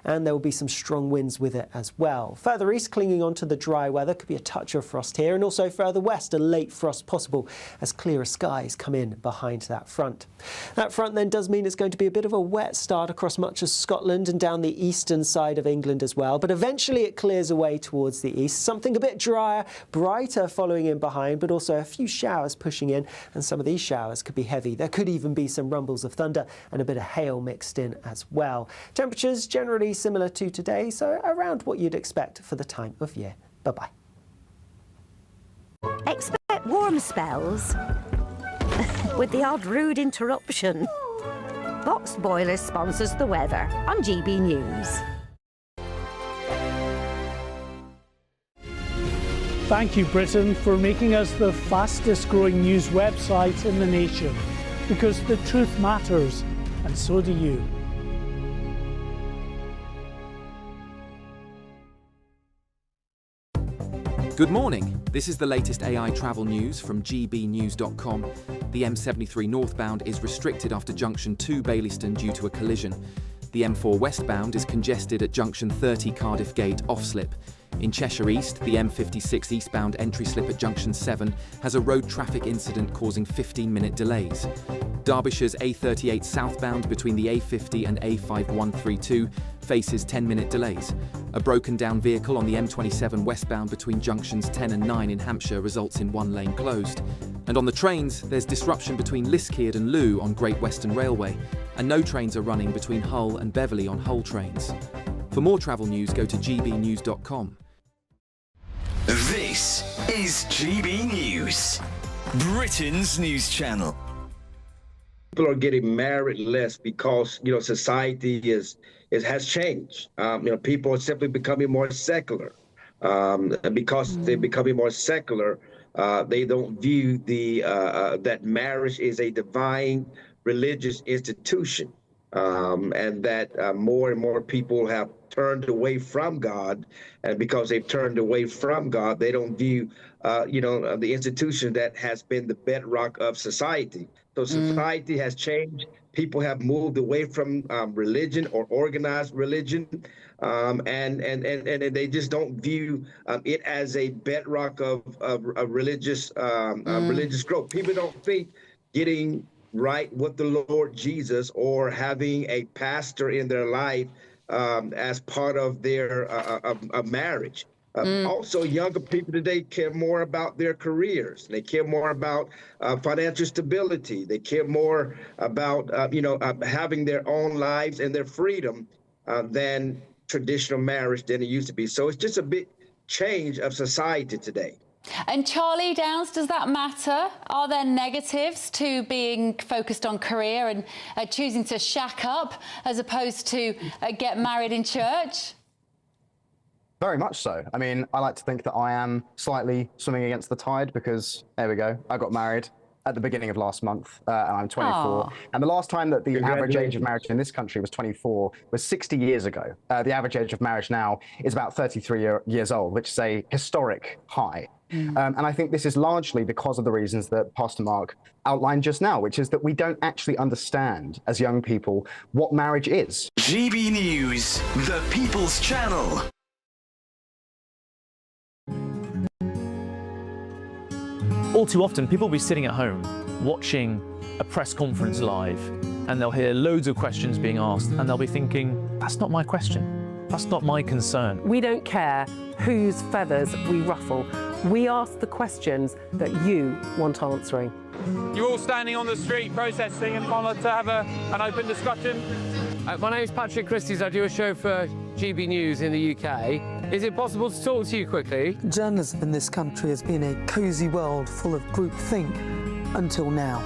and there will be some strong winds with it as well. Further east, clinging on to the dry weather, could be a touch of frost here, and also further west, a late frost possible as clearer skies come in behind that front. That front then does mean it's going to be a bit of a wet start across much of Scotland and down the eastern side of England as well, but eventually it clears away towards the east. Something a bit drier, brighter following in behind, but also a few showers pushing in, and some of these showers could be heavy. There could even be some rumbles of thunder and a bit of hail mixed in as well. Temperatures generally similar to today, so around what you'd expect for the time of year. Bye-bye. Expect warm spells with the odd rude interruption. Boxed Boilers sponsors the weather on GB News. Thank you, Britain, for making us the fastest growing news website in the nation, because the truth matters, and so do you. Good morning. This is the latest AI travel news from GBNews.com. The M73 northbound is restricted after junction 2 Baillieston due to a collision. The M4 westbound is congested at junction 30 Cardiff Gate off-slip. In Cheshire East, the M56 eastbound entry slip at junction 7 has a road traffic incident causing 15-minute delays. Derbyshire's A38 southbound between the A50 and A5132 faces 10-minute delays. A broken-down vehicle on the M27 westbound between junctions 10 and 9 in Hampshire results in one lane closed. And on the trains, there's disruption between Liskeard and Looe on Great Western Railway, and no trains are running between Hull and Beverley on Hull trains. For more travel news, go to gbnews.com. This is GB News, Britain's news channel. People are getting married less because, society has changed. People are simply becoming more secular. And because they're becoming more secular, they don't view that marriage is a divine religious institution, and that more and more people have turned away from God, and because they've turned away from God, they don't view, the institution that has been the bedrock of society. So society has changed. People have moved away from religion or organized religion, and they just don't view it as a bedrock of religious religious growth. People don't think getting right with the Lord Jesus or having a pastor in their life as part of their marriage. Also, younger people today care more about their careers. They care more about financial stability. They care more about, having their own lives and their freedom than traditional marriage than it used to be. So it's just a big change of society today. And Charlie Downs, does that matter? Are there negatives to being focused on career and choosing to shack up as opposed to get married in church? Very much so. I mean, I like to think that I am slightly swimming against the tide because, there we go, I got married at the beginning of last month, and I'm 24. Aww. And the last time that the average age of marriage in this country was 24 was 60 years ago. The average age of marriage now is about 33 years old, which is a historic high. And I think this is largely because of the reasons that Pastor Mark outlined just now, which is that we don't actually understand as young people what marriage is. GB News, the People's Channel. All too often, people will be sitting at home watching a press conference live, and they'll hear loads of questions being asked, and they'll be thinking, that's not my question. That's not my concern. We don't care whose feathers we ruffle. We ask the questions that you want answering. You're all standing on the street protesting and want to have an open discussion. My name is Patrick Christie's. I do a show for GB News in the UK. Is it possible to talk to you quickly? Journalism in this country has been a cosy world full of groupthink until now.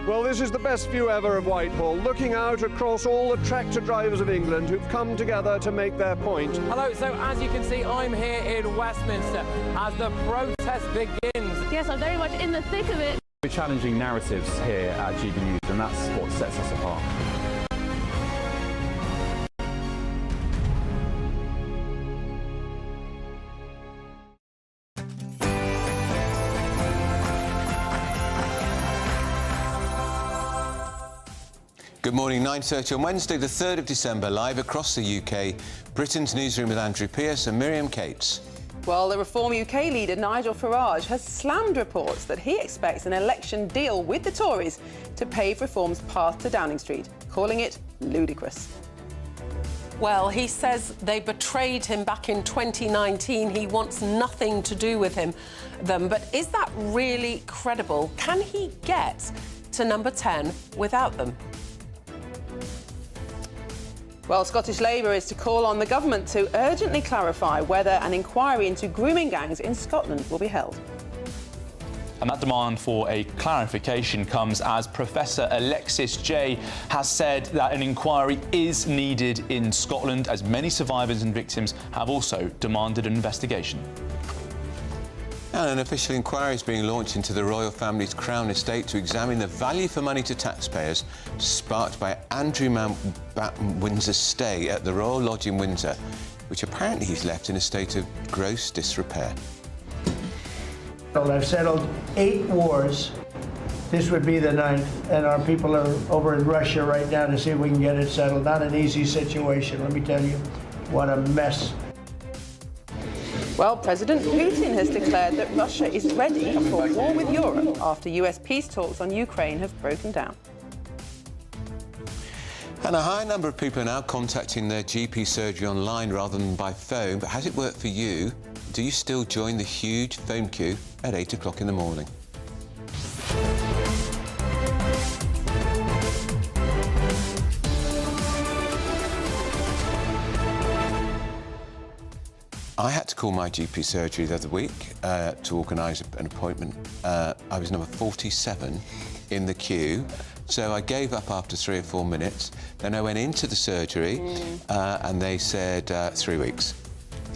Well, this is the best view ever of Whitehall, looking out across all the tractor drivers of England who've come together to make their point. Hello, so as you can see, I'm here in Westminster as the protest begins. Yes, I'm very much in the thick of it. We're challenging narratives here at GB News, and that's what sets us apart. Good morning, 9:30 on Wednesday, the 3rd of December, live across the UK. Britain's Newsroom with Andrew Pearce and Miriam Cates. Well, the Reform UK leader Nigel Farage has slammed reports that he expects an election deal with the Tories to pave Reform's path to Downing Street, calling it ludicrous. Well, he says they betrayed him back in 2019. He wants nothing to do with them. But is that really credible? Can he get to number 10 without them? Well, Scottish Labour is to call on the government to urgently clarify whether an inquiry into grooming gangs in Scotland will be held. And that demand for a clarification comes as Professor Alexis Jay has said that an inquiry is needed in Scotland, as many survivors and victims have also demanded an investigation. And an official inquiry is being launched into the royal family's Crown estate to examine the value for money to taxpayers sparked by Andrew Windsor's stay at the Royal Lodge in Windsor, which apparently he's left in a state of gross disrepair. Well, I've settled 8 wars. This would be the 9th, and our people are over in Russia right now to see if we can get it settled. Not an easy situation, let me tell you. What a mess. Well, President Putin has declared that Russia is ready for war with Europe after US peace talks on Ukraine have broken down. And a high number of people are now contacting their GP surgery online rather than by phone. But has it worked for you? Do you still join the huge phone queue at 8 o'clock in the morning? I had to call my GP surgery the other week to organise an appointment. I was number 47 in the queue, so I gave up after 3 or 4 minutes. Then I went into the surgery and they said 3 weeks.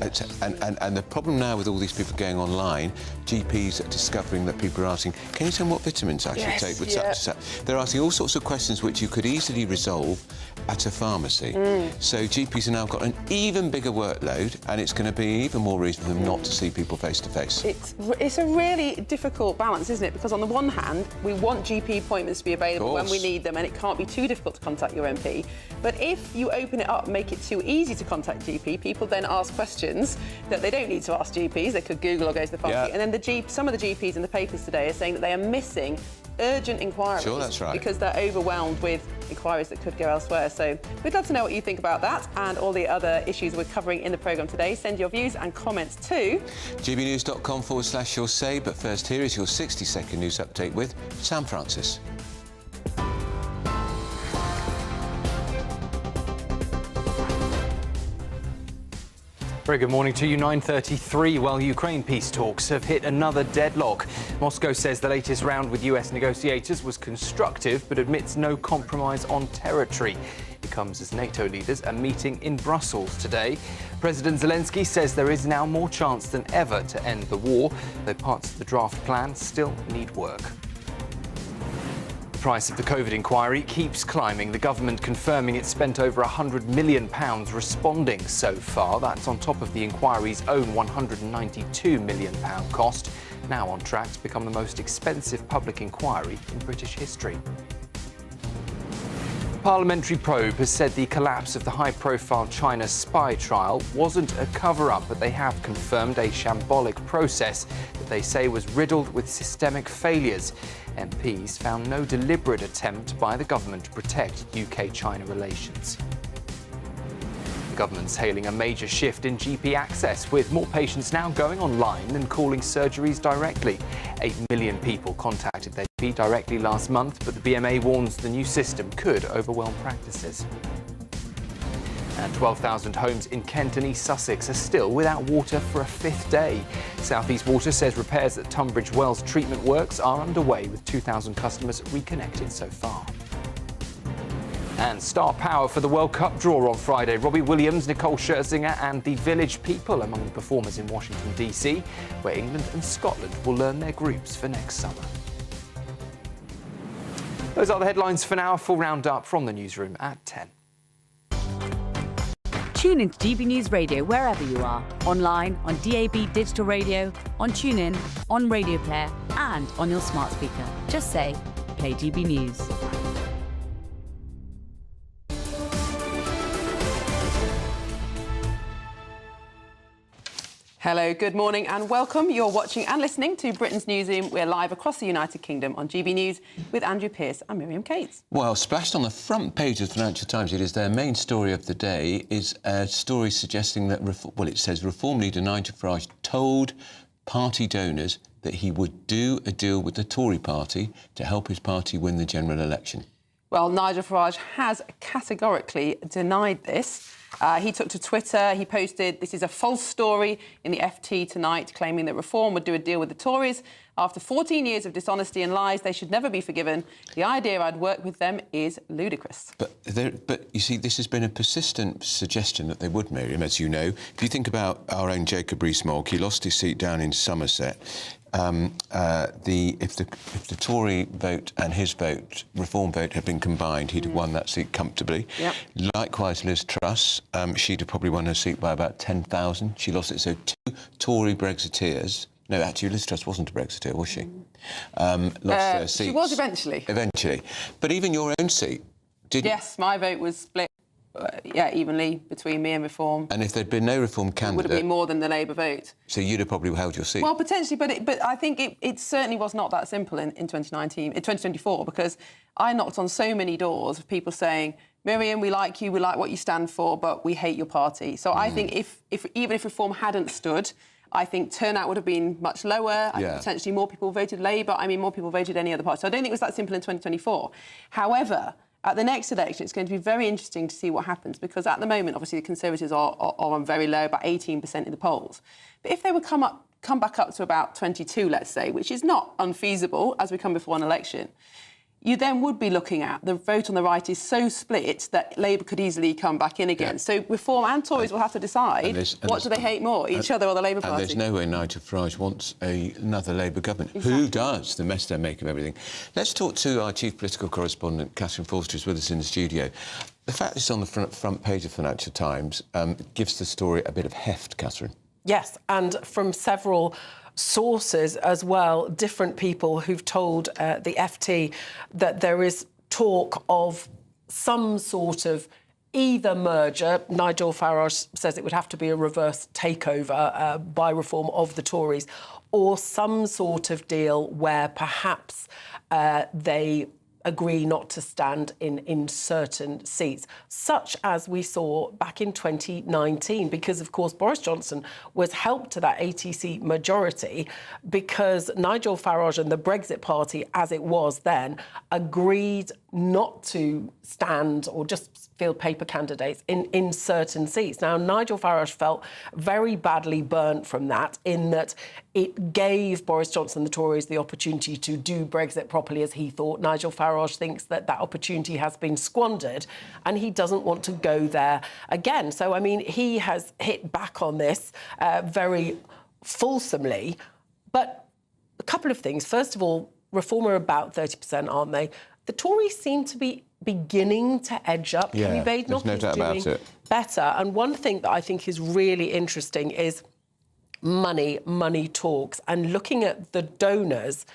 And the problem now with all these people going online, GPs are discovering that people are asking, can you tell me what vitamins I should take with such and such? They're asking all sorts of questions which you could easily resolve at a pharmacy. So GPs have now got an even bigger workload, and it's going to be even more reason for them not to see people face to face. It's a really difficult balance, isn't it? Because on the one hand, we want GP appointments to be available when we need them, and it can't be too difficult to contact your MP. But if you open it up and make it too easy to contact GP, people then ask questions that they don't need to ask GPs. They could Google or go to the pharmacy. And then some of the GPs in the papers today are saying that they are missing urgent inquiries. Sure, that's right. Because they're overwhelmed with inquiries that could go elsewhere. So we'd love to know what you think about that and all the other issues we're covering in the programme today. Send your views and comments to gbnews.com/your say. But first, here is your 60-second news update with Sam Francis. Very good morning to you. 9:33. Well, Ukraine peace talks have hit another deadlock. Moscow says the latest round with US negotiators was constructive, but admits no compromise on territory. It comes as NATO leaders are meeting in Brussels today. President Zelensky says there is now more chance than ever to end the war, though parts of the draft plan still need work. The price of the COVID inquiry keeps climbing. The government confirming it's spent over £100 million responding so far. That's on top of the inquiry's own £192 million cost, now on track to become the most expensive public inquiry in British history. A parliamentary probe has said the collapse of the high-profile China spy trial wasn't a cover-up, but they have confirmed a shambolic process that they say was riddled with systemic failures. MPs found no deliberate attempt by the government to protect UK-China relations. The government's hailing a major shift in GP access, with more patients now going online than calling surgeries directly. 8 million people contacted their GP directly last month, but the BMA warns the new system could overwhelm practices. And 12,000 homes in Kent and East Sussex are still without water for a 5th day. South East Water says repairs at Tunbridge Wells treatment works are underway, with 2,000 customers reconnected so far. And star power for the World Cup draw on Friday. Robbie Williams, Nicole Scherzinger and the Village People among the performers in Washington, D.C., where England and Scotland will learn their groups for next summer. Those are the headlines for now. A full roundup from the newsroom at 10. Tune into GB News Radio wherever you are. Online, on DAB digital radio, on TuneIn, on Radio Player and on your smart speaker. Just say, play GB News. Hello, good morning and welcome. You're watching and listening to Britain's Newsroom. We're live across the United Kingdom on GB News with Andrew Pearce and Miriam Cates. Well, splashed on the front page of the Financial Times, it is their main story of the day, is a story suggesting that, it says Reform leader Nigel Farage told party donors that he would do a deal with the Tory party to help his party win the general election. Well, Nigel Farage has categorically denied this. He took to Twitter, he posted, "This is a false story," in the FT tonight, claiming that Reform would do a deal with the Tories. "After 14 years of dishonesty and lies, they should never be forgiven. The idea I'd work with them is ludicrous." But you see, this has been a persistent suggestion that they would, Miriam, as you know. If you think about our own Jacob Rees-Mogg, he lost his seat down in Somerset. If the Tory vote and his vote, Reform vote, had been combined, he'd have won that seat comfortably. Yep. Likewise, Liz Truss, she'd have probably won her seat by about 10,000. She lost it, so two Tory Brexiteers. No, actually, Liz Truss wasn't a Brexiteer, was she? Lost their seats. She was eventually. Eventually. But even your own seat, didn't... Yes, my vote was split, evenly between me and Reform. And if there'd been no Reform candidate... It would have been more than the Labour vote. So you'd have probably held your seat? Well, potentially, but I think it certainly was not that simple in 2024, because I knocked on so many doors of people saying, "Miriam, we like you, we like what you stand for, but we hate your party." So I think even if Reform hadn't stood, I think turnout would have been much lower. I think potentially more people voted Labour. I mean, more people voted any other party. So I don't think it was that simple in 2024. However, at the next election, it's going to be very interesting to see what happens, because at the moment, obviously, the Conservatives are on very low, about 18% in the polls. But if they would come back up to about 22, let's say, which is not unfeasible as we come before an election, you then would be looking at the vote on the right is so split that Labour could easily come back in again. Yeah. So Reform and Tories will have to decide what do they hate more, each other or the Labour Party. And there's no way Nigel Farage wants another Labour government. Exactly. Who does? The mess they make of everything. Let's talk to our chief political correspondent, Catherine Forster, who's with us in the studio. The fact that it's on the front page of Financial Times gives the story a bit of heft, Catherine. Yes, and from several sources as well, different people who've told the FT that there is talk of some sort of either merger. Nigel Farage says it would have to be a reverse takeover by Reform of the Tories, or some sort of deal where perhaps they agree not to stand in certain seats, such as we saw back in 2019, because, of course, Boris Johnson was helped to that 80-seat majority because Nigel Farage and the Brexit Party, as it was then, agreed not to stand or just field paper candidates in certain seats. Now, Nigel Farage felt very badly burnt from that, in that it gave Boris Johnson and the Tories the opportunity to do Brexit properly as he thought. Nigel Farage thinks that that opportunity has been squandered and he doesn't want to go there again. So, I mean, he has hit back on this very fulsomely. But a couple of things. First of all, Reform are about 30%, aren't they? The Tories seem to be beginning to edge up. Yeah, there's no doubt about it. Better. And one thing that I think is really interesting is money talks. And looking at the donors,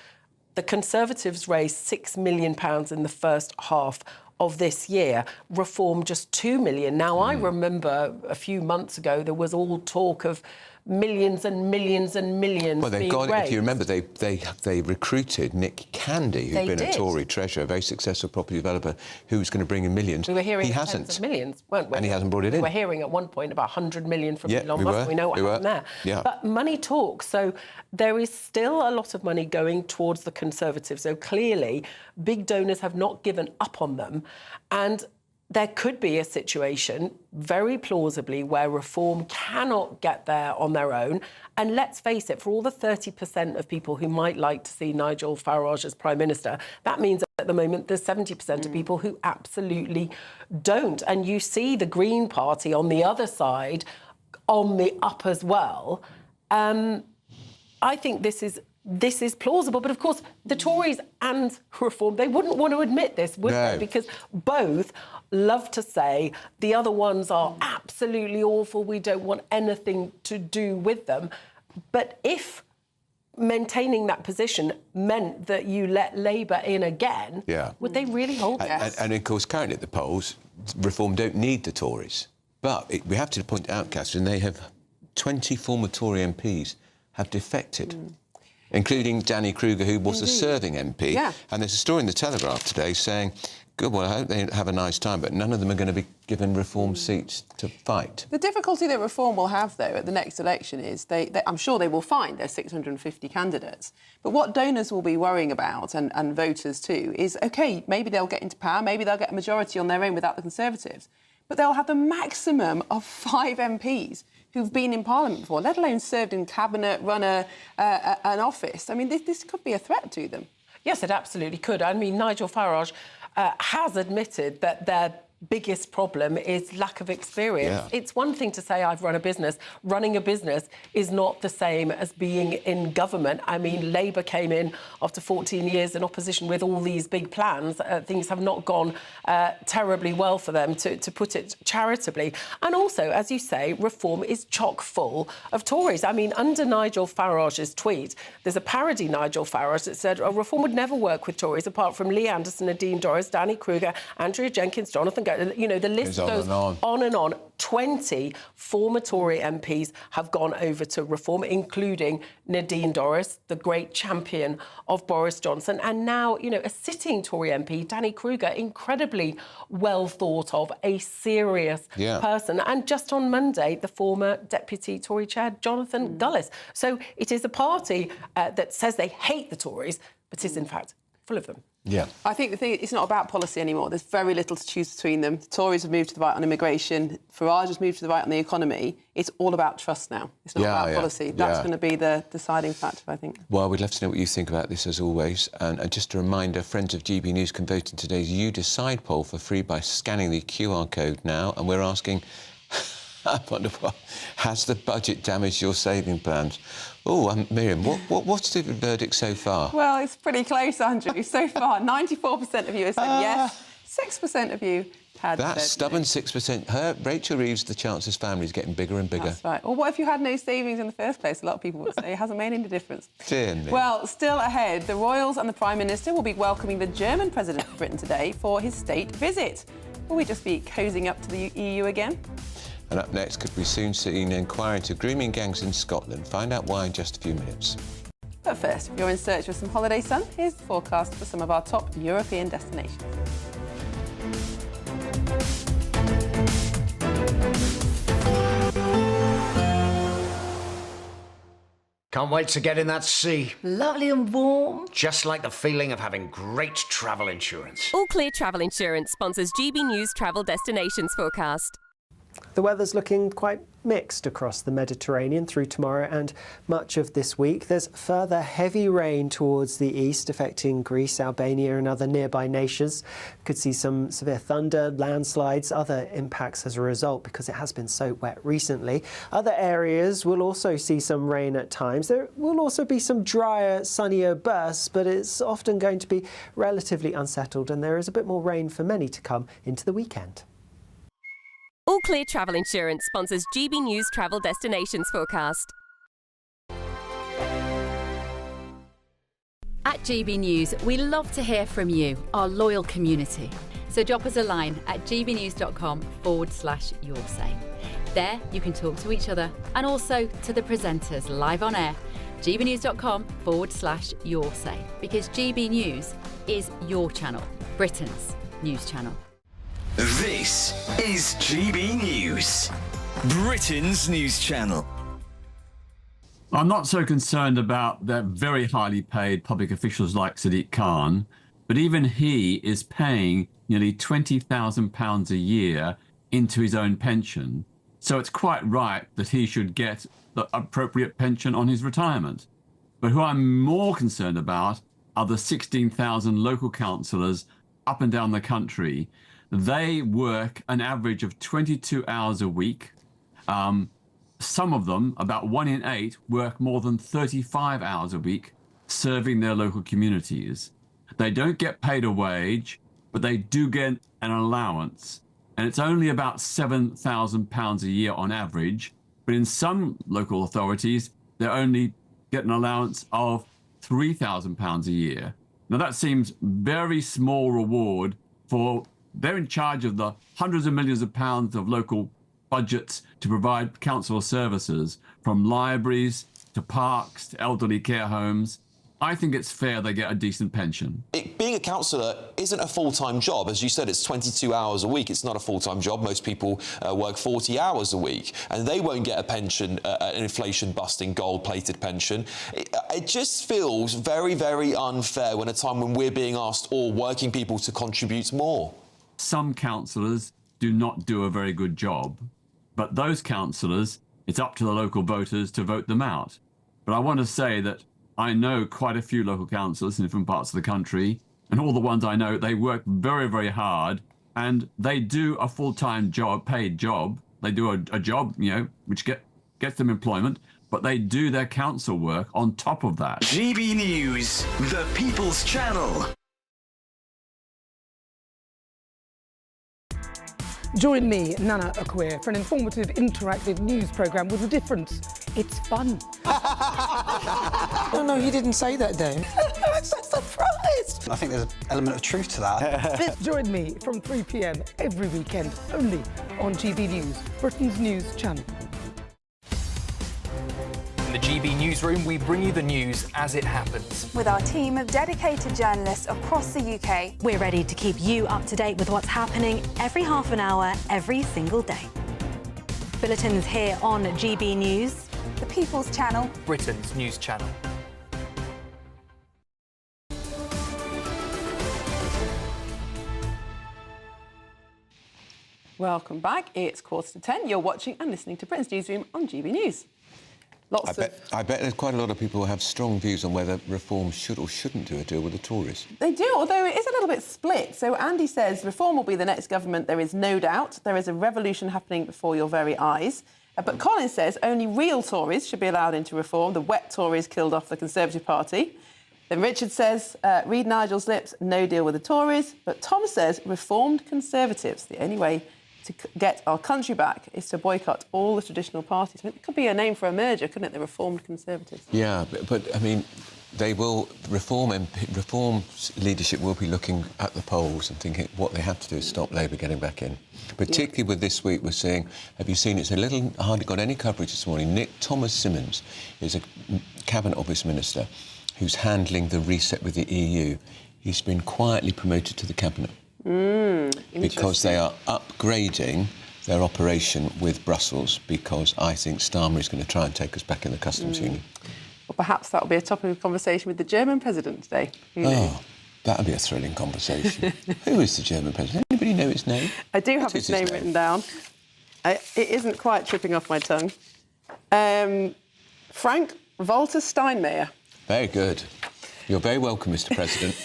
the Conservatives raised £6 million in the first half of this year. Reform just $2 million. Now, I remember a few months ago there was all talk of millions and millions and millions. Well, they've got it. If you remember, they recruited Nick Candy, who'd been a Tory treasurer, a very successful property developer, who was going to bring in millions. We were hearing he tens hasn't. Of millions, weren't we? And he hasn't brought it in. We were hearing at one point about 100 million from Elon Musk. We know what happened there. Yeah. But money talks. So there is still a lot of money going towards the Conservatives. So clearly, big donors have not given up on them. And there could be a situation, very plausibly, where Reform cannot get there on their own. And let's face it, for all the 30% of people who might like to see Nigel Farage as Prime Minister, that means that at the moment there's 70% of people who absolutely don't. And you see the Green Party on the other side on the up as well. I think this is plausible. But, of course, the Tories and Reform, they wouldn't want to admit this, would they? Because both love to say the other ones are absolutely awful, we don't want anything to do with them. But if maintaining that position meant that you let Labour in again, would they really hold this? And, of course, currently at the polls, Reform don't need the Tories. But we have to point out, Catherine, they have 20 former Tory MPs have defected, including Danny Kruger, who was a serving MP. Yeah. And there's a story in the Telegraph today saying, good, well, I hope they have a nice time, but none of them are going to be given Reform seats to fight. The difficulty that Reform will have, though, at the next election is I'm sure they will find their 650 candidates. But what donors will be worrying about, and voters too, is, OK, maybe they'll get into power, maybe they'll get a majority on their own without the Conservatives, but they'll have the maximum of 5 MPs who've been in Parliament before, let alone served in Cabinet, run an office. I mean, this could be a threat to them. Yes, it absolutely could. I mean, Nigel Farage has admitted that their biggest problem is lack of experience. Yeah. It's one thing to say I've run a business. Running a business is not the same as being in government. I mean, Labour came in after 14 years in opposition with all these big plans. Things have not gone terribly well for them, to put it charitably. And also, as you say, Reform is chock full of Tories. I mean, under Nigel Farage's tweet, there's a parody Nigel Farage that said, Reform would never work with Tories apart from Lee Anderson, Nadine Dorries, Danny Kruger, Andrea Jenkins, Jonathan you know, the list goes on and on. 20 former Tory MPs have gone over to Reform, including Nadine Dorries, the great champion of Boris Johnson, and now, you know, a sitting Tory MP, Danny Kruger, incredibly well thought of, a serious person. And just on Monday, the former Deputy Tory Chair, Jonathan Gullis. So it is a party that says they hate the Tories, but is in fact full of them. Yeah. I think the thing, it's not about policy anymore. There's very little to choose between them. The Tories have moved to the right on immigration. Farage has moved to the right on the economy. It's all about trust now. It's not about policy. That's going to be the deciding factor, I think. Well, we'd love to know what you think about this, as always. And just a reminder, friends of GB News can vote in today's You Decide poll for free by scanning the QR code now. And we're asking, I wonder what, has the budget damaged your saving plans? Oh, Miriam, what's the verdict so far? Well, it's pretty close, Andrew. So far, 94% of you have said yes, 6% of you had that said stubborn no. 6%. Rachel Reeves, the Chancellor's family, is getting bigger and bigger. That's right. Well, what if you had no savings in the first place? A lot of people would say it hasn't made any difference. Dear me. Well, still ahead, the Royals and the Prime Minister will be welcoming the German President of Britain today for his state visit. Will we just be cosing up to the EU again? And up next, could we soon see an inquiry into grooming gangs in Scotland? Find out why in just a few minutes. But first, if you're in search of some holiday sun, here's the forecast for some of our top European destinations. Can't wait to get in that sea. Lovely and warm. Just like the feeling of having great travel insurance. All Clear Travel Insurance sponsors GB News Travel Destinations Forecast. The weather's looking quite mixed across the Mediterranean through tomorrow and much of this week. There's further heavy rain towards the east affecting Greece, Albania and other nearby nations. Could see some severe thunder, landslides, other impacts as a result because it has been so wet recently. Other areas will also see some rain at times. There will also be some drier, sunnier bursts, but it's often going to be relatively unsettled and there is a bit more rain for many to come into the weekend. All Clear Travel Insurance sponsors GB News Travel Destinations Forecast. At GB News, we love to hear from you, our loyal community. So drop us a line at gbnews.com/yoursay. There you can talk to each other and also to the presenters live on air. gbnews.com/yoursay, because GB News is your channel, Britain's news channel. This is GB News, Britain's news channel. I'm not so concerned about the very highly paid public officials like Sadiq Khan, but even he is paying nearly £20,000 a year into his own pension. So it's quite right that he should get the appropriate pension on his retirement. But who I'm more concerned about are the 16,000 local councillors up and down the country. They work an average of 22 hours a week. Some of them, about 1 in 8, work more than 35 hours a week serving their local communities. They don't get paid a wage, but they do get an allowance. And it's only about £7,000 a year on average. But in some local authorities, they only get an allowance of £3,000 a year. Now that seems very small reward for they're in charge of the hundreds of millions of pounds of local budgets to provide council services, from libraries to parks to elderly care homes, I think it's fair they get a decent pension. Being a councillor isn't a full-time job. As you said, it's 22 hours a week. It's not a full-time job. Most people work 40 hours a week, and they won't get a pension, an inflation-busting, gold-plated pension. It just feels very, very unfair when a time when we're being asked all working people to contribute more. Some councillors do not do a very good job, but those councillors, it's up to the local voters to vote them out. But I want to say that I know quite a few local councillors in different parts of the country, and all the ones I know, they work very, very hard, and they do a full-time job, paid job. They do a job, you know, which gets them employment, but they do their council work on top of that. GB News, the People's Channel. Join me, Nana Akwe, for an informative, interactive news programme with a difference. It's fun. No, he didn't say that, Dave. I'm so surprised. I think there's an element of truth to that. Join me from 3 p.m. every weekend, only on GB News, Britain's news channel. In the GB Newsroom, we bring you the news as it happens. With our team of dedicated journalists across the UK, we're ready to keep you up to date with what's happening every half an hour, every single day. Bulletins here on GB News, the People's Channel, Britain's news channel. Welcome back. It's 10:15. You're watching and listening to Britain's Newsroom on GB News. I bet there's quite a lot of people who have strong views on whether Reform should or shouldn't do a deal with the Tories. They do, although it is a little bit split. So Andy says Reform will be the next government. There is no doubt. There is a revolution happening before your very eyes. But Colin says only real Tories should be allowed into Reform. The wet Tories killed off the Conservative Party. Then Richard says, read Nigel's lips, no deal with the Tories. But Tom says reformed Conservatives. The only way to get our country back is to boycott all the traditional parties. I mean, it could be a name for a merger, couldn't it? The Reformed Conservatives. Yeah, but I mean, they will Reform's leadership will be looking at the polls and thinking what they have to do is stop Labour getting back in. Particularly with this week, we're seeing. Have you seen? It's a little hardly got any coverage this morning. Nick Thomas-Symonds is a Cabinet Office Minister who's handling the reset with the EU. He's been quietly promoted to the Cabinet. Because they are upgrading their operation with Brussels, because I think Starmer is going to try and take us back in the customs union. Well, perhaps that'll be a topic of conversation with the German president today. That'll be a thrilling conversation. Who is the German president? Anybody know his name? I do have his name written down. It isn't quite tripping off my tongue. Frank Walter Steinmeier. Very good. You're very welcome, Mr. President.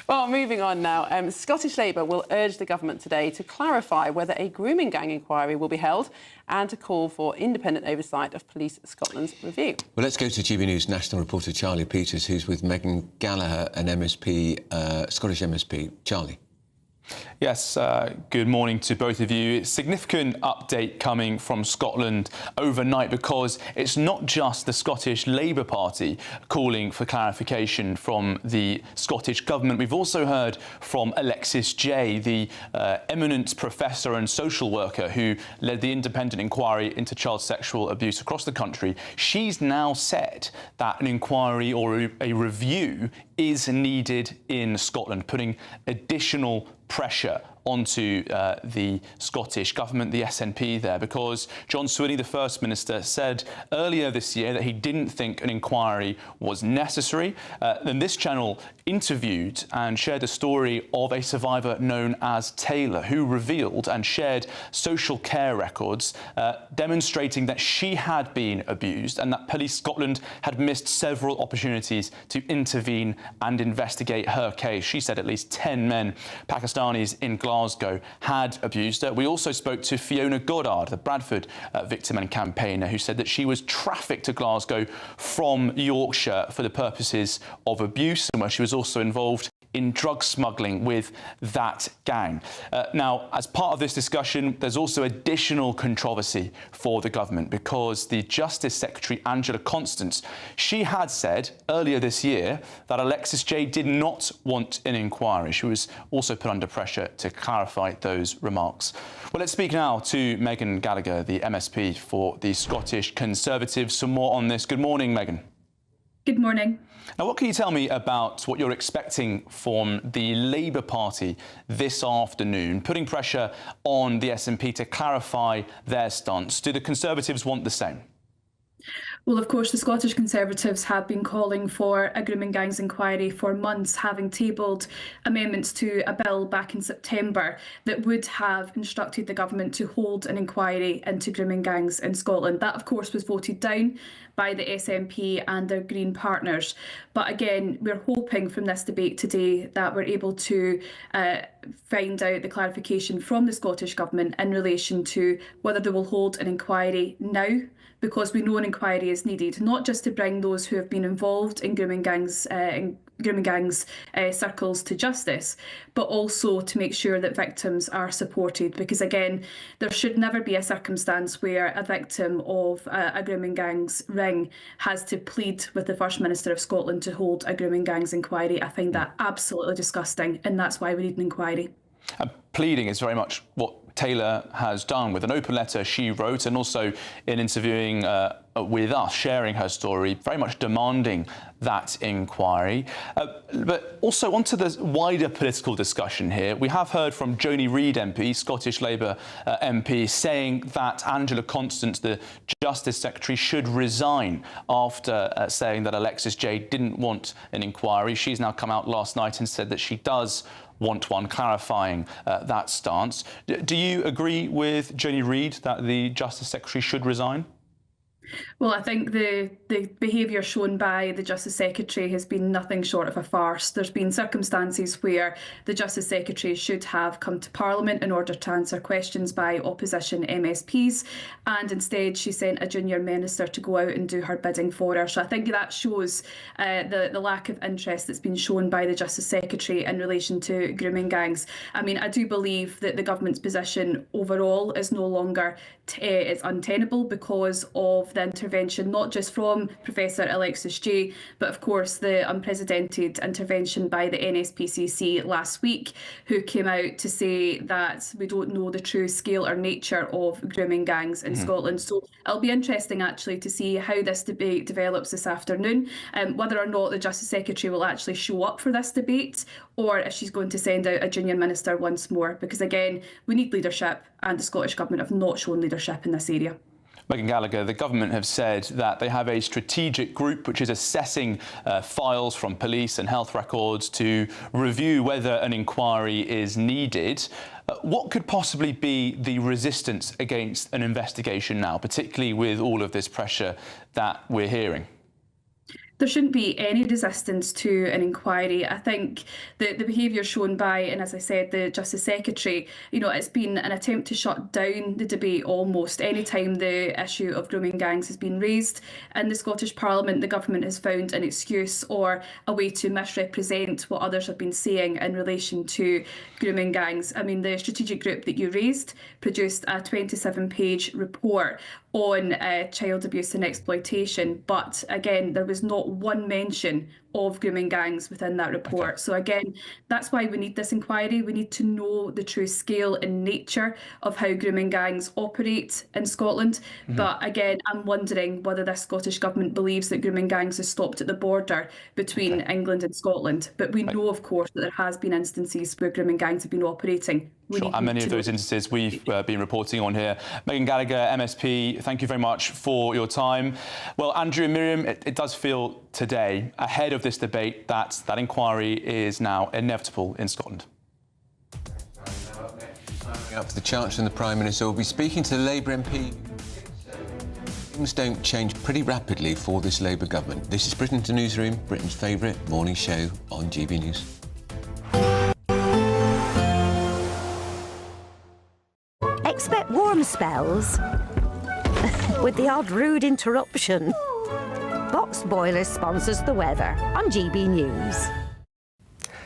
Well, moving on now. Scottish Labour will urge the government today to clarify whether a grooming gang inquiry will be held and to call for independent oversight of Police Scotland's review. Well, let's go to GB News national reporter Charlie Peters, who's with Megan Gallagher, an MSP, Scottish MSP. Charlie. Yes, good morning to both of you. Significant update coming from Scotland overnight, because it's not just the Scottish Labour Party calling for clarification from the Scottish Government. We've also heard from Alexis Jay, the eminent professor and social worker who led the independent inquiry into child sexual abuse across the country. She's now said that an inquiry or a review is needed in Scotland, putting additional pressure onto the Scottish Government, the SNP there, because John Swinney, the First Minister, said earlier this year that he didn't think an inquiry was necessary. Then this channel interviewed and shared a story of a survivor known as Taylor, who revealed and shared social care records demonstrating that she had been abused and that Police Scotland had missed several opportunities to intervene and investigate her case. She said at least 10 men, Pakistanis in Glasgow, had abused her. We also spoke to Fiona Goddard, the Bradford victim and campaigner, who said that she was trafficked to Glasgow from Yorkshire for the purposes of abuse, and where she was also involved in drug smuggling with that gang. Now, as part of this discussion, there's also additional controversy for the government because the Justice Secretary, Angela Constance, she had said earlier this year that Alexis J did not want an inquiry. She was also put under pressure to clarify those remarks. Well, let's speak now to Megan Gallagher, the MSP for the Scottish Conservatives. Some more on this. Good morning, Megan. Good morning. Now, what can you tell me about what you're expecting from the Labour Party this afternoon, putting pressure on the SNP to clarify their stance? Do the Conservatives want the same? Well, of course, the Scottish Conservatives have been calling for a grooming gangs inquiry for months, having tabled amendments to a bill back in September that would have instructed the government to hold an inquiry into grooming gangs in Scotland. That, of course, was voted down by the SNP and their Green partners. But again, we're hoping from this debate today that we're able to find out the clarification from the Scottish Government in relation to whether they will hold an inquiry now, because we know an inquiry is needed, not just to bring those who have been involved in grooming gangs circles to justice, but also to make sure that victims are supported. Because again, there should never be a circumstance where a victim of a grooming gangs ring has to plead with the First Minister of Scotland to hold a grooming gangs inquiry. I find that absolutely disgusting, and that's why we need an inquiry. Pleading is very much what Taylor has done with an open letter she wrote, and also in interviewing with us, sharing her story, very much demanding that inquiry. But also onto the wider political discussion here, we have heard from Joni Reid MP, Scottish Labour MP, saying that Angela Constance, the Justice Secretary, should resign after saying that Alexis J didn't want an inquiry. She's now come out last night and said that she does want one, clarifying that stance. Do you agree with Joni Reid that the Justice Secretary should resign? Well, I think the behaviour shown by the Justice Secretary has been nothing short of a farce. There's been circumstances where the Justice Secretary should have come to Parliament in order to answer questions by opposition MSPs, and instead she sent a junior minister to go out and do her bidding for her. So I think that shows the lack of interest that's been shown by the Justice Secretary in relation to grooming gangs. I mean, I do believe that the government's position overall is no longer it's untenable because of the intervention, not just from Professor Alexis J, but of course the unprecedented intervention by the NSPCC last week, who came out to say that we don't know the true scale or nature of grooming gangs in Scotland. So it'll be interesting actually to see how this debate develops this afternoon, whether or not the Justice Secretary will actually show up for this debate, or if she's going to send out a junior minister once more, because again, we need leadership, and the Scottish Government have not shown leadership in this area. Megan Gallagher, the government have said that they have a strategic group which is assessing files from police and health records to review whether an inquiry is needed. What could possibly be the resistance against an investigation now, particularly with all of this pressure that we're hearing? There shouldn't be any resistance to an inquiry. I think the behaviour shown by, and as I said, the Justice Secretary, you know, it's been an attempt to shut down the debate almost. Any time the issue of grooming gangs has been raised in the Scottish Parliament, the government has found an excuse or a way to misrepresent what others have been saying in relation to grooming gangs. I mean, the strategic group that you raised produced a 27-page report on child abuse and exploitation, but again, there was not one mention of grooming gangs within that report. Okay. So again, that's why we need this inquiry. We need to know the true scale and nature of how grooming gangs operate in Scotland. But again, I'm wondering whether the Scottish Government believes that grooming gangs have stopped at the border between England and Scotland. But we know, of course, that there has been instances where grooming gangs have been operating. Sure, and many of those instances we've been reporting on here. Megan Gallagher, MSP, thank you very much for your time. Well, Andrew and Miriam, it does feel today, ahead of this debate, that that inquiry is now inevitable in Scotland. Up for the Chancellor and the Prime Minister will be speaking to the Labour MP. Things don't change pretty rapidly for this Labour government. This is Britain's Newsroom, Britain's favourite morning show on GB News. Expect warm spells with the odd rude interruption. Box Boilers sponsors the weather on GB News.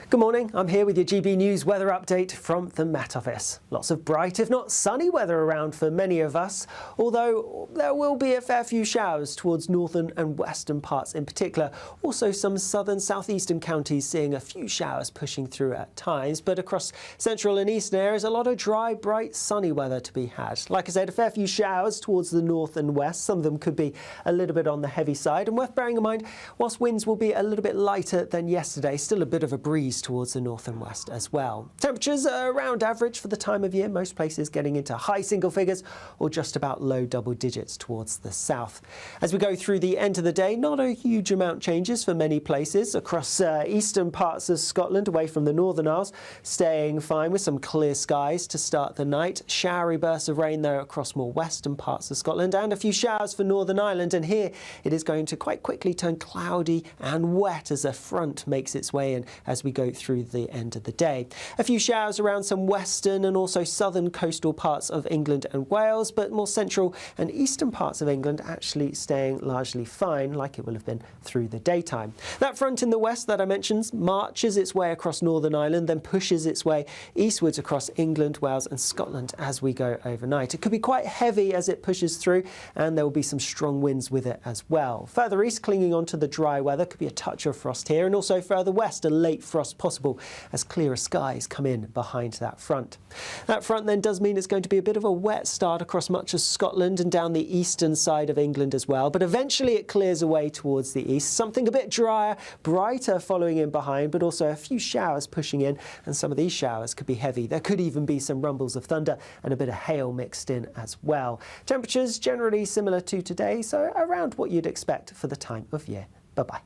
Good morning, I'm here with your GB News weather update from the Met Office. Lots of bright, if not sunny weather around for many of us, although there will be a fair few showers towards northern and western parts in particular. Also some southern southeastern counties seeing a few showers pushing through at times, but across central and eastern areas a lot of dry, bright, sunny weather to be had. Like I said, a fair few showers towards the north and west. Some of them could be a little bit on the heavy side, and worth bearing in mind, whilst winds will be a little bit lighter than yesterday, still a bit of a breeze towards the north and west as well. Temperatures are around average for the time of year, most places getting into high single figures or just about low double digits towards the south. As we go through the end of the day, not a huge amount changes for many places across eastern parts of Scotland, away from the Northern Isles, staying fine with some clear skies to start the night. Showery bursts of rain though across more western parts of Scotland, and a few showers for Northern Ireland, and here it is going to quite quickly turn cloudy and wet as a front makes its way in as we go through the end of the day. A few showers around some western and also southern coastal parts of England and Wales, but more central and eastern parts of England actually staying largely fine, like it will have been through the daytime. That front in the west that I mentioned marches its way across Northern Ireland, then pushes its way eastwards across England, Wales and Scotland as we go overnight. It could be quite heavy as it pushes through, and there will be some strong winds with it as well. Further east, clinging on to the dry weather, could be a touch of frost here, and also further west, a late frost possible as clearer skies come in behind that front. That front then does mean it's going to be a bit of a wet start across much of Scotland and down the eastern side of England as well, but eventually it clears away towards the east. Something a bit drier, brighter following in behind, but also a few showers pushing in, and some of these showers could be heavy. There could even be some rumbles of thunder and a bit of hail mixed in as well. Temperatures generally similar to today, so around what you'd expect for the time of year. Bye-bye.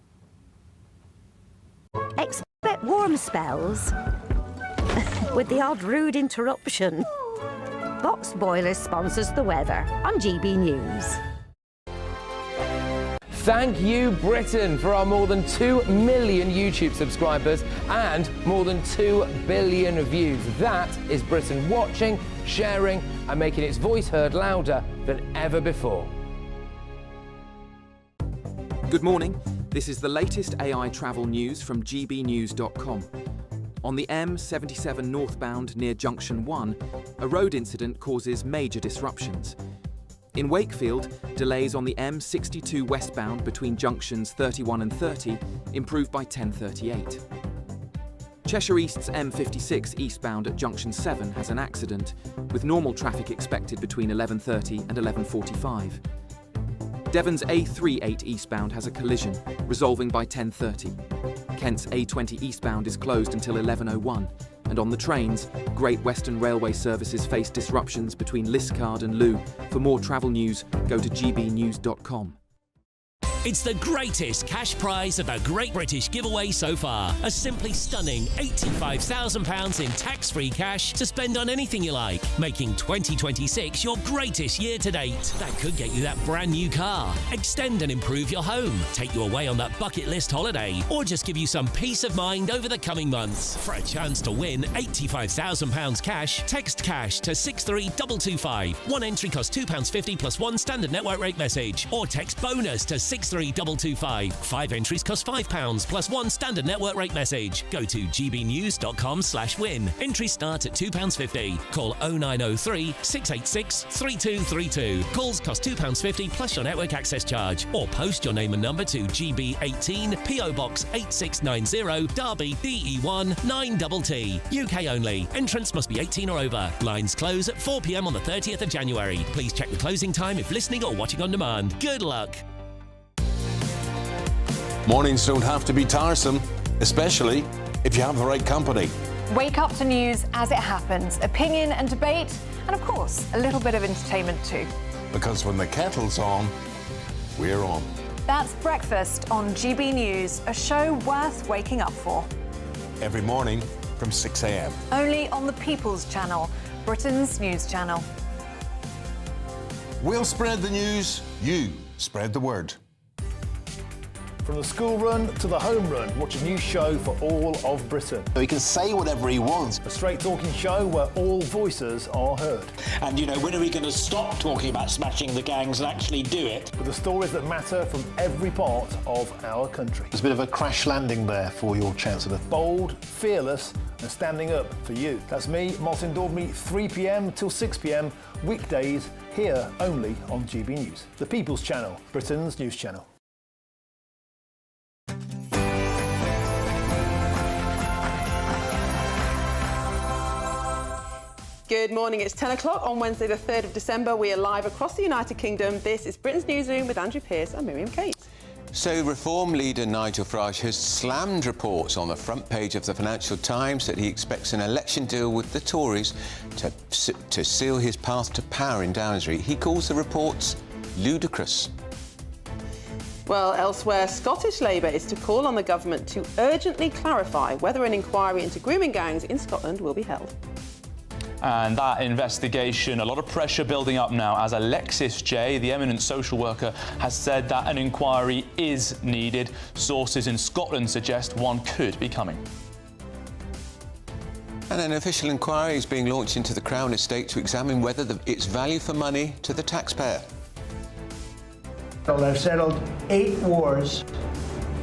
Expect warm spells with the odd rude interruption. Box Boiler sponsors the weather on GB News. Thank you, Britain, for our more than 2 million YouTube subscribers and more than 2 billion views. That is Britain watching, sharing and making its voice heard louder than ever before. Good morning. This is the latest AI travel news from GBnews.com. On the M77 northbound near Junction 1, a road incident causes major disruptions. In Wakefield, delays on the M62 westbound between junctions 31 and 30 improved by 10:38. Cheshire East's M56 eastbound at junction 7 has an accident, with normal traffic expected between 11:30 and 11:45. Devon's A38 eastbound has a collision, resolving by 10:30. Kent's A20 eastbound is closed until 11:01. And on the trains, Great Western Railway services face disruptions between Liscard and Loo. For more travel news, go to gbnews.com. It's the greatest cash prize of a Great British giveaway so far. A simply stunning £85,000 in tax-free cash to spend on anything you like, making 2026 your greatest year to date. That could get you that brand new car, extend and improve your home, take you away on that bucket list holiday, or just give you some peace of mind over the coming months. For a chance to win £85,000 cash, text cash to 63225. One entry costs £2.50 plus one standard network rate message, or text bonus to 63225. 5 entries cost £5 plus one standard network rate message. Go to gbnews.com/win. Entries start at £2.50. Call 0903 686 3232. Calls cost £2.50 plus your network access charge. Or post your name and number to GB18 PO Box 8690 Derby DE1 9TT. UK only. Entrance must be 18 or over. Lines close at 4 p.m. on the 30th of January. Please check the closing time if listening or watching on demand. Good luck. Mornings don't have to be tiresome, especially if you have the right company. Wake up to news as it happens, opinion and debate, and of course, a little bit of entertainment too. Because when the kettle's on, we're on. That's Breakfast on GB News, a show worth waking up for. Every morning from 6 a.m. Only on the People's Channel, Britain's news channel. We'll spread the news, you spread the word. From the school run to the home run, watch a new show for all of Britain. He can say whatever he wants. A straight-talking show where all voices are heard. And, you know, when are we going to stop talking about smashing the gangs and actually do it? With the stories that matter from every part of our country. There's a bit of a crash landing there for your Chancellor. Bold, fearless and standing up for you. That's me, Martin Daubney, 3 p.m. till 6 p.m, weekdays, here only on GB News. The People's Channel, Britain's news channel. Good morning, it's 10 o'clock on Wednesday the 3rd of December. We are live across the United Kingdom. This is Britain's Newsroom with Andrew Pearce and Miriam Kate. So Reform leader Nigel Farage has slammed reports on the front page of the Financial Times that he expects an election deal with the Tories to seal his path to power in Downing Street. He calls the reports ludicrous. Well, elsewhere, Scottish Labour is to call on the government to urgently clarify whether an inquiry into grooming gangs in Scotland will be held. And that investigation, a lot of pressure building up now as Alexis J, the eminent social worker, has said that an inquiry is needed. Sources in Scotland suggest one could be coming. And an official inquiry is being launched into the Crown Estate to examine whether it's value for money to the taxpayer. Well, they've settled 8 wars.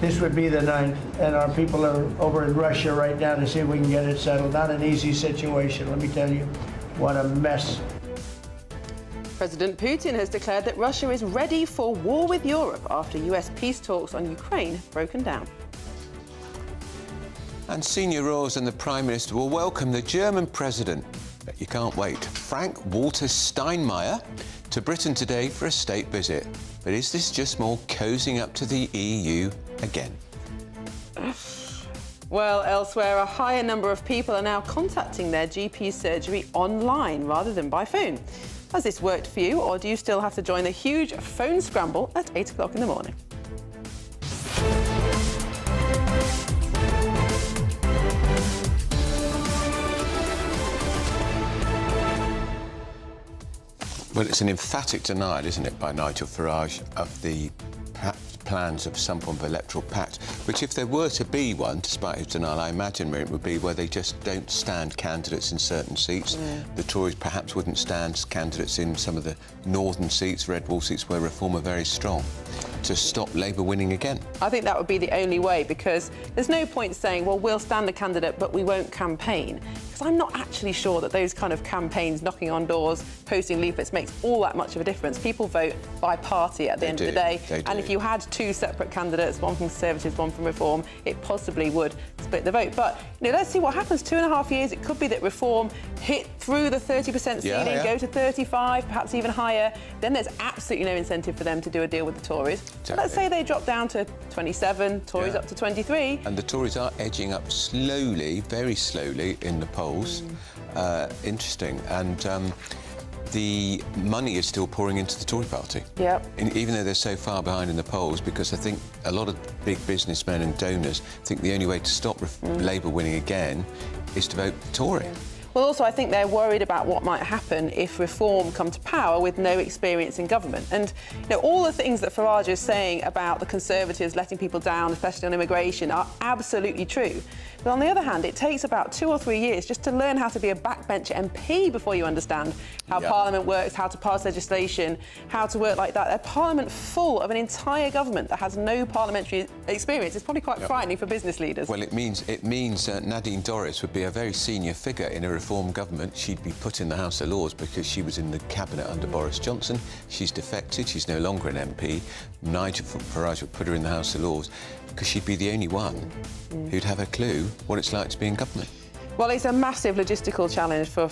This would be the 9th, and our people are over in Russia right now to see if we can get it settled. Not an easy situation, let me tell you. What a mess. President Putin has declared that Russia is ready for war with Europe after US peace talks on Ukraine have broken down. And senior royals and the Prime Minister will welcome the German President, but you can't wait, Frank-Walter Steinmeier, to Britain today for a state visit. But is this just more cosing up to the EU again? Well, elsewhere, a higher number of people are now contacting their GP surgery online rather than by phone. Has this worked for you, or do you still have to join the huge phone scramble at 8 o'clock in the morning? Well, it's an emphatic denial, isn't it, by Nigel Farage of the plans of some form of electoral pact, which, if there were to be one, despite his denial, I imagine it would be where they just don't stand candidates in certain seats. The Tories perhaps wouldn't stand candidates in some of the northern seats, red wall seats, where Reform are very strong, to stop Labour winning again. I think that would be the only way, because there's no point saying, well, we'll stand a candidate, but we won't campaign. Because I'm not actually sure that those kind of campaigns, knocking on doors, posting leaflets, makes all that much of a difference. People vote by party at the end of the day. And if you had 2 separate candidates, one from Conservatives, one from Reform, it possibly would split the vote. But, you know, let's see what happens. 2.5 years, it could be that Reform hit through the 30% ceiling, go to 35, perhaps even higher. Then there's absolutely no incentive for them to do a deal with the Tories. So let's say they drop down to 27, Tories up to 23. And the Tories are edging up slowly, very slowly, in the polls. Interesting. And the money is still pouring into the Tory party. Even though they're so far behind in the polls, because I think a lot of big businessmen and donors think the only way to stop Labour winning again is to vote Tory. Well, also, I think they're worried about what might happen if Reform come to power with no experience in government. And, you know, all the things that Farage is saying about the Conservatives letting people down, especially on immigration, are absolutely true. But on the other hand, it takes about 2 or 3 years just to learn how to be a backbencher MP before you understand how Parliament works, how to pass legislation, how to work like that. A Parliament full of an entire government that has no parliamentary experience is probably quite frightening for business leaders. Well, it means Nadine Dorries would be a very senior figure in a Reform government. She'd be put in the House of Lords because she was in the cabinet under Boris Johnson. She's defected. She's no longer an MP. Nigel Farage would put her in the House of Lords because she'd be the only one who'd have a clue what it's like to be in government. Well, it's a massive logistical challenge for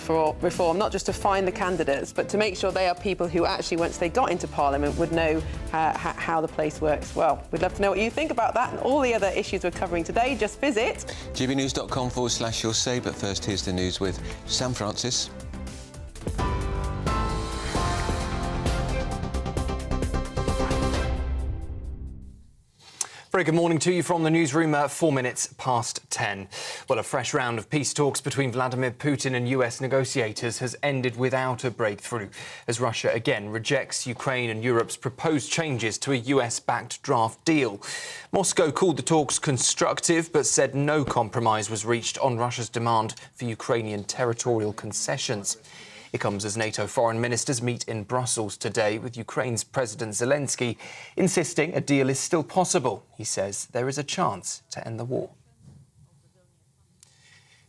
Reform, not just to find the candidates, but to make sure they are people who actually, once they got into Parliament, would know how the place works. Well, we'd love to know what you think about that and all the other issues we're covering today. Just visit gbnews.com/your say. But first, here's the news with Sam Francis. Very good morning to you from the newsroom, 4 minutes past 10. Well, a fresh round of peace talks between Vladimir Putin and US negotiators has ended without a breakthrough, as Russia again rejects Ukraine and Europe's proposed changes to a US-backed draft deal. Moscow called the talks constructive, but said no compromise was reached on Russia's demand for Ukrainian territorial concessions. It comes as NATO foreign ministers meet in Brussels today, with Ukraine's President Zelensky insisting a deal is still possible. He says there is a chance to end the war.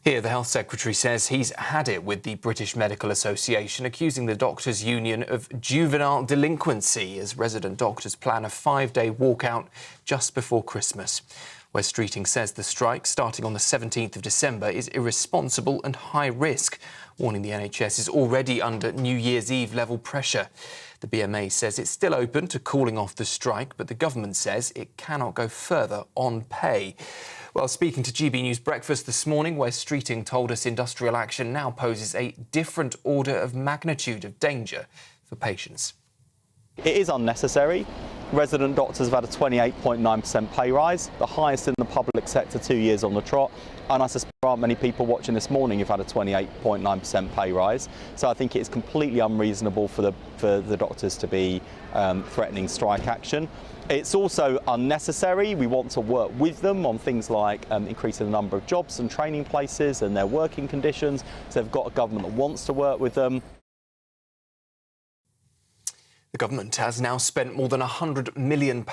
Here, the Health Secretary says he's had it with the British Medical Association, accusing the Doctors' Union of juvenile delinquency as resident doctors plan a 5-day walkout just before Christmas. Wes Streeting says the strike, starting on the 17th of December, is irresponsible and high risk, warning the NHS is already under New Year's Eve level pressure. The BMA says it's still open to calling off the strike, but the government says it cannot go further on pay. Well, speaking to GB News Breakfast this morning, Wes Streeting told us industrial action now poses a different order of magnitude of danger for patients. It is unnecessary. Resident doctors have had a 28.9% pay rise, the highest in the public sector 2 years on the trot, and I suspect there aren't many people watching this morning who've had a 28.9% pay rise. So I think it is completely unreasonable for the doctors to be threatening strike action. It's also unnecessary. We want to work with them on things like increasing the number of jobs and training places and their working conditions. So they've got a government that wants to work with them. The government has now spent more than £100 million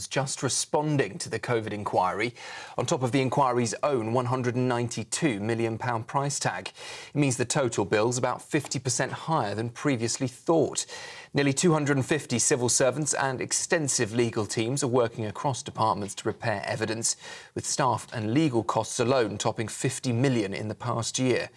just responding to the COVID inquiry, on top of the inquiry's own £192 million price tag. It means the total bill's about 50% higher than previously thought. Nearly 250 civil servants and extensive legal teams are working across departments to prepare evidence, with staff and legal costs alone topping £50 million in the past year.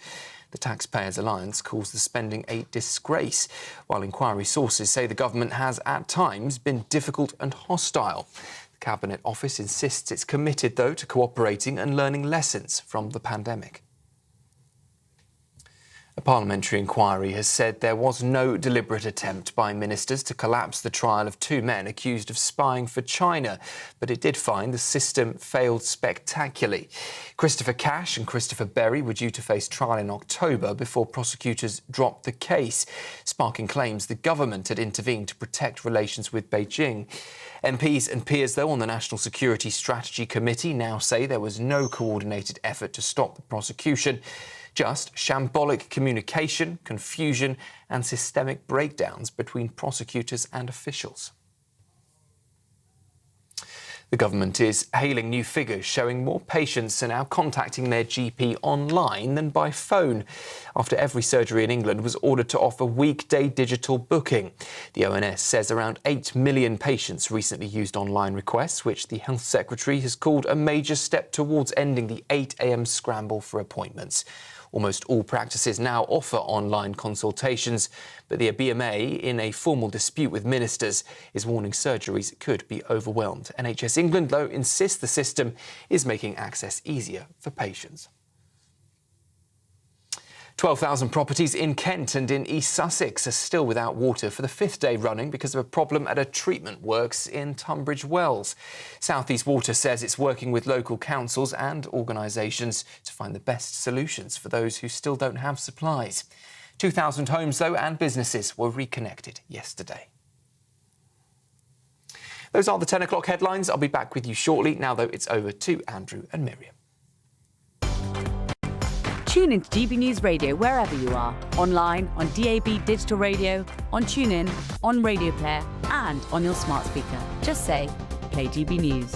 The Taxpayers Alliance calls the spending a disgrace, while inquiry sources say the government has at times been difficult and hostile. The Cabinet Office insists it's committed, though, to cooperating and learning lessons from the pandemic. A parliamentary inquiry has said there was no deliberate attempt by ministers to collapse the trial of 2 men accused of spying for China, but it did find the system failed spectacularly. Christopher Cash and Christopher Berry were due to face trial in October before prosecutors dropped the case, sparking claims the government had intervened to protect relations with Beijing. MPs and peers, though, on the National Security Strategy Committee now say there was no coordinated effort to stop the prosecution. Just shambolic communication, confusion and systemic breakdowns between prosecutors and officials. The government is hailing new figures showing more patients are now contacting their GP online than by phone, after every surgery in England was ordered to offer weekday digital booking. The ONS says around 8 million patients recently used online requests, which the Health Secretary has called a major step towards ending the 8 a.m. scramble for appointments. Almost all practices now offer online consultations, but the BMA, in a formal dispute with ministers, is warning surgeries could be overwhelmed. NHS England, though, insists the system is making access easier for patients. 12,000 properties in Kent and in East Sussex are still without water for the 5th day running because of a problem at a treatment works in Tunbridge Wells. South East Water says it's working with local councils and organisations to find the best solutions for those who still don't have supplies. 2,000 homes, though, and businesses were reconnected yesterday. Those are the 10 o'clock headlines. I'll be back with you shortly. Now, though, it's over to Andrew and Miriam. Tune into GB News Radio wherever you are, online, on DAB digital radio, on TuneIn, on Radio Player and on your smart speaker. Just say, play GB News.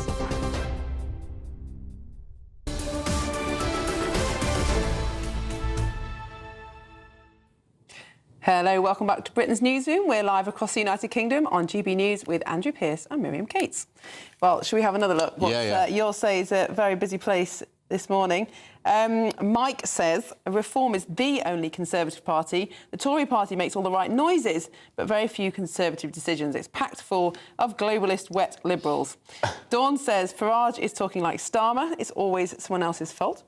Hello, welcome back to Britain's Newsroom. We're live across the United Kingdom on GB News with Andrew Pearce and Miriam Cates. Well, should we have another look? You'll say is a very busy place this morning. Mike says Reform is the only Conservative party. The Tory party makes all the right noises, but very few Conservative decisions. It's packed full of globalist wet Liberals. Dawn says Farage is talking like Starmer. It's always someone else's fault.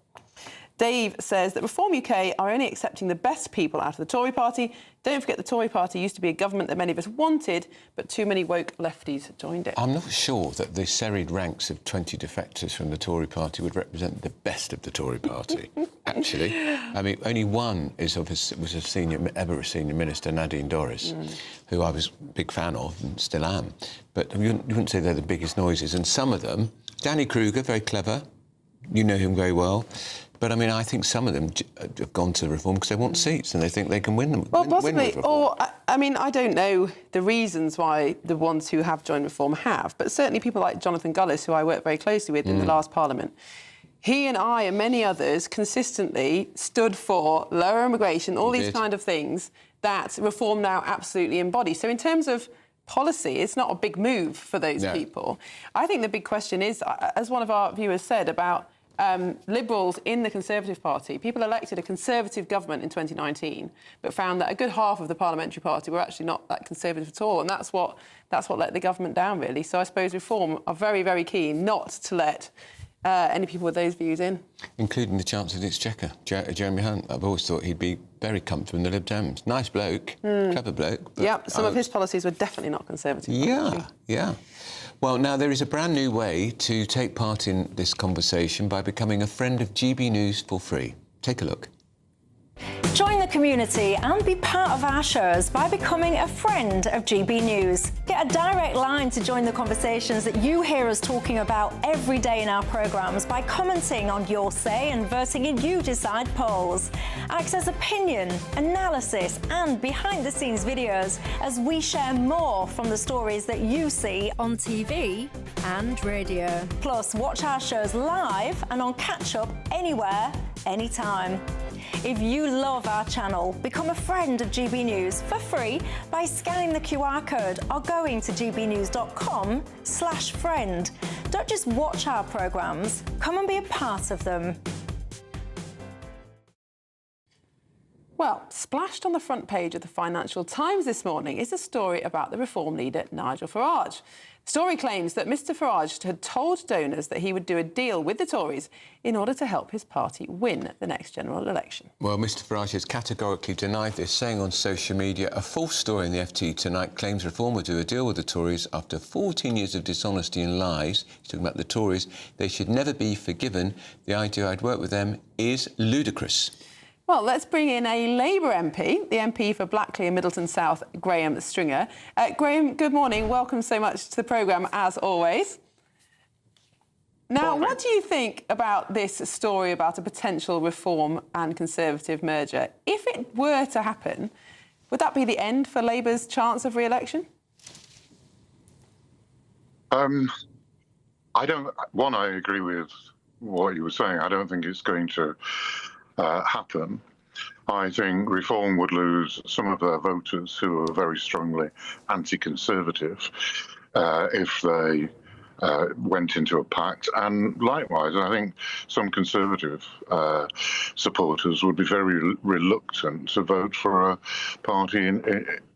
Dave says that Reform UK are only accepting the best people out of the Tory party. Don't forget the Tory party used to be a government that many of us wanted, but too many woke lefties joined it. I'm not sure that the serried ranks of 20 defectors from the Tory party would represent the best of the Tory party, actually. I mean, only one was a senior minister, Nadine Dorries, who I was a big fan of and still am. But you wouldn't say they're the biggest noises. And some of them, Danny Kruger, very clever, you know him very well. But, I mean, I think some of them have gone to Reform because they want seats and they think they can win them. Well, possibly. Or, I mean, I don't know the reasons why the ones who have joined Reform have, but certainly people like Jonathan Gullis, who I worked very closely with in the last Parliament, he and I and many others consistently stood for lower immigration, all these kind of things that Reform now absolutely embodies. So in terms of policy, it's not a big move for those people. I think the big question is, as one of our viewers said, about Liberals in the Conservative Party. People elected a Conservative government in 2019, but found that a good half of the Parliamentary Party were actually not that Conservative at all, and that's what let the government down, really. So I suppose Reform are very, very keen not to let any people with those views in. Including the Chancellor of the Exchequer, Jeremy Hunt. I've always thought he'd be very comfortable in the Lib Dems. Nice bloke, clever bloke. Yeah, some of his policies were definitely not Conservative. Yeah. Well, now there is a brand new way to take part in this conversation by becoming a friend of GB News for free. Take a look. Join the community and be part of our shows by becoming a friend of GB News. Get a direct line to join the conversations that you hear us talking about every day in our programmes by commenting on Your Say and voting in You Decide polls. Access opinion, analysis and behind-the-scenes videos as we share more from the stories that you see on TV and radio. Plus, watch our shows live and on catch-up anywhere, anytime. If you love our channel, become a friend of GB News for free by scanning the QR code or going to gbnews.com/friend. Don't just watch our programmes, come and be a part of them. Well, splashed on the front page of the Financial Times this morning is a story about the Reform leader, Nigel Farage. The story claims that Mr Farage had told donors that he would do a deal with the Tories in order to help his party win the next general election. Well, Mr Farage has categorically denied this, saying on social media, a false story in the FT tonight claims Reform will do a deal with the Tories after 14 years of dishonesty and lies. He's talking about the Tories. They should never be forgiven. The idea I'd work with them is ludicrous. Well, let's bring in a Labour MP, the MP for Blackley and Middleton South, Graham Stringer. Graham, good morning. Welcome so much to the programme, as always. Now, what do you think about this story about a potential Reform and Conservative merger? If it were to happen, would that be the end for Labour's chance of re-election? I agree with what you were saying. I don't think it's going to happen. I think Reform would lose some of their voters who are very strongly anti-Conservative if they went into a pact. And likewise, I think some Conservative supporters would be very reluctant to vote for a party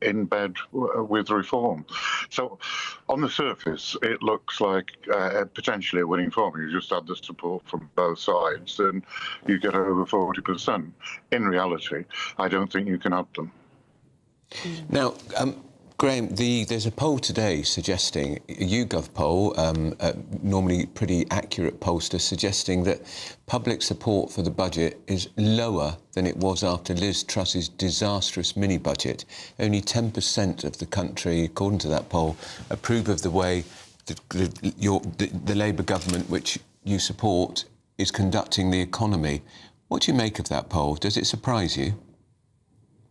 in bed with Reform. So on the surface, it looks like potentially a winning form. You just add the support from both sides and you get over 40%. In reality, I don't think you can add them. Now, Graham, there's a poll today suggesting, a YouGov poll, normally pretty accurate pollster, suggesting that public support for the budget is lower than it was after Liz Truss's disastrous mini-budget. Only 10% of the country, according to that poll, approve of the way the Labour government, which you support, is conducting the economy. What do you make of that poll? Does it surprise you?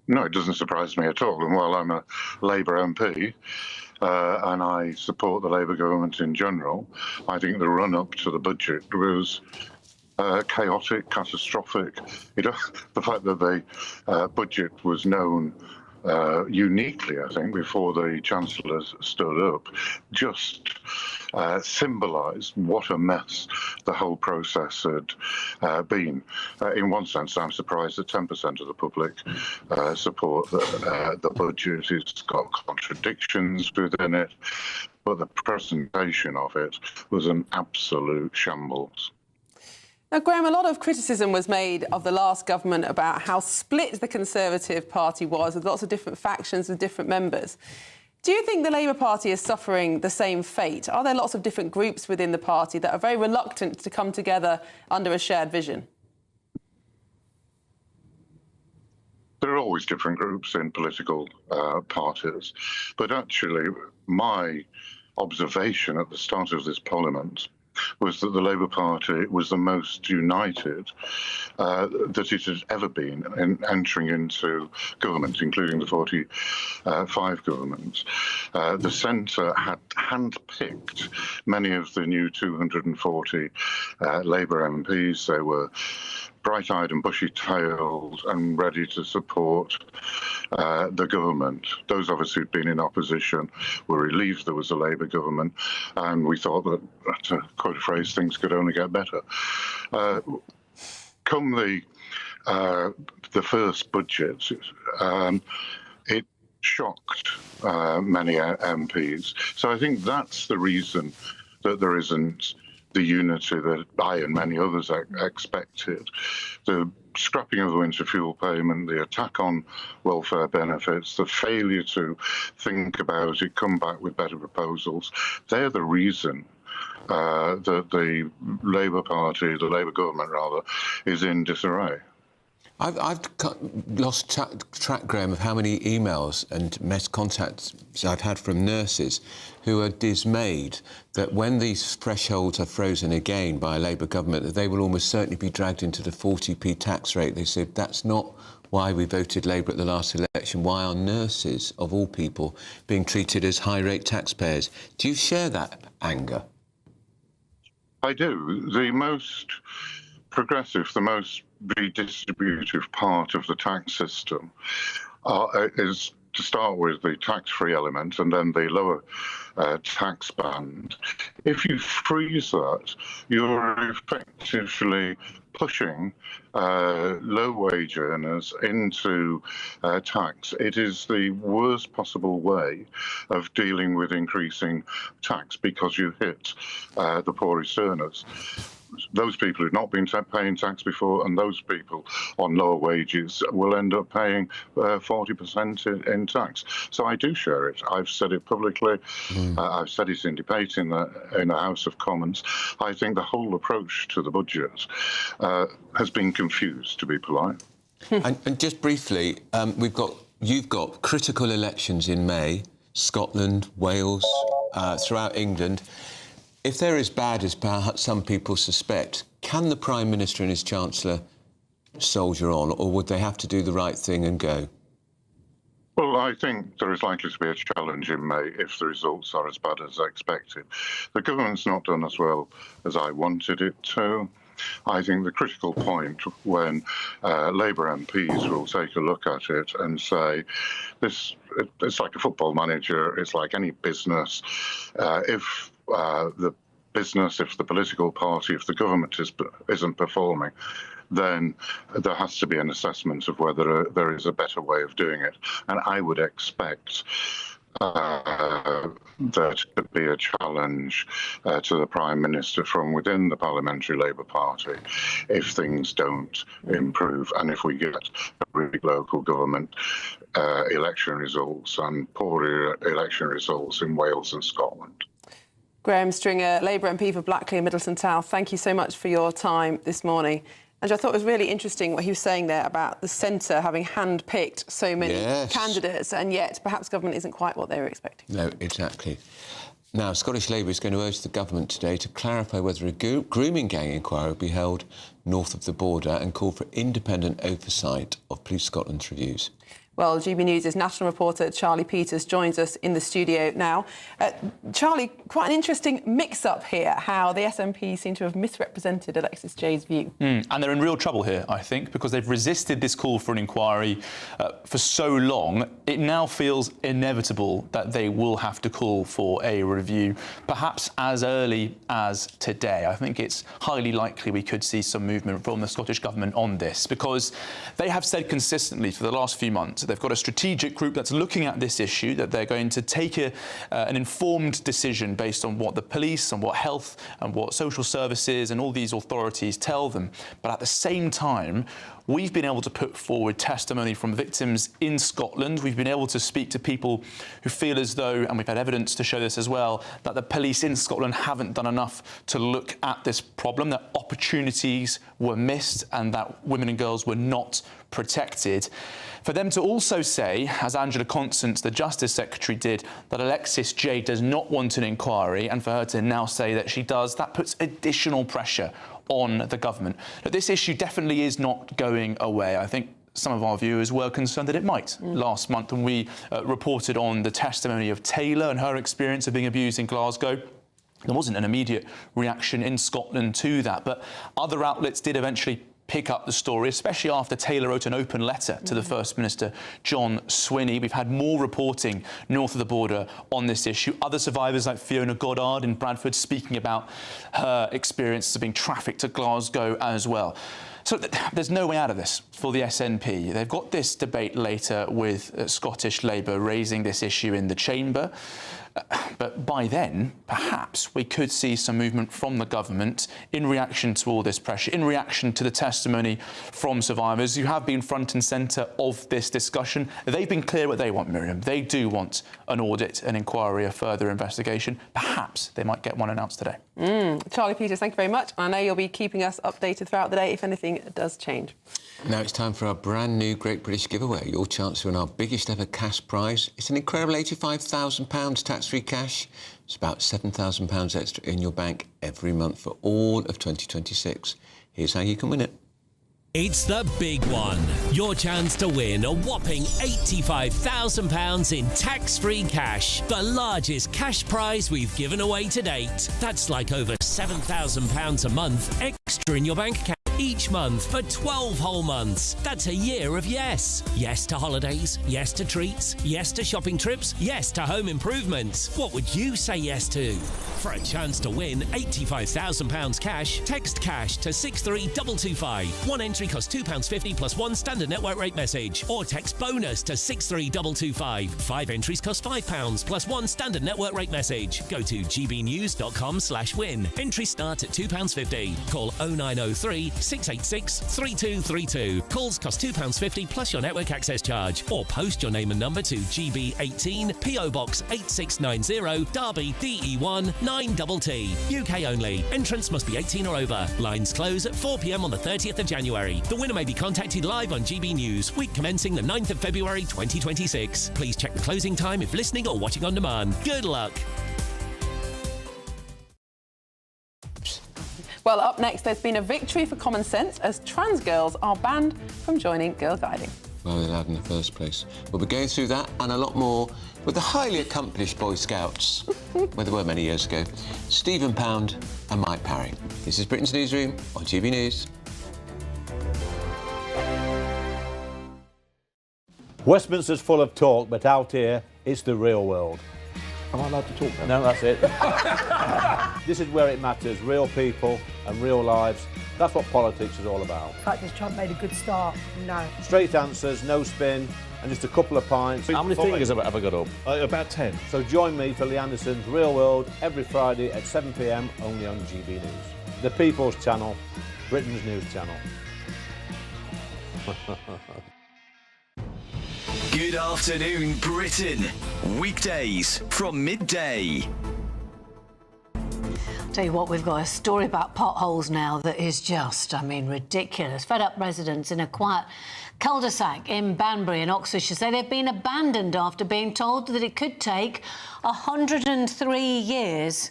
No, it doesn't surprise me at all. And while I'm a Labour MP and I support the Labour government in general, I think the run-up to the budget was chaotic, catastrophic. The fact that the budget was known uniquely, I think, before the Chancellor stood up, just symbolised what a mess the whole process had been. In one sense, I'm surprised that 10% of the public support the budget. It's got contradictions within it, but the presentation of it was an absolute shambles. Now, Graham, a lot of criticism was made of the last government about how split the Conservative Party was, with lots of different factions and different members. Do you think the Labour Party is suffering the same fate? Are there lots of different groups within the party that are very reluctant to come together under a shared vision? There are always different groups in political parties, but actually my observation at the start of this Parliament was that the Labour Party was the most united that it had ever been in entering into government, including the 45 governments. The centre had handpicked many of the new 240 Labour MPs. They were bright-eyed and bushy-tailed and ready to support the government. Those of us who'd been in opposition were relieved there was a Labour government, and we thought that, to quote a phrase, things could only get better. Come the first budget, it shocked many MPs. So I think that's the reason that there isn't the unity that I and many others expected. The scrapping of the winter fuel payment, the attack on welfare benefits, the failure to think about it, come back with better proposals, they're the reason that the Labour Party, the Labour government rather, is in disarray. I've lost track, Graham, of how many emails and contacts I've had from nurses who are dismayed that when these thresholds are frozen again by a Labour government, that they will almost certainly be dragged into the 40p tax rate. They said that's not why we voted Labour at the last election. Why are nurses, of all people, being treated as high-rate taxpayers? Do you share that anger? I do. The most progressive, the most redistributive part of the tax system is to start with the tax-free element and then the lower tax band. If you freeze that, you're effectively pushing low-wage earners into tax. It is the worst possible way of dealing with increasing tax because you hit the poorest earners. Those people who've not been paying tax before and those people on lower wages will end up paying 40% in tax. So I do share it. I've said it publicly. I've said it in debate in the House of Commons. I think the whole approach to the budget has been confused, to be polite. And just briefly, you've got critical elections in May, Scotland, Wales, throughout England. If they're as bad as perhaps some people suspect, can the Prime Minister and his Chancellor soldier on, or would they have to do the right thing and go? Well, I think there is likely to be a challenge in May if the results are as bad as expected. The government's not done as well as I wanted it to. I think the critical point when Labour MPs will take a look at it and say, it's like a football manager, it's like any business. If the business, if the political party, if the government isn't performing, then there has to be an assessment of whether there is a better way of doing it. And I would expect there could be a challenge to the Prime Minister from within the Parliamentary Labour Party if things don't improve and if we get weak local government election results and poor election results in Wales and Scotland. Graham Stringer, Labour MP for Blackley and Middleton South, thank you so much for your time this morning. And I thought it was really interesting what he was saying there about the centre having handpicked so many candidates, and yet perhaps government isn't quite what they were expecting. No, exactly. Now, Scottish Labour is going to urge the government today to clarify whether a grooming gang inquiry will be held north of the border and call for independent oversight of Police Scotland's reviews. Well, GB News' national reporter Charlie Peters joins us in the studio now. Charlie, quite an interesting mix-up here, how the SNP seem to have misrepresented Alexis Jay's view. And they're in real trouble here, I think, because they've resisted this call for an inquiry for so long. It now feels inevitable that they will have to call for a review, perhaps as early as today. I think it's highly likely we could see some movement from the Scottish Government on this, because they have said consistently for the last few months They've got a strategic group that's looking at this issue, that they're going to take an informed decision based on what the police and what health and what social services and all these authorities tell them. But at the same time, we've been able to put forward testimony from victims in Scotland. We've been able to speak to people who feel as though, and we've had evidence to show this as well, that the police in Scotland haven't done enough to look at this problem, that opportunities were missed and that women and girls were not protected. For them to also say, as Angela Constance, the Justice Secretary, did, that Alexis J does not want an inquiry, and for her to now say that she does, that puts additional pressure on the government. But this issue definitely is not going away. I think some of our viewers were concerned that it might. Last month, when we reported on the testimony of Taylor and her experience of being abused in Glasgow, there wasn't an immediate reaction in Scotland to that, but other outlets did eventually pick up the story, especially after Taylor wrote an open letter to the First Minister, John Swinney. We've had more reporting north of the border on this issue. Other survivors like Fiona Goddard in Bradford speaking about her experience of being trafficked to Glasgow as well. So there's no way out of this for the SNP. They've got this debate later with Scottish Labour raising this issue in the chamber. But by then, perhaps we could see some movement from the government in reaction to all this pressure, in reaction to the testimony from survivors who have been front and centre of this discussion. They've been clear what they want, Miriam. They do want an audit, an inquiry, a further investigation. Perhaps they might get one announced today. Charlie Peters, thank you very much. I know you'll be keeping us updated throughout the day if anything does change. Now it's time for our brand new Great British Giveaway. Your chance to win our biggest ever cash prize. It's an incredible £85,000 tax-free cash. It's about £7,000 extra in your bank every month for all of 2026. Here's how you can win it. It's the big one. Your chance to win a whopping £85,000 in tax-free cash. The largest cash prize we've given away to date. That's like over £7,000 a month extra in your bank account each month for 12 whole months. That's a year of yes. Yes to holidays, yes to treats, yes to shopping trips, yes to home improvements. What would you say yes to? For a chance to win £85,000 cash, text cash to 63225. One entry costs £2.50 plus one standard network rate message. Or text bonus to 63225. 5 entries cost £5 plus one standard network rate message. Go to gbnews.com/win. Entries start at £2.50. Call 0903 686 3232. Calls cost £2.50 plus your network access charge. Or post your name and number to GB18 PO Box 8690 Derby DE1 9TT. UK only. Entrance must be 18 or over. Lines close at 4 p.m. on the 30th of January. The winner may be contacted live on GB News, week commencing the 9th of February 2026. Please check the closing time if listening or watching on demand. Good luck. Well, up next, there's been a victory for common sense as trans girls are banned from joining Girl Guiding. Well, they're allowed in the first place. We'll be going through that and a lot more with the highly accomplished Boy Scouts, where they were many years ago, Stephen Pound and Mike Parry. This is Britain's Newsroom on GB News. Westminster's full of talk, but out here, it's the real world. Am I allowed to talk now? No, that's it. This is where it matters, real people and real lives. That's what politics is all about. The fact is Trump made a good start. No. Straight answers, no spin, and just a couple of pints. How many fingers have I got up? About 10. So join me for Lee Anderson's Real World every Friday at 7 p.m. only on GB News. The People's Channel, Britain's news channel. Good afternoon, Britain. Weekdays from midday. Tell you what, we've got a story about potholes now that is just, ridiculous. Fed up residents in a quiet cul-de-sac in Banbury in Oxfordshire say they've been abandoned after being told that it could take 103 years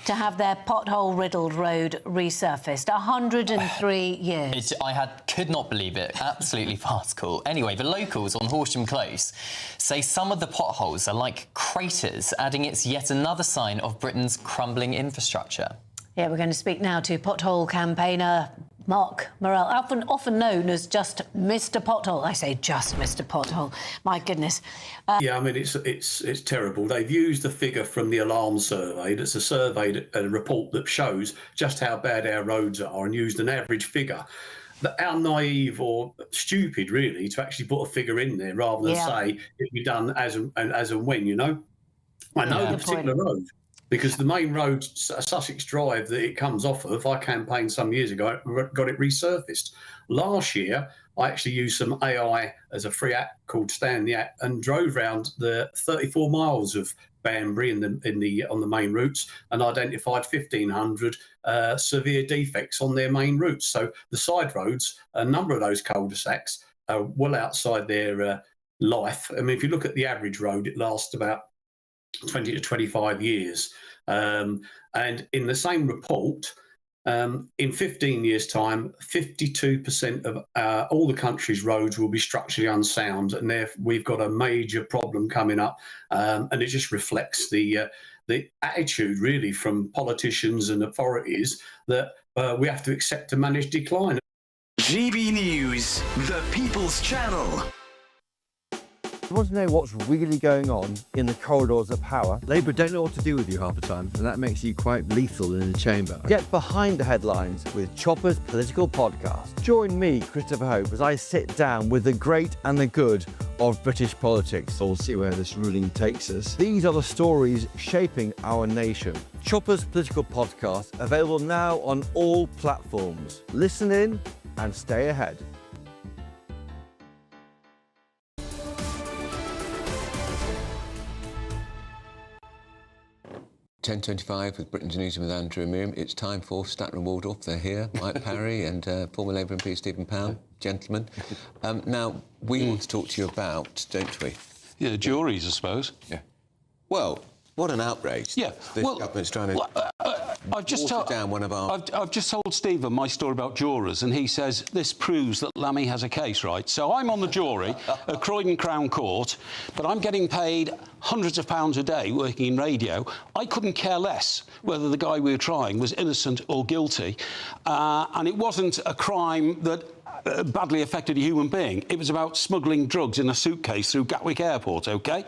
to have their pothole-riddled road resurfaced. 103 years. I could not believe it. Absolutely farcical. Anyway, the locals on Horsham Close say some of the potholes are like craters, adding it's yet another sign of Britain's crumbling infrastructure. Yeah, we're going to speak now to pothole campaigner Mark Morrell, often known as just Mr. Pothole. I say just Mr. Pothole. My goodness. Yeah, it's terrible. They've used the figure from the alarm survey. That's a survey, a report that shows just how bad our roads are, and used an average figure. how naive or stupid, really, to actually put a figure in there rather than say it be done as and when, you know. I know the particular road because the main road, Sussex Drive, that it comes off of, I campaigned some years ago, got it resurfaced. Last year, I actually used some AI as a free app called Stan the App and drove around the 34 miles of Banbury on the main routes and identified 1,500 severe defects on their main routes. So the side roads, a number of those cul-de-sacs are well outside their life. I mean, if you look at the average road, it lasts about 20 to 25 years. And in the same report, in 15 years' time, 52% of all the country's roads will be structurally unsound, and therefore we've got a major problem coming up. And it just reflects the attitude, really, from politicians and authorities that we have to accept to manage decline. GB News, the People's Channel. You want to know what's really going on in the corridors of power? Labour don't know what to do with you half the time, and that makes you quite lethal in the chamber. Get behind the headlines with Chopper's Political Podcast. Join me, Christopher Hope, as I sit down with the great and the good of British politics. We'll see where this ruling takes us. These are the stories shaping our nation. Chopper's Political Podcast, available now on all platforms. Listen in and stay ahead. 10:25 with Britain's Newsroom with Andrew and Miriam. It's time for Statton and Waldorf. They're here. Mike Parry and former Labour MP Stephen Powell, gentlemen. Now, we want to talk to you about, don't we? Yeah, juries, I suppose. Yeah. Well, what an outrage. Yeah. This government's trying to I've just water down one of our... I've just told Stephen my story about jurors, and he says this proves that Lammy has a case, right? So I'm on the jury at Croydon Crown Court, but I'm getting paid hundreds of pounds a day working in radio. I couldn't care less whether the guy we were trying was innocent or guilty, and it wasn't a crime that badly affected a human being. It was about smuggling drugs in a suitcase through Gatwick Airport, OK?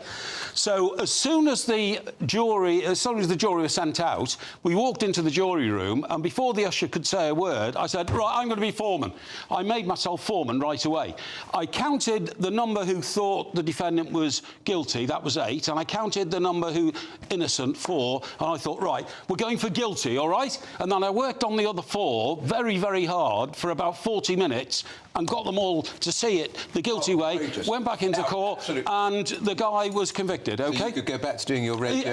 So as soon as the jury was sent out, we walked into the jury room, and before the usher could say a word, I said, right, I'm going to be foreman. I made myself foreman right away. I counted the number who thought the defendant was guilty, that was 8, and I counted the number who innocent, 4, and I thought, right, we're going for guilty, all right? And then I worked on the other 4 very, very hard for about 40 minutes and got them all to see it the guilty way, went back into court, and the guy was convicted, OK? So you could go back to doing your radio...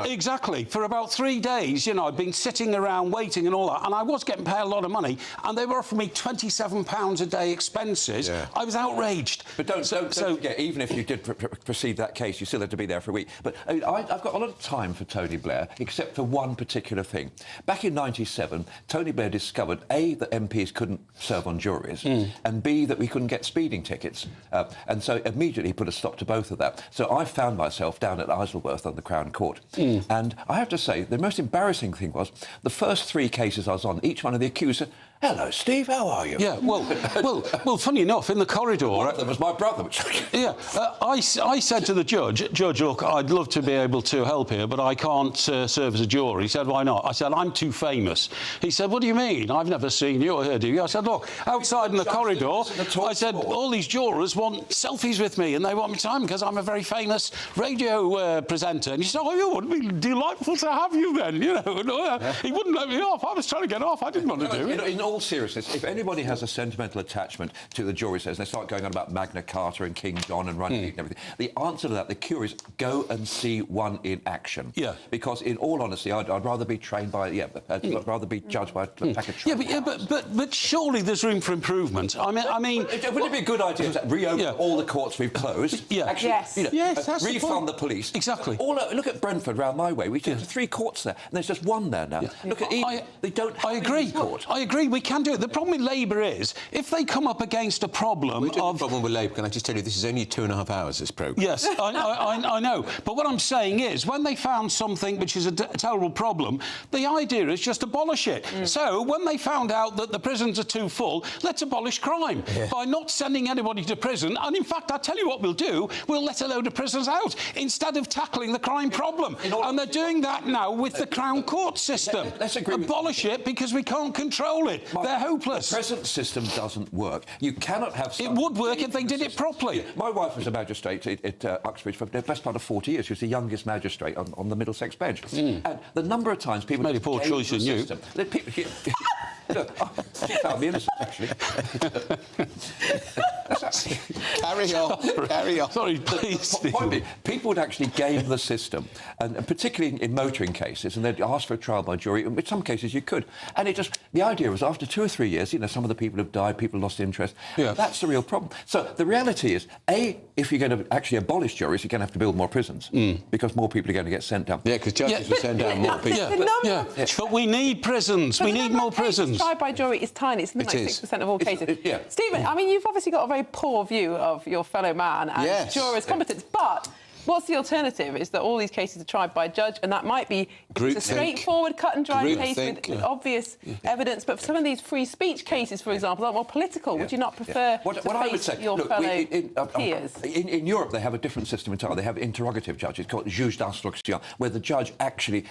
Exactly. For about 3 days, you know, I'd been sitting around waiting and all that, and I was getting paid a lot of money, and they were offering me £27 a day expenses. Yeah. I was outraged. But don't forget, even if you did proceed that case, you still had to be there for a week. But I've got a lot of time for Tony Blair, except for one particular thing. Back in '97, Tony Blair discovered, A, that MPs couldn't serve on juries, and B, that we couldn't get speeding tickets. And so immediately put a stop to both of that. So I found myself down at Isleworth on the Crown Court. And I have to say, the most embarrassing thing was the first 3 cases I was on, each one of the accused said, hello, Steve, how are you? Yeah, well, funny enough, in the corridor... One of them was my brother. Yeah, I said to the judge, look, I'd love to be able to help here, but I can't serve as a juror. He said, why not? I said, I'm too famous. He said, what do you mean? I've never seen you or heard of you. I said, look, outside in the corridor, I said, all these jurors want selfies with me, and they want me time because I'm a very famous radio presenter. And he said, oh, it would be delightful to have you then, you know. He wouldn't let me off. I was trying to get off. I didn't want to do it. In all seriousness, if anybody has a sentimental attachment to the jury says, they start going on about Magna Carta and King John and Runnymede and everything, the answer to that, the cure is go and see one in action. Yeah. Because in all honesty, I'd rather be trained by, I'd rather be judged by a pack of trained. But surely there's room for improvement. I mean... Wouldn't it be a good idea to reopen all the courts we've closed? Actually, refund the police. Exactly. Look at Brentford round my way. We have 3 courts there, and there's just 1 there now. Look at they don't have a court. I agree. We can do it. The problem with Labour is, if they come up against a problem The problem with Labour, can I just tell you, this is only 2.5 hours, this programme. Yes, I know. But what I'm saying is, when they found something which is a terrible problem, the idea is just abolish it. So, when they found out that the prisons are too full, let's abolish crime by not sending anybody to prison. And in fact, I tell you what we'll do, we'll let a load of prisoners out instead of tackling the crime problem. And they're doing that now with the Crown Court system. Let's agree abolish it because we can't control it. They're hopeless. The present system doesn't work. You cannot have... It would work if they did it properly. My wife was a magistrate at Uxbridge for the best part of 40 years. She was the youngest magistrate on the Middlesex bench. And the number of times people... Made a poor choice in you. She found me innocent, actually. Carry on. Carry on. Sorry, please. People would actually game the system, and particularly in motoring cases, and they'd ask for a trial by jury. In some cases, you could. And the idea was after 2 or 3 years, some of the people have died, people lost interest. Yeah. That's the real problem. So the reality is, if you're going to actually abolish juries, you're going to have to build more prisons because more people are going to get sent down. Yeah, because judges will send down more people. But we need prisons. We need more prisons. Tried by jury is tiny. It's something like 6% of all cases. Stephen, I mean, you've obviously got a very poor view of your fellow man and jurors' competence, but what's the alternative? Is that all these cases are tried by a judge, and that might be a straightforward, cut-and-dry case with obvious evidence. But for some of these free speech cases, for example, that are more political, would you not prefer to face your fellow peers? In Europe, they have a different system entirely. They have interrogative judges called juge d'instruction, where the judge actually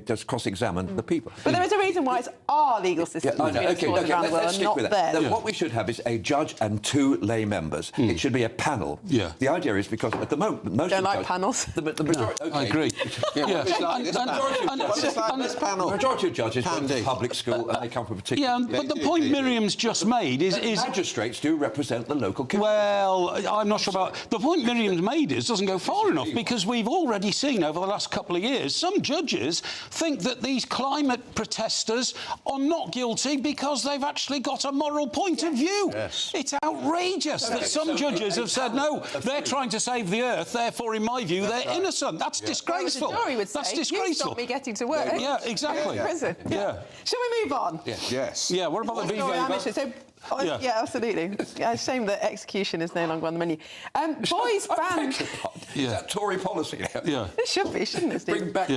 does cross-examine the people. But there is a reason why it's our legal system around the world and not theirs. What we should have is a judge and 2 lay members. It should be a panel. Yeah. The idea is because at the moment... Most don't like panels. The majority, I agree. The majority of judges went to public school and they come from a particular... Yeah, but the point Miriam's just made is... Magistrates do represent the local community. Well, I'm not sure about... The point Miriam's made doesn't go far enough, because we've already seen over the last couple of years some judges think that these climate protesters are not guilty because they've actually got a moral point of view. Yes. It's outrageous that some judges have said, no, they're trying to save the earth, therefore, in my view, they're innocent. That's disgraceful. The jury would say, that's disgraceful. You stop me getting to work. Yeah, exactly. Prison. Yeah. Shall we move on? Yes. Yeah, what about the VV? Yeah, absolutely. Yeah, shame that execution is no longer on the menu. Boys banned... Is that Tory policy? Yeah. It should be, shouldn't it, Steve? Bring back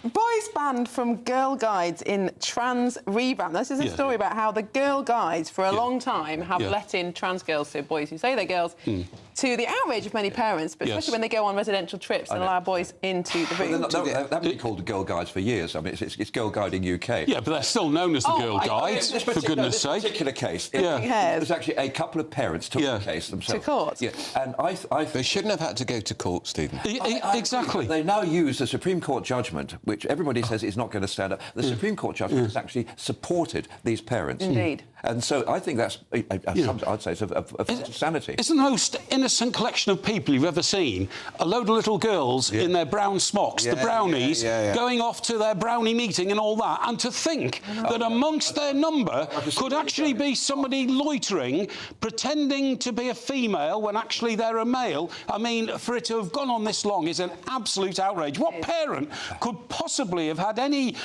boys banned from Girl Guides in trans revamp. This is a story about how the Girl Guides, for a long time, have let in trans girls, so boys who say they're girls, to the outrage of many parents, but especially when they go on residential trips and allow boys into the room. They haven't been called Girl Guides for years. I mean, it's Girl Guiding UK. Yeah, but they're still known as the Girl Guides, for goodness sake. In this particular case, Yeah. there's actually a couple of parents took the case themselves. To court. Yeah, and I They shouldn't have had to go to court, Stephen. Exactly. They now use the Supreme Court judgment, which everybody says is not going to stand up. The Supreme Court judgment has actually supported these parents. Indeed. And so I think that's, I'd say, it's of sanity. It's the most innocent collection of people you've ever seen. A load of little girls in their brown smocks, the brownies, going off to their brownie meeting and all that. And to think that amongst their number could actually be somebody loitering, pretending to be a female when actually they're a male. I mean, for it to have gone on this long is an absolute outrage. What parent could possibly have had any,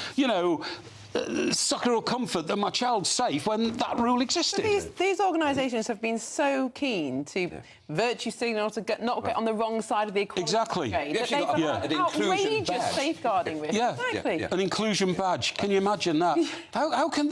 succour or comfort that my child's safe when that rule existed? But these organisations have been so keen to virtue signal to not get on the wrong side of the equality. Exactly. That they've got an outrageous safeguarding risk. Yeah. Exactly. An inclusion badge. Can you imagine that? How can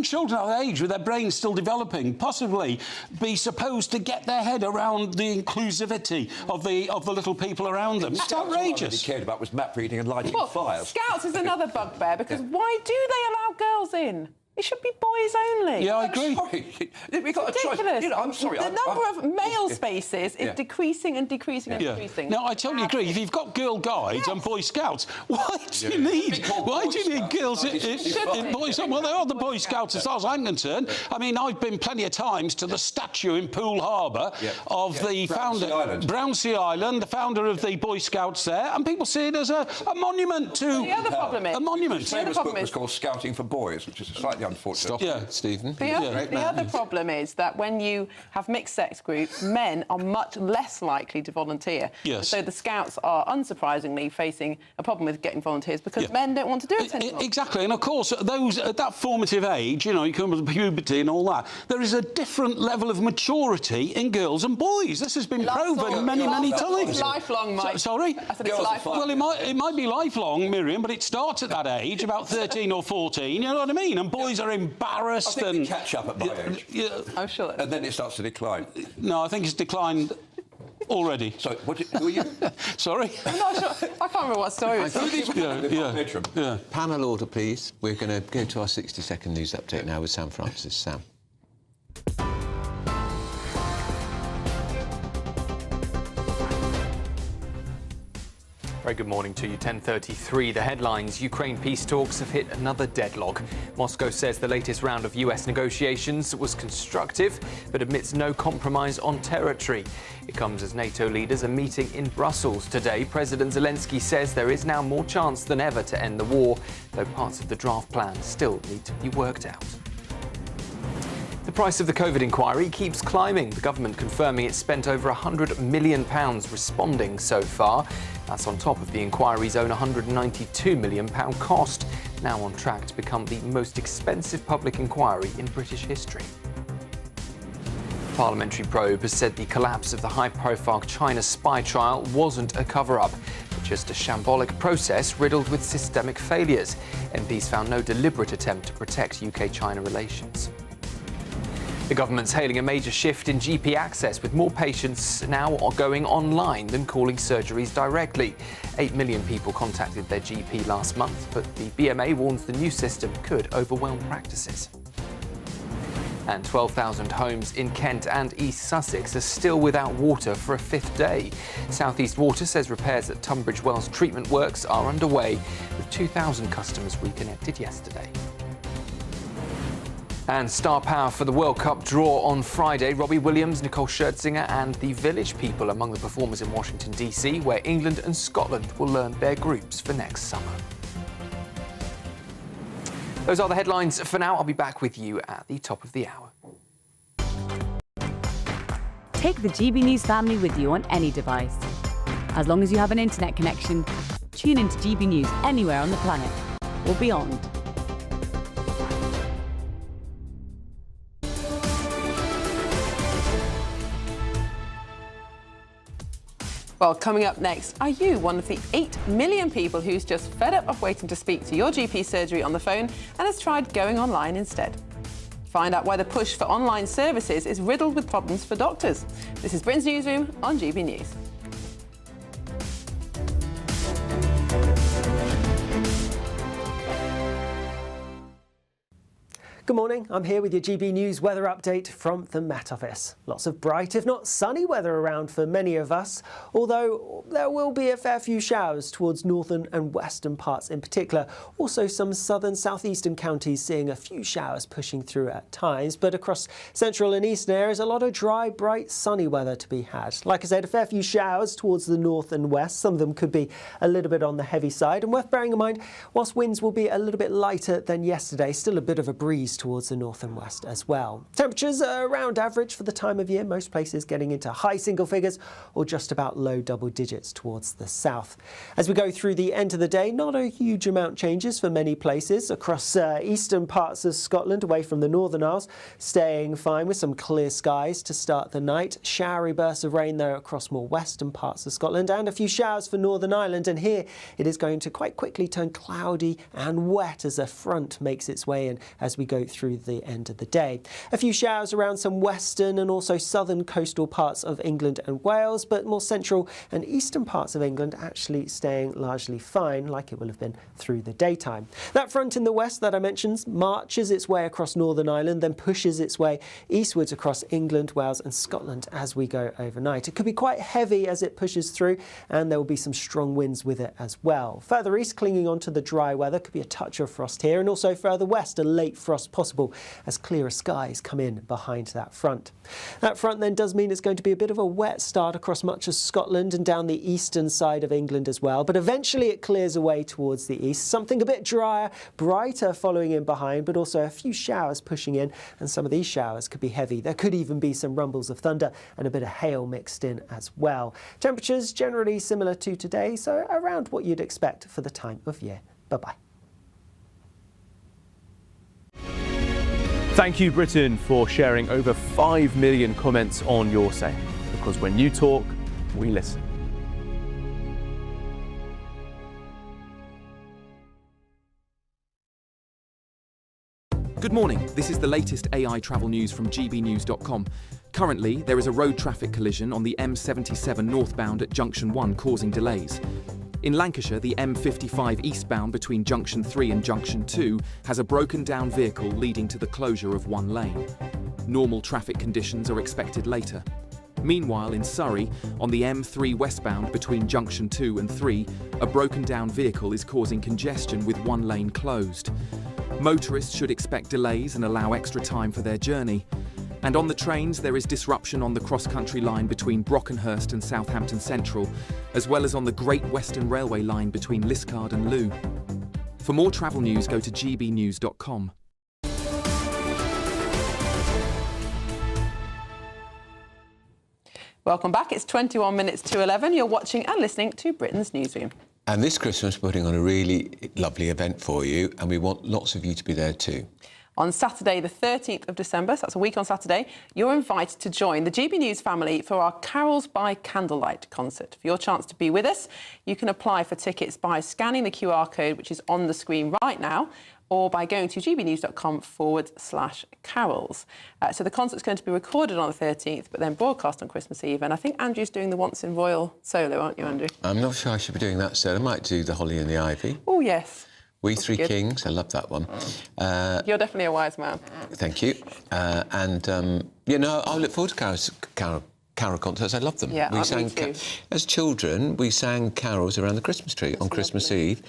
children at that age, with their brains still developing, possibly be supposed to get their head around the inclusivity of the little people around them? It's outrageous. What they cared about was map reading and lighting fires. Scouts is another bugbear, because why do they allow girls in? It should be boys only. Yeah, I agree. We've got a choice. I'm sorry. The number of male spaces is decreasing and decreasing and decreasing. No, I totally agree. If you've got Girl Guides and Boy Scouts, why do you need girls in Boy Scouts? Well, they are the Boy Scouts as far as I'm concerned. I mean, I've been plenty of times to the statue in Poole Harbour of the founder, Brownsea Island, the founder of the Boy Scouts there, and people see it as a monument to... The other problem is... A monument. The famous book was called Scouting for Boys, which is slightly unfortunate. Stop it, Stephen. The other problem is that when you have mixed-sex groups, men are much less likely to volunteer. Yes. So the Scouts are, unsurprisingly, facing a problem with getting volunteers because men don't want to do it anymore. Exactly, and of course, those at that formative age, you come to puberty and all that, there is a different level of maturity in girls and boys. This has been proven many times. It's lifelong, Mike. Sorry? I said it's lifelong. Well, it might be lifelong, Miriam, but it starts at that age, about 13 or 14, you know what I mean? And boys are embarrassed I think they catch up at my age. I'm sure. And then it starts to decline. No, I think it's declined... already. So, who are you? Sorry? I'm not sure. I can't remember what story it's Yeah. Panel order, please. We're going to go to our 60-second news update now with Sam Francis. Sam. Very good morning to you. 10:33. The headlines: Ukraine peace talks have hit another deadlock. Moscow says the latest round of US negotiations was constructive, but admits no compromise on territory. It comes as NATO leaders are meeting in Brussels today. President Zelensky says there is now more chance than ever to end the war, though parts of the draft plan still need to be worked out. The price of the COVID inquiry keeps climbing. The government confirming it's spent over £100 million responding so far. That's on top of the inquiry's own £192 million cost, now on track to become the most expensive public inquiry in British history. The parliamentary probe has said the collapse of the high-profile China spy trial wasn't a cover-up, but just a shambolic process riddled with systemic failures. MPs found no deliberate attempt to protect UK-China relations. The government's hailing a major shift in GP access, with more patients now going online than calling surgeries directly. 8 million people contacted their GP last month, but the BMA warns the new system could overwhelm practices. And 12,000 homes in Kent and East Sussex are still without water for a fifth day. South East Water says repairs at Tunbridge Wells treatment works are underway, with 2,000 customers reconnected yesterday. And star power for the World Cup draw on Friday. Robbie Williams, Nicole Scherzinger and the Village People among the performers in Washington, D.C., where England and Scotland will learn their groups for next summer. Those are the headlines for now. I'll be back with you at the top of the hour. Take the GB News family with you on any device. As long as you have an internet connection, tune into GB News anywhere on the planet or beyond. Well, coming up next, are you one of the 8 million people who's just fed up of waiting to speak to your GP surgery on the phone and has tried going online instead? Find out why the push for online services is riddled with problems for doctors. This is Britain's Newsroom on GB News. Good morning, I'm here with your GB News weather update from the Met Office. Lots of bright, if not sunny weather around for many of us, although there will be a fair few showers towards northern and western parts in particular. Also some southern southeastern counties seeing a few showers pushing through at times, but across central and eastern areas a lot of dry, bright, sunny weather to be had. Like I said, a fair few showers towards the north and west. Some of them could be a little bit on the heavy side, and worth bearing in mind, whilst winds will be a little bit lighter than yesterday, still a bit of a breeze towards the north and west as well. Temperatures are around average for the time of year, most places getting into high single figures or just about low double digits towards the south. As we go through the end of the day, not a huge amount changes for many places across eastern parts of Scotland, away from the Northern Isles, staying fine with some clear skies to start the night. Showery bursts of rain though across more western parts of Scotland, and a few showers for Northern Ireland, and here it is going to quite quickly turn cloudy and wet as a front makes its way in as we go through the end of the day. A few showers around some western and also southern coastal parts of England and Wales, but more central and eastern parts of England actually staying largely fine, like it will have been through the daytime. That front in the west that I mentioned marches its way across Northern Ireland, then pushes its way eastwards across England, Wales and Scotland as we go overnight. It could be quite heavy as it pushes through, and there will be some strong winds with it as well. Further east, clinging on to the dry weather, could be a touch of frost here, and also further west, a late frost possible as clearer skies come in behind that front. That front then does mean it's going to be a bit of a wet start across much of Scotland and down the eastern side of England as well, but eventually it clears away towards the east. Something a bit drier, brighter following in behind, but also a few showers pushing in, and some of these showers could be heavy. There could even be some rumbles of thunder and a bit of hail mixed in as well. Temperatures generally similar to today, so around what you'd expect for the time of year. Bye-bye. Thank you, Britain, for sharing over 5 million comments on your say, because when you talk, we listen. Good morning. This is the latest AI travel news from GBNews.com. Currently, there is a road traffic collision on the M77 northbound at Junction 1 causing delays. In Lancashire, the M55 eastbound between Junction 3 and Junction 2 has a broken down vehicle leading to the closure of one lane. Normal traffic conditions are expected later. Meanwhile, in Surrey, on the M3 westbound between Junction 2 and 3, a broken down vehicle is causing congestion with one lane closed. Motorists should expect delays and allow extra time for their journey. And on the trains, there is disruption on the cross-country line between Brockenhurst and Southampton Central, as well as on the Great Western Railway line between Liscard and Looe. For more travel news, go to gbnews.com. Welcome back. It's 21 minutes to 11. You're watching and listening to Britain's Newsroom. And this Christmas, we're putting on a really lovely event for you, and we want lots of you to be there too. On Saturday, the 13th of December, so that's a week on Saturday, you're invited to join the GB News family for our Carols by Candlelight concert. For your chance to be with us, you can apply for tickets by scanning the QR code, which is on the screen right now, or by going to gbnews.com/carols. So the concert's going to be recorded on the 13th, but then broadcast on Christmas Eve. And I think Andrew's doing the Once in Royal solo, aren't you, Andrew? I'm not sure I should be doing that, sir. I might do the Holly and the Ivy. Oh, yes. We Three Kings, I love that one. You're definitely a wise man. Thank you. I look forward to carol concerts. I love them. Yeah, me too. As children, we sang carols around the Christmas tree on Christmas Eve,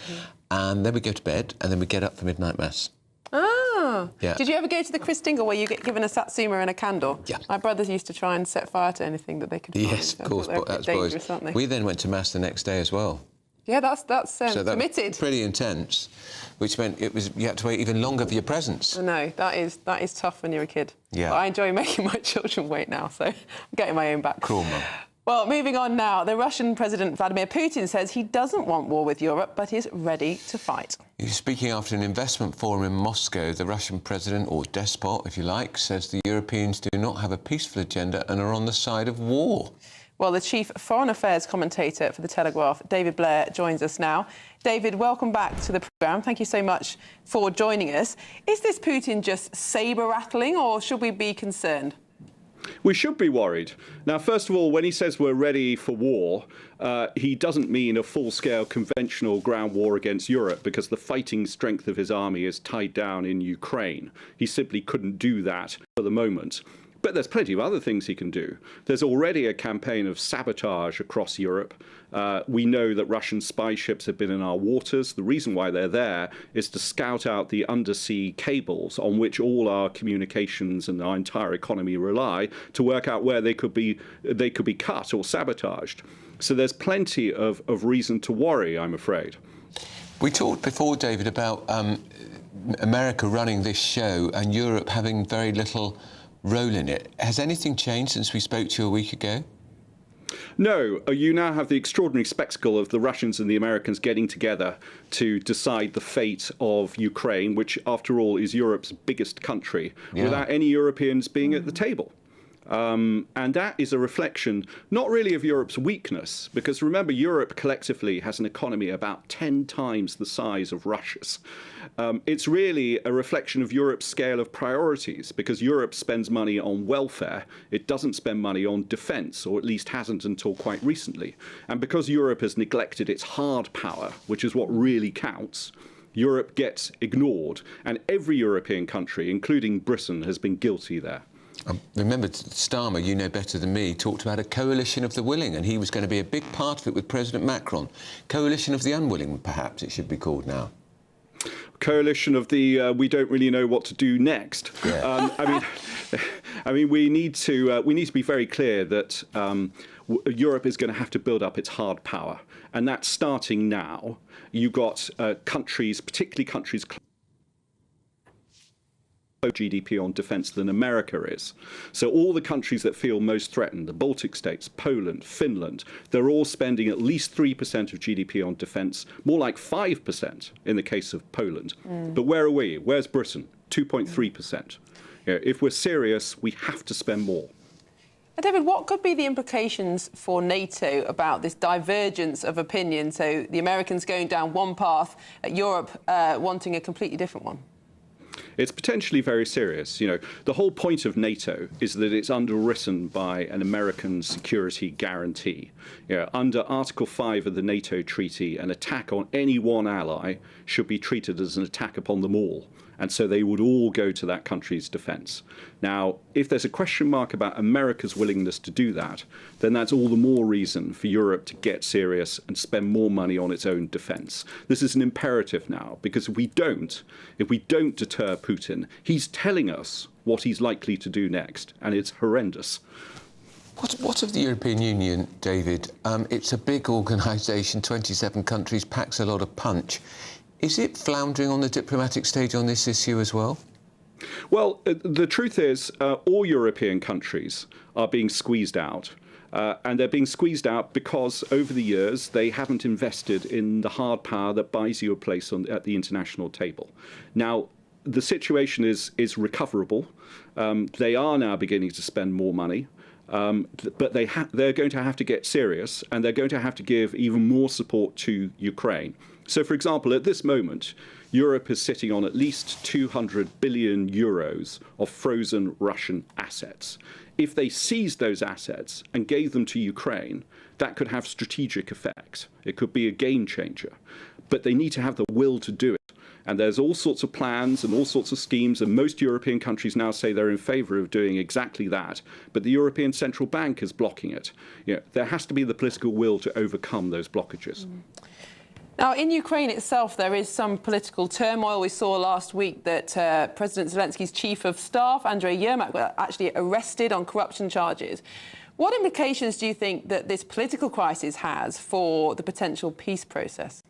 and then we go to bed, and then we get up for midnight mass. Ah. Yeah. Did you ever go to the Christingle where you get given a satsuma and a candle? Yeah. My brothers used to try and set fire to anything that they could find. Yes, of course, but that's dangerous, aren't they? We then went to mass the next day as well. Yeah, that's So that committed. was pretty intense, which meant you had to wait even longer for your presents. I know, that is tough when you're a kid. Yeah. But I enjoy making my children wait now, so I'm getting my own back. Cool, Mum. Well, moving on now, the Russian President Vladimir Putin says he doesn't want war with Europe, but is ready to fight. He's speaking after an investment forum in Moscow. The Russian president, or despot, if you like, says the Europeans do not have a peaceful agenda and are on the side of war. Well, the chief foreign affairs commentator for The Telegraph, David Blair, joins us now. David, welcome back to the programme. Thank you so much for joining us. Is this Putin just sabre-rattling, or should we be concerned? We should be worried. Now, first of all, when he says we're ready for war, he doesn't mean a full-scale conventional ground war against Europe, because the fighting strength of his army is tied down in Ukraine. He simply couldn't do that for the moment. But there's plenty of other things he can do. There's already a campaign of sabotage across Europe. We know that Russian spy ships have been in our waters. The reason why they're there is to scout out the undersea cables on which all our communications and our entire economy rely, to work out where they could be cut or sabotaged. So there's plenty of reason to worry, I'm afraid. We talked before, David, about America running this show and Europe having very little role in it. Has anything changed since we spoke to you a week ago? No, you now have the extraordinary spectacle of the Russians and the Americans getting together to decide the fate of Ukraine, which, after all, is Europe's biggest country, without any Europeans being at the table. And that is a reflection not really of Europe's weakness, because remember, Europe collectively has an economy about 10 times the size of Russia's. It's really a reflection of Europe's scale of priorities, because Europe spends money on welfare. It doesn't spend money on defence, or at least hasn't until quite recently. And because Europe has neglected its hard power, which is what really counts, Europe gets ignored. And every European country, including Britain, has been guilty there. Remember, Starmer, you know better than me, talked about a coalition of the willing, and he was going to be a big part of it with President Macron. Coalition of the unwilling, perhaps it should be called now. Coalition of the we don't really know what to do next. Yeah. I mean, we need to be very clear that Europe is going to have to build up its hard power, and that's starting now. You've got countries, particularly countries GDP on defence than America is. So all the countries that feel most threatened, the Baltic states, Poland, Finland, they're all spending at least 3% of GDP on defence, more like 5% in the case of Poland. But where are we? Where's Britain? 2.3%. If we're serious, we have to spend more. David, what could be the implications for NATO about this divergence of opinion? So the Americans going down one path, Europe wanting a completely different one. It's potentially very serious. You know, the whole point of NATO is that it's underwritten by an American security guarantee. You know, under Article 5 of the NATO treaty, an attack on any one ally should be treated as an attack upon them all. And so they would all go to that country's defence. Now, if there's a question mark about America's willingness to do that, then that's all the more reason for Europe to get serious and spend more money on its own defence. This is an imperative now, because if we don't deter Putin, he's telling us what he's likely to do next, and it's horrendous. What of the European Union, David? It's a big organisation, 27 countries, packs a lot of punch. Is it floundering on the diplomatic stage on this issue as well? Well, the truth is, all European countries are being squeezed out. And they're being squeezed out because over the years they haven't invested in the hard power that buys you a place at the international table. Now, the situation is recoverable. They are now beginning to spend more money. But they're going to have to get serious, and they're going to have to give even more support to Ukraine. So, for example, at this moment, Europe is sitting on at least 200 billion euros of frozen Russian assets. If they seized those assets and gave them to Ukraine, that could have strategic effect. It could be a game changer. But they need to have the will to do it. And there's all sorts of plans and all sorts of schemes, and most European countries now say they're in favour of doing exactly that. But the European Central Bank is blocking it. You know, there has to be the political will to overcome those blockages. Now, in Ukraine itself, there is some political turmoil. We saw last week that President Zelensky's chief of staff, Andriy Yermak, was actually arrested on corruption charges. What implications do you think that this political crisis has for the potential peace process?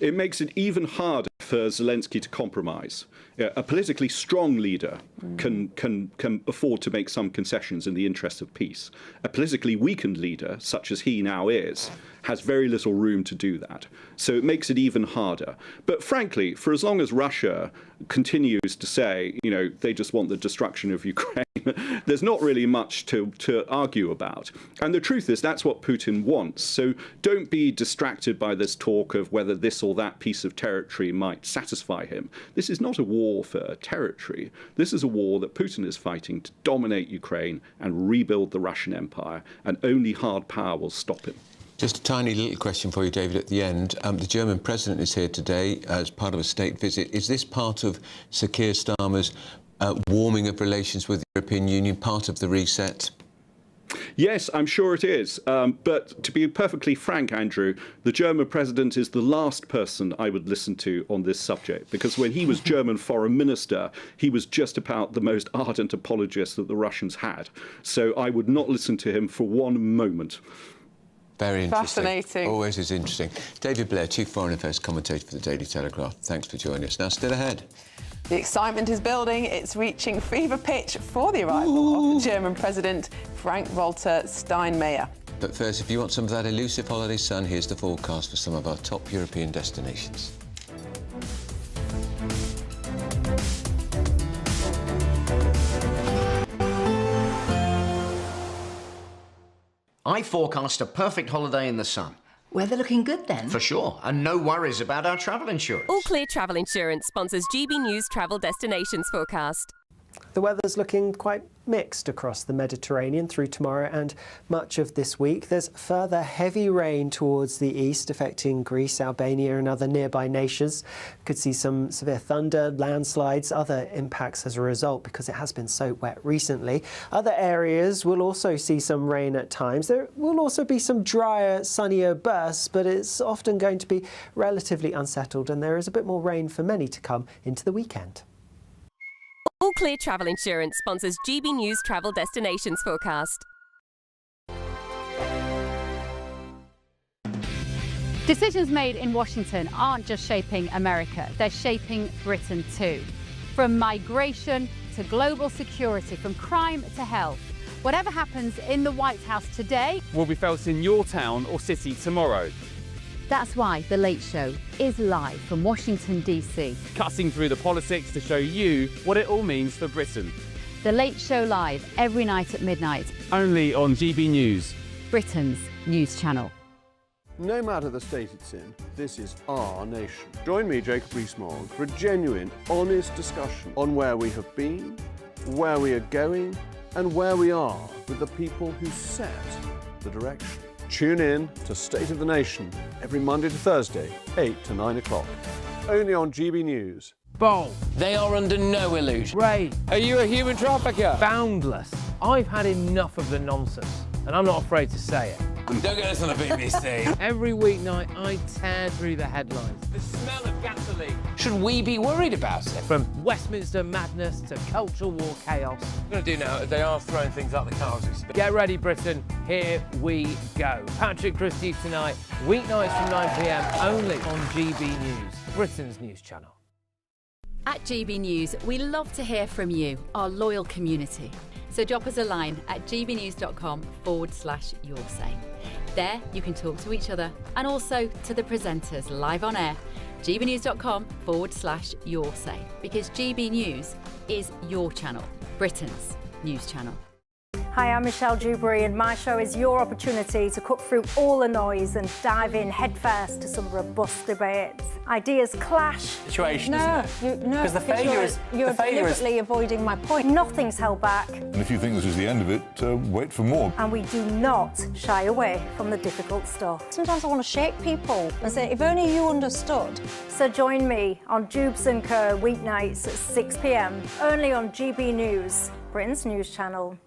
It makes it even harder for Zelensky to compromise. A politically strong leader can afford to make some concessions in the interest of peace. A politically weakened leader, such as he now is, has very little room to do that. So it makes it even harder. But frankly, for as long as Russia continues to say, you know, they just want the destruction of Ukraine, there's not really much to argue about. And the truth is that's what Putin wants. So don't be distracted by this talk of whether this or that piece of territory might satisfy him. This is not a war for territory. This is a war that Putin is fighting to dominate Ukraine and rebuild the Russian Empire, and only hard power will stop him. Just a tiny little question for you, David, at the end. The German president is here today as part of a state visit. Is this part of Sir Keir Starmer's warming of relations with the European Union, part of the reset? Yes, I'm sure it is. But to be perfectly frank, Andrew, the German president is the last person I would listen to on this subject, because when he was German foreign minister, he was just about the most ardent apologist that the Russians had. So I would not listen to him for one moment. Very interesting. Fascinating. Always is interesting. David Blair, Chief Foreign Affairs Commentator for the Daily Telegraph. Thanks for joining us. Now, still ahead. The excitement is building. It's reaching fever pitch for the arrival of the German President, Frank-Walter Steinmeier. But first, if you want some of that elusive holiday sun, here's the forecast for some of our top European destinations. I forecast a perfect holiday in the sun. Weather looking good then? For sure, and no worries about our travel insurance. All Clear Travel Insurance sponsors GB News Travel Destinations forecast. The weather's looking quite mixed across the Mediterranean through tomorrow and much of this week. There's further heavy rain towards the east affecting Greece, Albania and other nearby nations. Could see some severe thunder, landslides, other impacts as a result because it has been so wet recently. Other areas will also see some rain at times. There will also be some drier, sunnier bursts, but it's often going to be relatively unsettled and there is a bit more rain for many to come into the weekend. All Clear Travel Insurance sponsors GB News Travel Destinations forecast. Decisions made in Washington aren't just shaping America, they're shaping Britain too. From migration to global security, from crime to health. Whatever happens in the White House today will be felt in your town or city tomorrow. That's why The Late Show is live from Washington, D.C. Cutting through the politics to show you what it all means for Britain. The Late Show live every night at midnight. Only on GB News, Britain's news channel. No matter the state it's in, this is our nation. Join me, Jacob Rees-Mogg, for a genuine, honest discussion on where we have been, where we are going, and where we are with the people who set the direction. Tune in to State of the Nation every Monday to Thursday, 8 to 9 o'clock. Only on GB News. Bold. They are under no illusion. Ray. Are you a human trafficker? Boundless. I've had enough of the nonsense, and I'm not afraid to say it. Don't get us on the BBC. Every weeknight, I tear through the headlines. The smell of gasoline. Should we be worried about it? From Westminster madness to cultural war chaos. What I'm going to do now is they are throwing things out the car as we speak. Get ready, Britain. Here we go. Patrick Christie's tonight, weeknights from 9 p.m, only on GB News, Britain's news channel. At GB News, we love to hear from you, our loyal community. So drop us a line at gbnews.com/yoursay. There you can talk to each other and also to the presenters live on air. gbnews.com/yoursay, because GB News is your channel, Britain's news channel. Hi, I'm Michelle Dewberry, and my show is your opportunity to cut through all the noise and dive in headfirst to some robust debates. Ideas clash. Situation, no, isn't it? because the failure is you're deliberately avoiding my point. Nothing's held back, And if you think this is the end of it, wait for more. and we do not shy away from the difficult stuff. Sometimes I want to shake people and say, if only you understood. So join me on Jubes & Co weeknights at 6 p.m, only on GB News, Britain's news channel.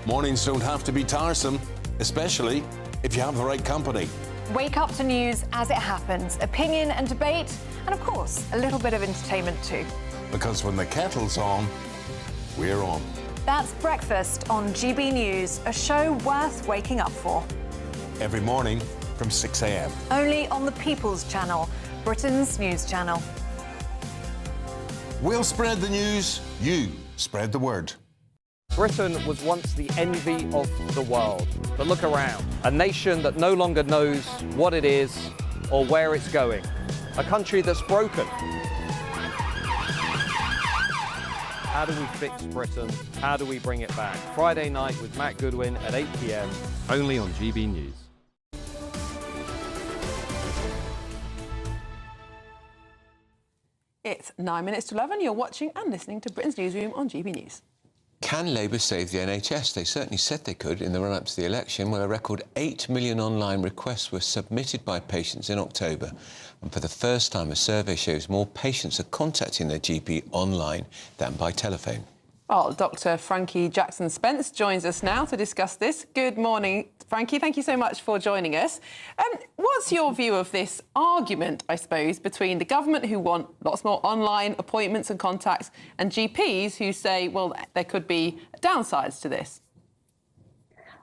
Mornings don't have to be tiresome, especially if you have the right company. Wake up to news as it happens, opinion and debate, and of course, a little bit of entertainment too. Because when the kettle's on, we're on. That's Breakfast on GB News, a show worth waking up for. Every morning from 6 a.m. Only on the People's Channel, Britain's news channel. We'll spread the news, you spread the word. Britain was once the envy of the world. But look around. A nation that no longer knows what it is or where it's going. A country that's broken. How do we fix Britain? How do we bring it back? Friday night with Matt Goodwin at 8 p.m, only on GB News. It's 9 minutes to 11. You're watching and listening to Britain's Newsroom on GB News. Can Labour save the NHS? They certainly said they could in the run-up to the election, where a record 8 million online requests were submitted by patients in October. And for the first time, a survey shows more patients are contacting their GP online than by telephone. Well, Dr. Frankie Jackson-Spence joins us now to discuss this. Good morning, Frankie. Thank you so much for joining us. What's your view of this argument, I suppose, between the government, who want lots more online appointments and contacts, and GPs who say, well, there could be downsides to this?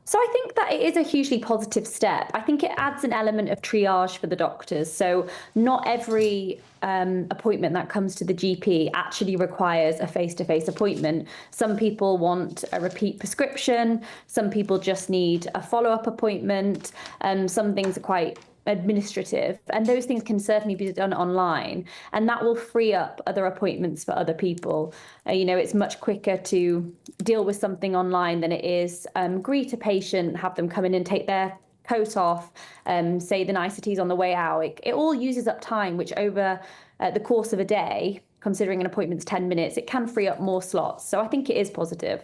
So I think that it is a hugely positive step. I think it adds an element of triage for the doctors. So not every appointment that comes to the GP actually requires a face-to-face appointment. Some people want a repeat prescription. Some people just need a follow-up appointment. Some things are quite administrative, and those things can certainly be done online, and that will free up other appointments for other people. It's much quicker to deal with something online than it is greet a patient, have them come in and take their coat off, say the niceties on the way out. It all uses up time, which over the course of a day, considering an appointment's 10 minutes, it can free up more slots. So I think it is positive.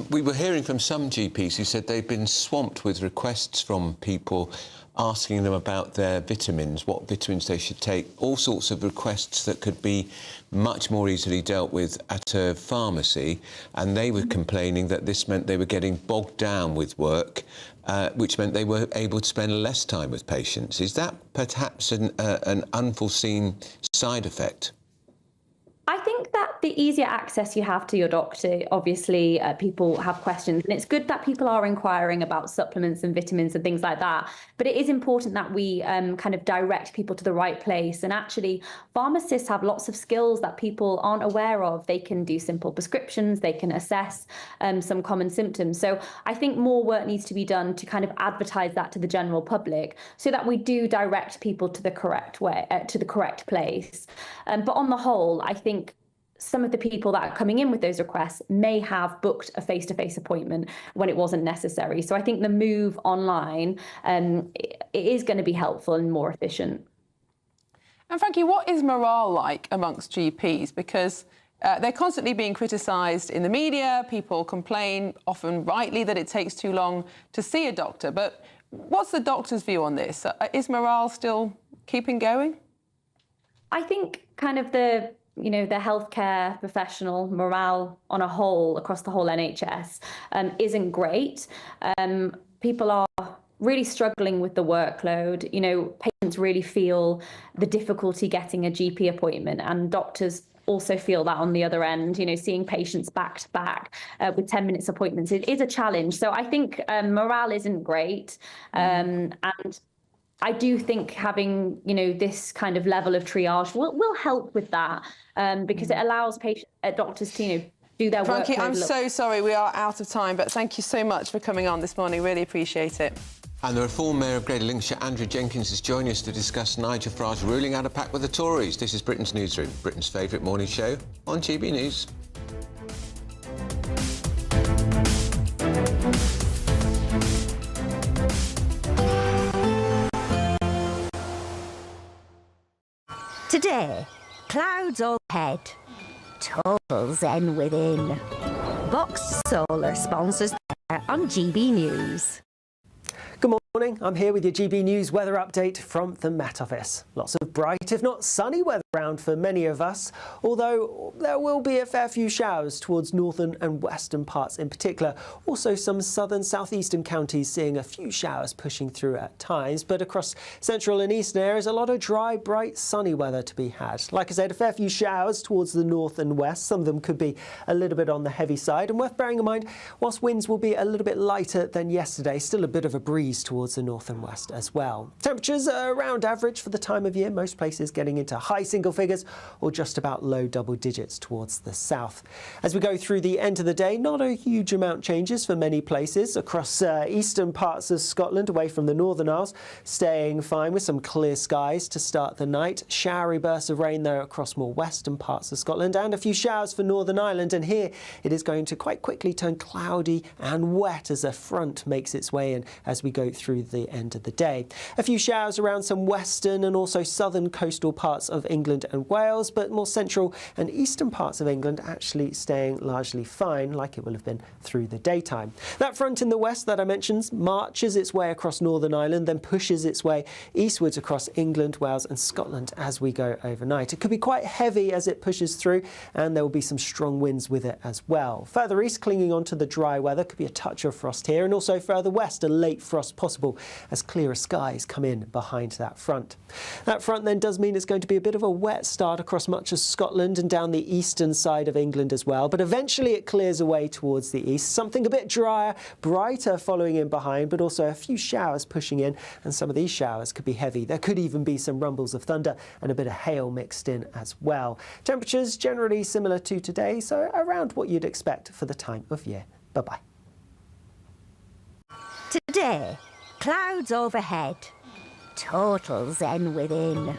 We were hearing from some GPs who said they've been swamped with requests from people asking them about their vitamins, what vitamins they should take, all sorts of requests that could be much more easily dealt with at a pharmacy. And they were complaining that this meant they were getting bogged down with work, which meant they were able to spend less time with patients. Is that perhaps an unforeseen side effect? I think that the easier access you have to your doctor, obviously people have questions, and it's good that people are inquiring about supplements and vitamins and things like that. But it is important that we kind of direct people to the right place. And actually, pharmacists have lots of skills that people aren't aware of. They can do simple prescriptions, they can assess some common symptoms. So I think more work needs to be done to kind of advertise that to the general public, so that we do direct people to the correct way, to the correct place. But on the whole, I think some of the people that are coming in with those requests may have booked a face-to-face appointment when it wasn't necessary. So I think the move online it is going to be helpful and more efficient. And Frankie, what is morale like amongst GPs? Because they're constantly being criticised in the media. People complain, often rightly, that it takes too long to see a doctor. But what's the doctor's view on this? Is morale still keeping going? I think kind of the healthcare professional morale on a whole, across the whole NHS, isn't great. People are really struggling with the workload. Patients really feel the difficulty getting a GP appointment, and doctors also feel that on the other end. Seeing patients back to back with 10 minutes appointments, it is a challenge. So I think morale isn't great. And I do think having, this kind of level of triage will help with that, because it allows doctors to, do their work. Frankie, I'm so sorry we are out of time, but thank you so much for coming on this morning. Really appreciate it. And the reform mayor of Greater Lincolnshire, Andrew Jenkins, is joining us to discuss Nigel Farage ruling out a pact with the Tories. This is Britain's Newsroom, Britain's favourite morning show on GB News. Today, clouds overhead, total zen within. Box Solar sponsors on GB News. Good morning, I'm here with your GB News weather update from the Met Office. Lots of bright, if not sunny weather around for many of us, although there will be a fair few showers towards northern and western parts in particular. Also some southern southeastern counties seeing a few showers pushing through at times, but across central and eastern areas a lot of dry, bright, sunny weather to be had. Like I said, a fair few showers towards the north and west. Some of them could be a little bit on the heavy side, and worth bearing in mind, whilst winds will be a little bit lighter than yesterday, still a bit of a breeze towards the north and west as well. Temperatures are around average for the time of year, most places getting into high single figures or just about low double digits towards the south. As we go through the end of the day, not a huge amount changes for many places across eastern parts of Scotland, away from the Northern Isles, staying fine with some clear skies to start the night. Showery bursts of rain though across more western parts of Scotland, and a few showers for Northern Ireland, and here it is going to quite quickly turn cloudy and wet as a front makes its way in as we go through the end of the day. A few showers around some western and also southern coastal parts of England and Wales, but more central and eastern parts of England actually staying largely fine, like it will have been through the daytime. That front in the west that I mentioned marches its way across Northern Ireland, then pushes its way eastwards across England, Wales and Scotland as we go overnight. It could be quite heavy as it pushes through, and there will be some strong winds with it as well. Further east, clinging on to the dry weather, could be a touch of frost here, and also further west, a late frost possible as clearer skies come in behind that front. That front then does mean it's going to be a bit of a wet start across much of Scotland and down the eastern side of England as well, but eventually it clears away towards the east. Something a bit drier, brighter following in behind, but also a few showers pushing in, and some of these showers could be heavy. There could even be some rumbles of thunder and a bit of hail mixed in as well. Temperatures generally similar to today, so around what you'd expect for the time of year. Bye-bye. Today, clouds overhead, total zen within.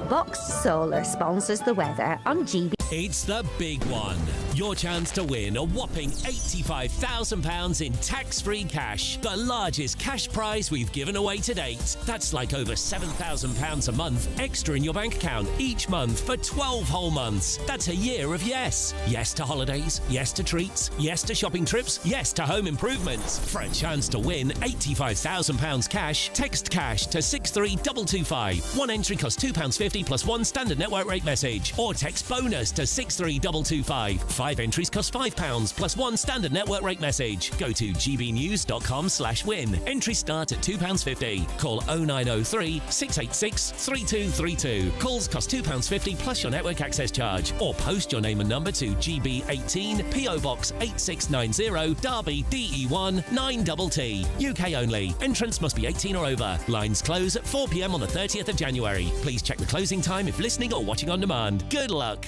Box Solar sponsors the weather on GB. It's the big one. Your chance to win a whopping £85,000 in tax-free cash. The largest cash prize we've given away to date. That's like over £7,000 a month extra in your bank account each month for 12 whole months. That's a year of yes. Yes to holidays, yes to treats, yes to shopping trips, yes to home improvements. For a chance to win £85,000 cash, text cash to 63225. One entry costs £2.50 plus one standard network rate message. Or text bonus to 63225. 5 entries cost £5 plus one standard network rate message. Go to gbnews.com/win. Entries start at £2.50. Call 0903 686 3232. Calls cost £2.50 plus your network access charge. Or post your name and number to GB18 PO Box 8690 Derby DE1 9TT. UK only. Entrance must be 18 or over. Lines close at 4 p.m. on the 30th of January. Please check the closing time if listening or watching on demand. Good luck.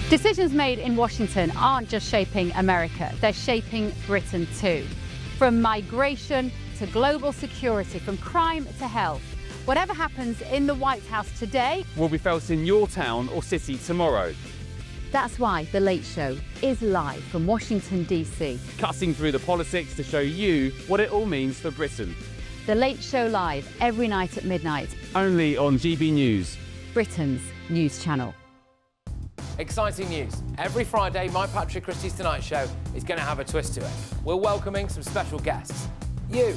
Decisions made in Washington aren't just shaping America, they're shaping Britain too. From migration to global security, from crime to health. Whatever happens in the White House today will be felt in your town or city tomorrow. That's why The Late Show is live from Washington, D.C. Cutting through the politics to show you what it all means for Britain. The Late Show live every night at midnight. Only on GB News, Britain's news channel. Exciting news. Every Friday, my Patrick Christie's Tonight Show is going to have a twist to it. We're welcoming some special guests. You.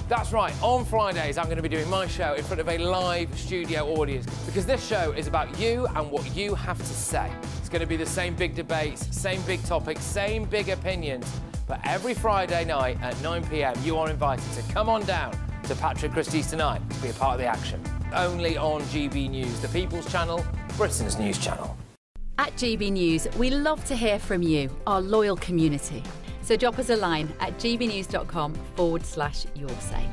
That's right, on Fridays I'm going to be doing my show in front of a live studio audience because this show is about you and what you have to say. It's going to be the same big debates, same big topics, same big opinions, but every Friday night at 9 p.m. you are invited to come on down to Patrick Christie's Tonight to be a part of the action. Only on GB News, the People's Channel, Britain's news channel. At GB News, we love to hear from you, our loyal community. So drop us a line at gbnews.com/yoursay.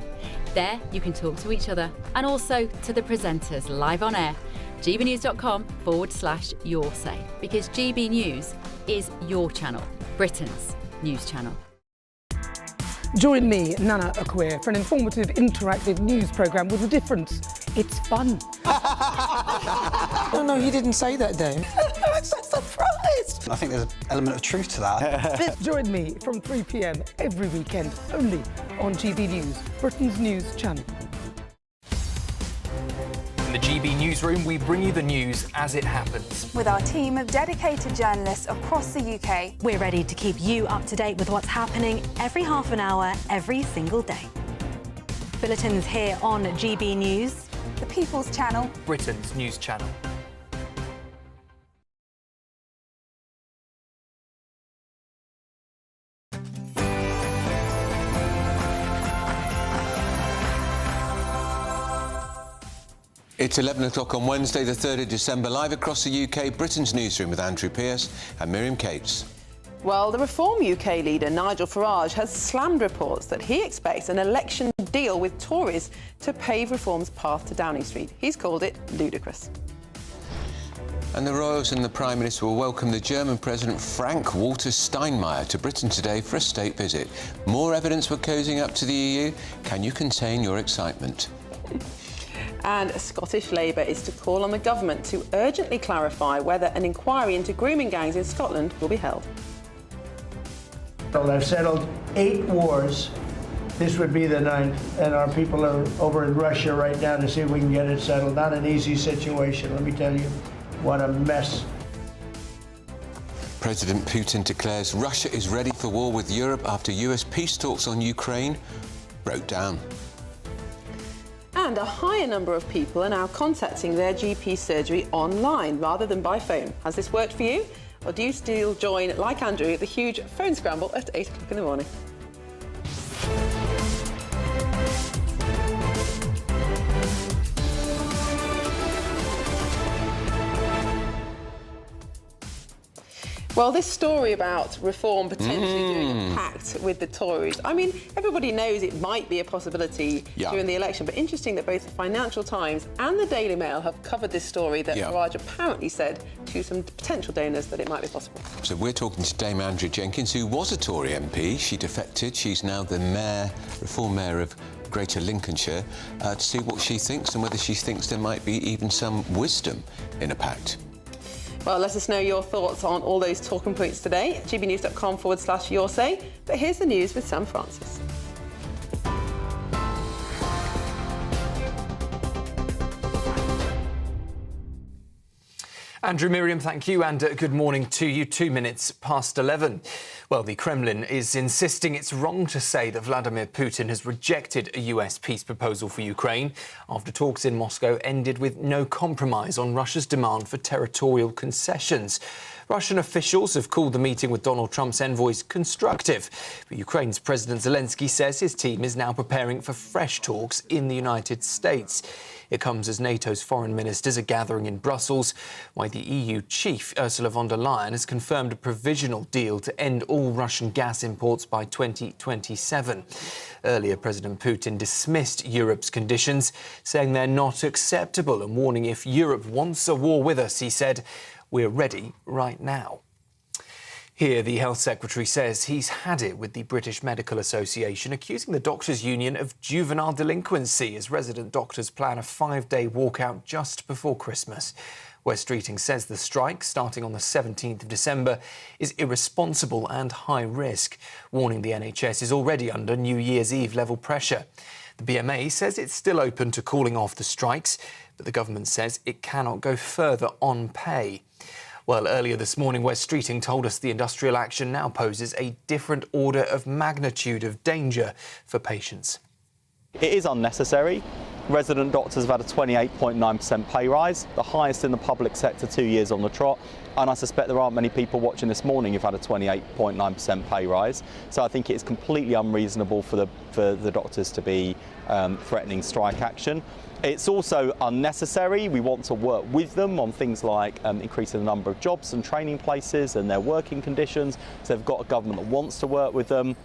There you can talk to each other and also to the presenters live on air. gbnews.com/yoursay, because GB News is your channel, Britain's news channel. Join me, Nana Akwe, for an informative, interactive news programme with a difference. It's fun. No, he didn't say that, Dave. I'm so surprised. I think there's an element of truth to that. Join me from 3 p.m. every weekend, only on GB News, Britain's news channel. In the GB Newsroom, we bring you the news as it happens. With our team of dedicated journalists across the UK, we're ready to keep you up to date with what's happening every half an hour, every single day. Bulletins here on GB News, the People's Channel, Britain's news channel. It's 11 o'clock on Wednesday, the 3rd of December, live across the UK, Britain's Newsroom with Andrew Pearce and Miriam Cates. Well, the Reform UK leader, Nigel Farage, has slammed reports that he expects an election deal with Tories to pave Reform's path to Downing Street. He's called it ludicrous. And the Royals and the Prime Minister will welcome the German President Frank-Walter Steinmeier to Britain today for a state visit. More evidence we're cozying up to the EU. Can you contain your excitement? And Scottish Labour is to call on the government to urgently clarify whether an inquiry into grooming gangs in Scotland will be held. Well, they've settled 8 wars. This would be the 9th, and our people are over in Russia right now to see if we can get it settled. Not an easy situation, let me tell you. What a mess. President Putin declares Russia is ready for war with Europe after US peace talks on Ukraine broke down. And a higher number of people are now contacting their GP surgery online rather than by phone. Has this worked for you? Or do you still join, like Andrew, the huge phone scramble at 8 o'clock in the morning? Well, this story about Reform potentially doing a pact with the Tories, I mean, everybody knows it might be a possibility during the election, but interesting that both the Financial Times and the Daily Mail have covered this story that Farage apparently said to some potential donors that it might be possible. So we're talking to Dame Andrea Jenkins, who was a Tory MP. She defected. She's now the Reform Mayor of Greater Lincolnshire, to see what she thinks and whether she thinks there might be even some wisdom in a pact. Well, let us know your thoughts on all those talking points today. gbnews.com/yoursay. But here's the news with Sam Francis. Andrew, Miriam, thank you, and good morning to you. 2 minutes past 11. Well, the Kremlin is insisting it's wrong to say that Vladimir Putin has rejected a US peace proposal for Ukraine after talks in Moscow ended with no compromise on Russia's demand for territorial concessions. Russian officials have called the meeting with Donald Trump's envoys constructive, but Ukraine's President Zelensky says his team is now preparing for fresh talks in the United States. It comes as NATO's foreign ministers are gathering in Brussels, while the EU chief, Ursula von der Leyen, has confirmed a provisional deal to end all Russian gas imports by 2027. Earlier, President Putin dismissed Europe's conditions, saying they're not acceptable and warning if Europe wants a war with us, he said, we're ready right now. Here, the Health Secretary says he's had it with the British Medical Association, accusing the Doctors' Union of juvenile delinquency as resident doctors plan a 5-day walkout just before Christmas. Wes Streeting says the strike, starting on the 17th of December, is irresponsible and high risk, warning the NHS is already under New Year's Eve level pressure. The BMA says it's still open to calling off the strikes, but the government says it cannot go further on pay. Well, earlier this morning, Wes Streeting told us the industrial action now poses a different order of magnitude of danger for patients. It is unnecessary. Resident doctors have had a 28.9% pay rise, the highest in the public sector 2 years on the trot, and I suspect there aren't many people watching this morning who've had a 28.9% pay rise. So I think it's completely unreasonable for the doctors to be threatening strike action. It's also unnecessary. We want to work with them on things like increasing the number of jobs and training places and their working conditions. So they've got a government that wants to work with them.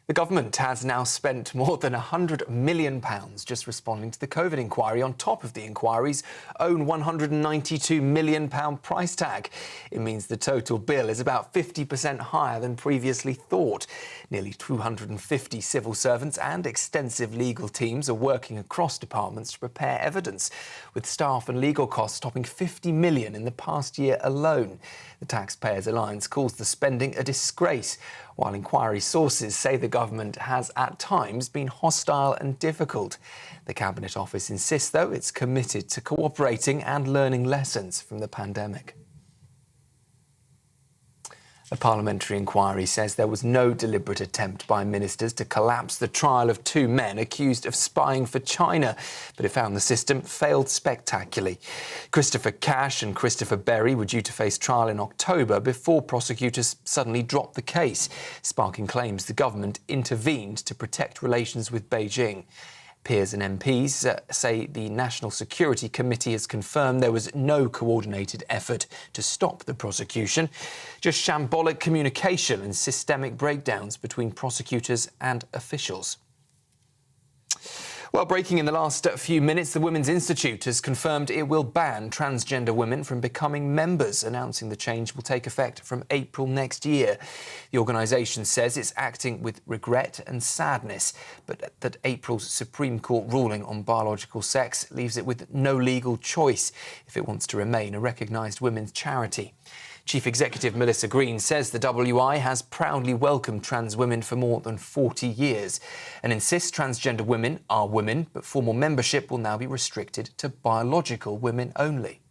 The government has now spent more than £100 million just responding to the COVID inquiry, on top of the inquiry's own £192 million price tag. It means the total bill is about 50% higher than previously thought. Nearly 250 civil servants and extensive legal teams are working across departments to prepare evidence, with staff and legal costs topping £50 million in the past year alone. The Taxpayers Alliance calls the spending a disgrace, while inquiry sources say the government has at times been hostile and difficult. The Cabinet Office insists, though, it's committed to cooperating and learning lessons from the pandemic. A parliamentary inquiry says there was no deliberate attempt by ministers to collapse the trial of 2 men accused of spying for China, but it found the system failed spectacularly. Christopher Cash and Christopher Berry were due to face trial in October before prosecutors suddenly dropped the case, sparking claims the government intervened to protect relations with Beijing. Peers and MPs say the National Security Committee has confirmed there was no coordinated effort to stop the prosecution, just shambolic communication and systemic breakdowns between prosecutors and officials. Well, breaking in the last few minutes, the Women's Institute has confirmed it will ban transgender women from becoming members, announcing the change will take effect from April next year. The organisation says it's acting with regret and sadness, but that April's Supreme Court ruling on biological sex leaves it with no legal choice if it wants to remain a recognised women's charity. Chief Executive Melissa Green says the WI has proudly welcomed trans women for more than 40 years and insists transgender women are women, but formal membership will now be restricted to biological women only.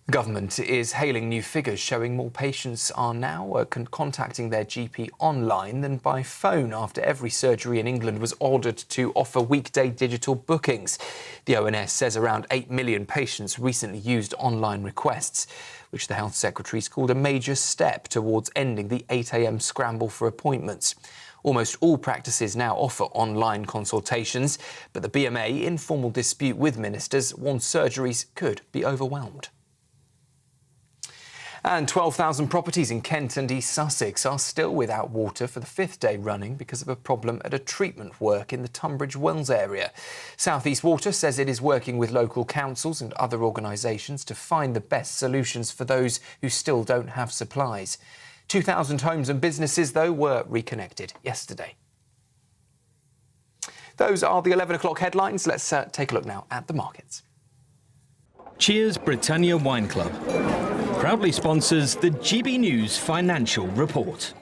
The government is hailing new figures showing more patients are now contacting their GP online than by phone after every surgery in England was ordered to offer weekday digital bookings. The ONS says around 8 million patients recently used online requests, which the Health Secretary's called a major step towards ending the 8 a.m. scramble for appointments. Almost all practices now offer online consultations, but the BMA, in formal dispute with ministers, warns surgeries could be overwhelmed. And 12,000 properties in Kent and East Sussex are still without water for the 5th day running because of a problem at a treatment work in the Tunbridge Wells area. South East Water says it is working with local councils and other organisations to find the best solutions for those who still don't have supplies. 2,000 homes and businesses, though, were reconnected yesterday. Those are the 11 o'clock headlines. Let's take a look now at the markets. Cheers Britannia Wine Club proudly sponsors the GB News Financial Report.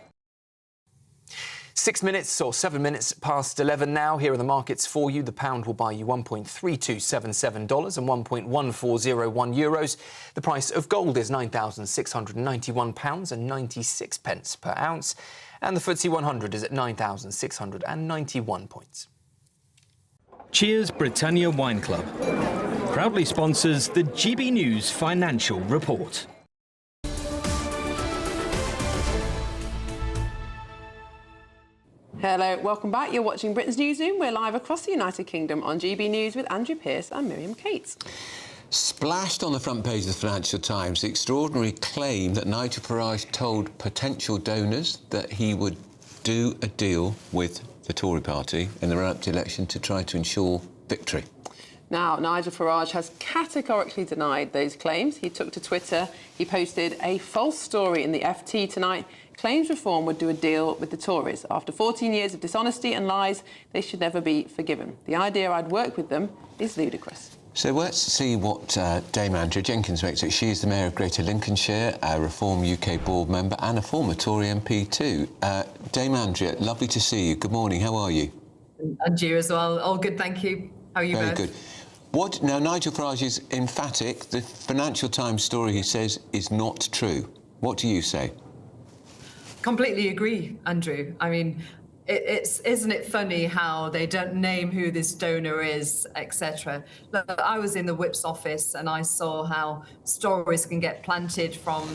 6 minutes or 7 minutes past 11 now. Here are the markets for you. The pound will buy you $1.3277 and €1.1401 euros. The price of gold is £9,691 and 96 pence per ounce. And the FTSE 100 is at 9,691 points. Cheers Britannia Wine Club proudly sponsors the GB News Financial Report. Hello, welcome back. You're watching Britain's Newsroom. We're live across the United Kingdom on GB News with Andrew Pearce and Miriam Cates. Splashed on the front page of the Financial Times, the extraordinary claim that Nigel Farage told potential donors that he would do a deal with the Tory party in the run-up to election to try to ensure victory. Now, Nigel Farage has categorically denied those claims. He took to Twitter, he posted a false story in the FT tonight, claims Reform would do a deal with the Tories. After 14 years of dishonesty and lies, they should never be forgiven. The idea I'd work with them is ludicrous. So let's see what Dame Andrea Jenkins makes it. She is the Mayor of Greater Lincolnshire, a Reform UK board member and a former Tory MP too. Dame Andrea, lovely to see you. Good morning, how are you? And you as well. All good, thank you. How are you both? Very good. Now, Nigel Farage is emphatic. The Financial Times story, he says, is not true. What do you say? Completely agree, Andrew. I mean, isn't it funny how they don't name who this donor is, etc. I was in the Whip's office and I saw how stories can get planted from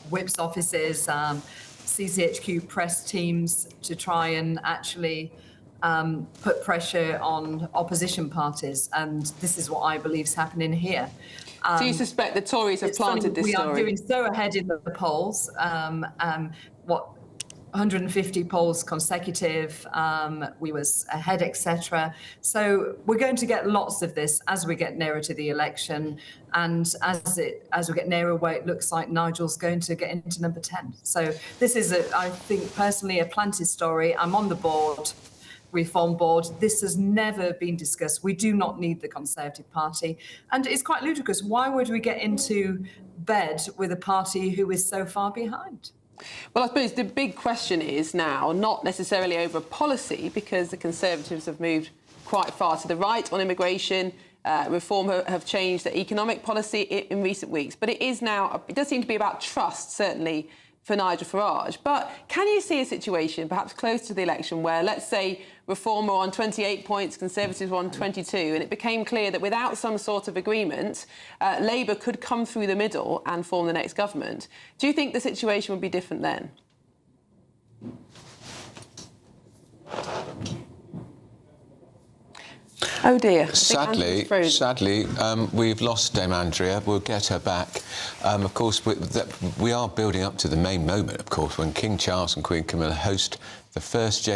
Whip's offices, CCHQ press teams to try and actually put pressure on opposition parties, and this is what I believe is happening here. Do you suspect the Tories have planted this story? We are doing so ahead in the polls. 150 polls consecutive, we was ahead, etc. So we're going to get lots of this as we get nearer to the election, and as we get nearer where it looks like Nigel's going to get into number 10. So this is, I think, personally a planted story. I'm on the board, Reform board. This has never been discussed. We do not need the Conservative Party. And it's quite ludicrous. Why would we get into bed with a party who is so far behind? Well, I suppose the big question is now not necessarily over policy, because the Conservatives have moved quite far to the right on immigration. Reform have changed their economic policy in recent weeks. But it is now, it does seem to be about trust, certainly, for Nigel Farage. But can you see a situation, perhaps close to the election, where, let's say, Reform were on 28 points, Conservatives were on 22, and it became clear that without some sort of agreement, Labour could come through the middle and form the next government? Do you think the situation would be different then? Oh dear. Sadly, we've lost Dame Andrea. We'll get her back. Of course, we are building up to the main moment, of course, when King Charles and Queen Camilla host the first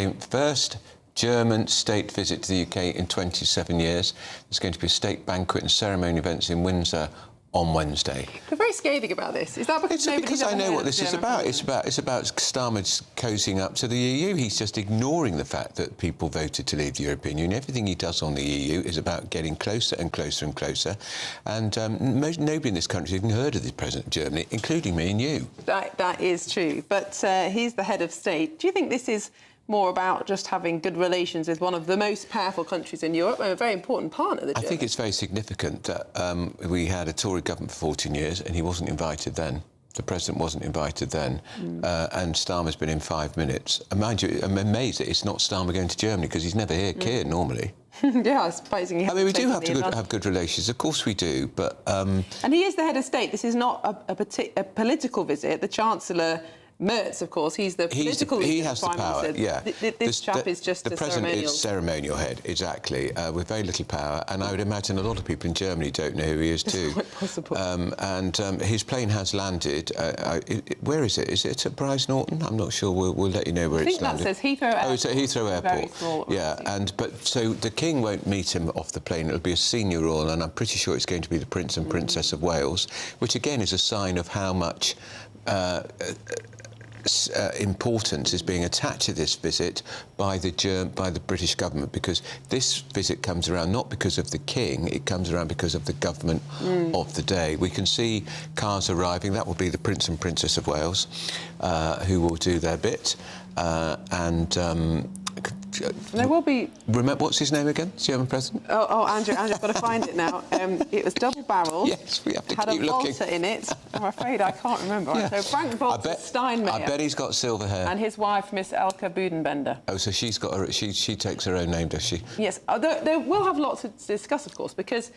German state visit to the UK in 27 years. There's going to be a state banquet and ceremony events in Windsor on Wednesday. We're very scathing about this. Is that because I know what this is about. It's about Starmer cozying up to the EU. He's just ignoring the fact that people voted to leave the European Union. Everything he does on the EU is about getting closer and closer and closer. And nobody in this country has even heard of the President of Germany, including me and you. That is true. But he's the head of state. Do you think this is more about just having good relations with one of the most powerful countries in Europe and a very important partner? I think it's very significant that we had a Tory government for 14 years and he wasn't invited then. The President wasn't invited then, and Starmer's been in 5 minutes. And mind you, I'm amazed that it's not Starmer going to Germany, because he's never here, Keir, normally. Yeah, surprisingly. I mean, we do have to have good relations, of course we do, but... And he is the head of state. This is not a political visit. The Chancellor... Merz, of course, he's the political leader. He has the power, yeah. This chap is just the president is ceremonial head, exactly, with very little power. And I would imagine a lot of people in Germany don't know who he is too. It's quite possible. And his plane has landed. Where is it? Is it at Bryce Norton? I'm not sure. We'll let you know where it's landed. I think that says Heathrow Airport. Oh, it's at Heathrow Airport. Yeah, but so the King won't meet him off the plane. It'll be a senior royal, and I'm pretty sure it's going to be the Prince and Princess of Wales, which again is a sign of how much importance is being attached to this visit by the British government, because this visit comes around not because of the King, it comes around because of the government of the day. We can see cars arriving. That will be the Prince and Princess of Wales, who will do their bit, there will be... Remember, what's his name again? German President? Oh, Andrew, I've got to find it now. It was double-barrelled. Yes, we have to keep looking. Had a Walter in it. I'm afraid I can't remember. Yeah. So Frank Walter Steinmeier. I bet he's got silver hair. And his wife, Miss Elke Budenbender. Oh, so she's got she takes her own name, does she? Yes. They will have lots to discuss, of course, because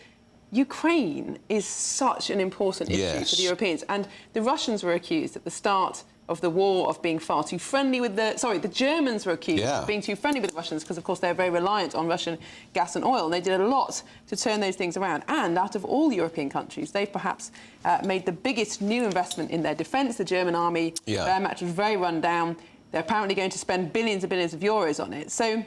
Ukraine is such an important issue for the Europeans. And the Russians were accused at the start of the war of being far too friendly with the Germans were accused of being too friendly with the Russians, because, of course, they're very reliant on Russian gas and oil, and they did a lot to turn those things around. And out of all European countries, they've perhaps made the biggest new investment in their defence. The German army, Wehrmacht, was very run down. They're apparently going to spend billions and billions of euros on it. So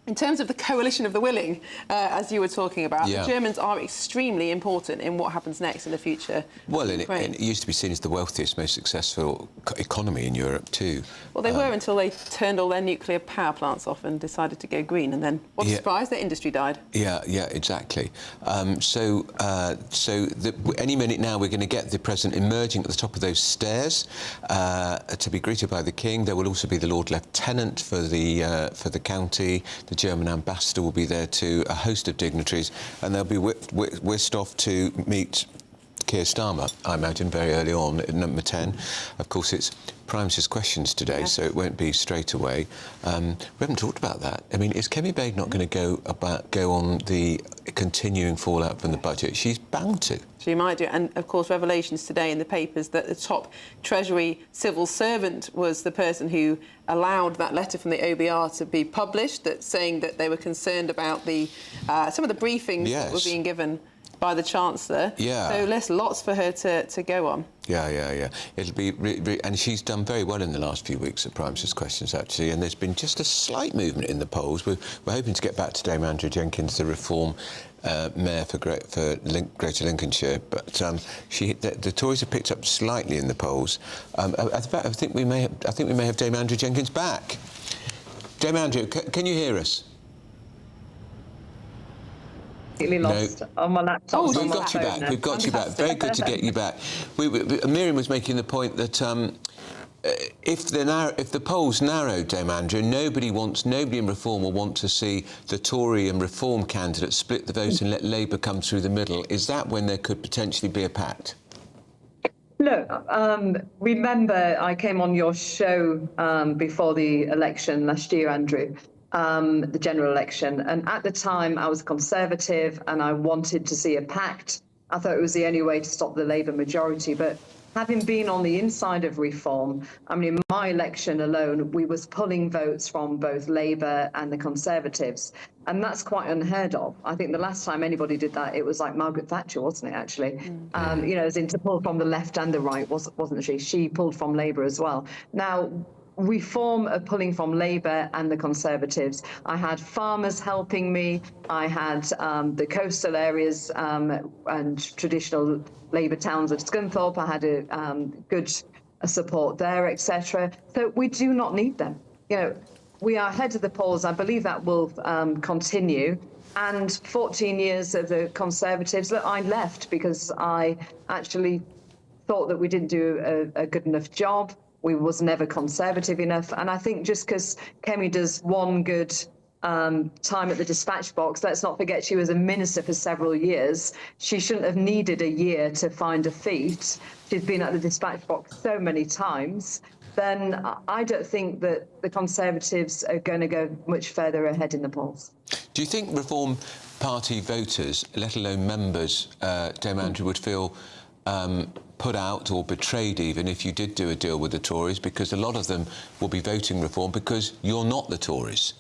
In terms of the coalition of the willing, as you were talking about, the Germans are extremely important in what happens next in the future. Well, and it used to be seen as the wealthiest, most successful economy in Europe too. Well, they were until they turned all their nuclear power plants off and decided to go green, and then, what a surprise, their industry died. Yeah, exactly. Any minute now we're going to get the President emerging at the top of those stairs to be greeted by the King. There will also be the Lord Lieutenant for the county. The German ambassador will be there too, a host of dignitaries, and they'll be whisked off to meet Keir Starmer, I imagine, very early on at number 10. Of course, it's Prime Minister's questions today, so it won't be straight away. We haven't talked about that. I mean, is Kemi Babe not going to go on the continuing fallout from the budget? She's bound to. She might do. And, of course, revelations today in the papers that the top Treasury civil servant was the person who allowed that letter from the OBR to be published, saying that they were concerned about some of the briefings that were being given by the Chancellor. So there's lots for her to go on. Yeah. It'll be... and she's done very well in the last few weeks at Prime Minister's Questions, actually, and there's been just a slight movement in the polls. We're hoping to get back to Dame Andrew Jenkins, the Reform Mayor for Greater Lincolnshire, but the Tories have picked up slightly in the polls. In fact, I think we may have Dame Andrew Jenkins back. Dame Andrew, can you hear us? Lost on my laptop. Oh, we've got you back. We've got you back. Very good to get you back. Miriam was making the point that if the polls narrowed, Dame Andrew, nobody in Reform will want to see the Tory and Reform candidates split the vote and let Labour come through the middle. Is that when there could potentially be a pact? Look, remember I came on your show before the election last year, Andrew. The general election, and at the time I was a Conservative and I wanted to see a pact. I thought it was the only way to stop the Labour majority, but having been on the inside of Reform, I mean, in my election alone, we was pulling votes from both Labour and the Conservatives, and that's quite unheard of. I think the last time anybody did that, it was like Margaret Thatcher, wasn't it, actually? You know, as in to pull from the left and the right, wasn't she? She pulled from Labour as well. Now, Reform are pulling from Labour and the Conservatives. I had farmers helping me. I had the coastal areas and traditional Labour towns of Scunthorpe. I had a good support there, etc. So we do not need them. You know, we are ahead of the polls. I believe that will continue. And 14 years of the Conservatives, look, I left because I actually thought that we didn't do a good enough job. We was never Conservative enough. And I think just because Kemi does one good time at the dispatch box, let's not forget she was a minister for several years. She shouldn't have needed a year to find a feat. She's been at the dispatch box so many times. Then I don't think that the Conservatives are going to go much further ahead in the polls. Do you think Reform Party voters, let alone members, Dame Andrew, would feel put out or betrayed even if you did do a deal with the Tories, because a lot of them will be voting Reform because you're not the Tories?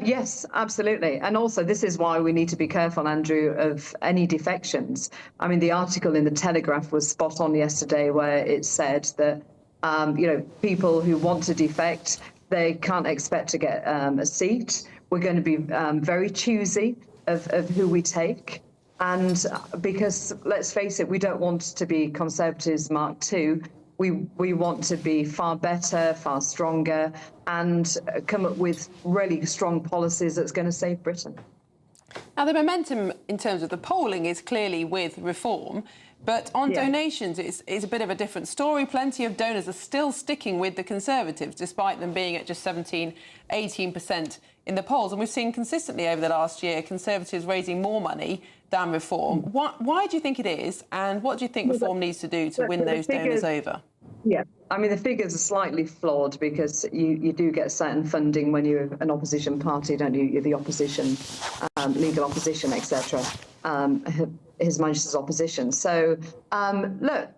Yes, absolutely. And also, this is why we need to be careful, Andrew, of any defections. I mean, the article in the Telegraph was spot on yesterday where it said that, you know, people who want to defect, they can't expect to get a seat. We're going to be very choosy of who we take. And because, let's face it, we don't want to be Conservatives Mark II. We want to be far better, far stronger, and come up with really strong policies that's going to save Britain. Now, the momentum in terms of the polling is clearly with Reform, but on donations, it's a bit of a different story. Plenty of donors are still sticking with the Conservatives, despite them being at just 17, 18% in the polls. And we've seen consistently over the last year Conservatives raising more money than Reform. Why do you think it is, and what do you think Reform needs to do to win those donors over? Yeah, I mean, the figures are slightly flawed because you do get certain funding when you're an opposition party, don't you? You're the opposition, legal opposition, etc. His Majesty's opposition. So, look,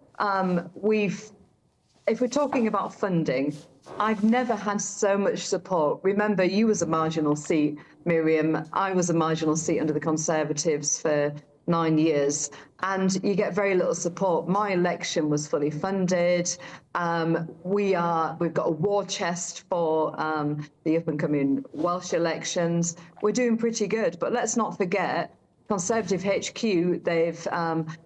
if we're talking about funding, I've never had so much support. Remember, you was a marginal seat, Miriam. I was a marginal seat under the Conservatives for 9 years, and you get very little support. My election was fully funded. We've got a war chest for the up-and-coming Welsh elections. We're doing pretty good, but let's not forget, Conservative HQ, they've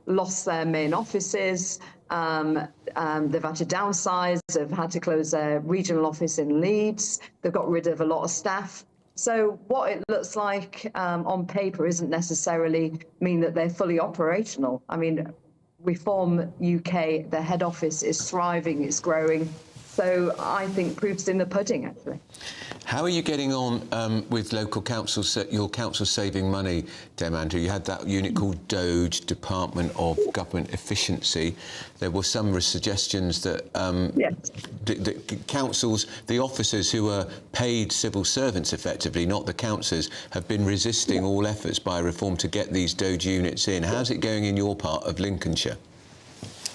lost their main offices. They've had to downsize. They've had to close their regional office in Leeds. They've got rid of a lot of staff. So what it looks like on paper isn't necessarily mean that they're fully operational. I mean, Reform UK, the head office is thriving, it's growing. So I think proof's in the pudding, actually. How are you getting on with local councils, your council saving money, Dame Andrew? You had that unit called DOGE, Department of Government Efficiency. There were some suggestions that the councils, the officers who are paid civil servants effectively, not the councillors, have been resisting all efforts by reform to get these DOGE units in. How's it going in your part of Lincolnshire?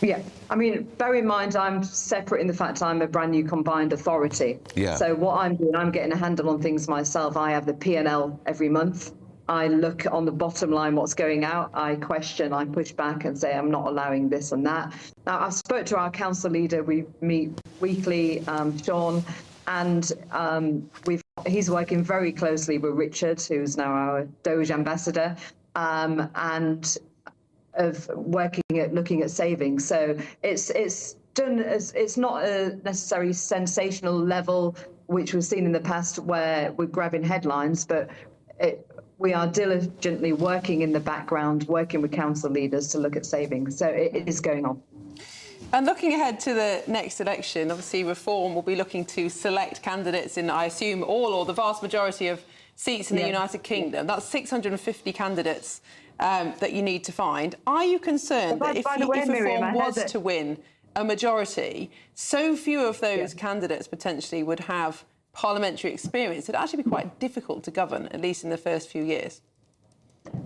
Yeah, I mean, bear in mind, I'm separate in the fact I'm a brand new combined authority. Yeah. So what I'm doing, I'm getting a handle on things myself. I have the P&L every month. I look on the bottom line what's going out. I question, I push back and say I'm not allowing this and that. Now, I've spoke to our council leader. We meet weekly, Sean, and he's working very closely with Richard, who's now our DOGE ambassador, and of looking at savings. So it's done as, it's not a necessarily sensational level which we've seen in the past where we're grabbing headlines, but we are diligently working in the background, working with council leaders to look at savings. So it is going on. And looking ahead to the next election, obviously Reform will be looking to select candidates in, I assume, all or the vast majority of seats in the United Kingdom. That's 650 candidates that you need to find. Are you concerned that if Reform was to win a majority, so few of those candidates potentially would have parliamentary experience, it'd actually be quite difficult to govern, at least in the first few years?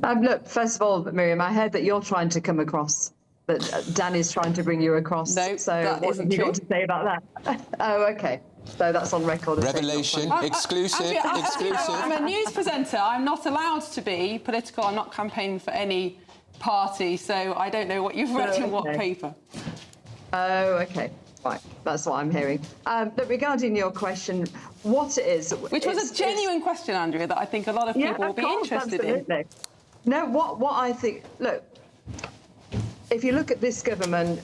Look, first of all, Miriam, I heard that you're trying to come across, that Dan is trying to bring you across. No, so that what isn't have you true. got to say about that? Oh, OK. So that's on record. Revelation, exclusive, exclusive. I'm a news presenter. I'm not allowed to be political. I'm not campaigning for any party, so I don't know what you've read in what paper. Oh, OK. Right, that's what I'm hearing. But regarding your question, what it is... Which was a genuine question, Andrea, that I think a lot of people will be interested in. No, what I think... Look, if you look at this government,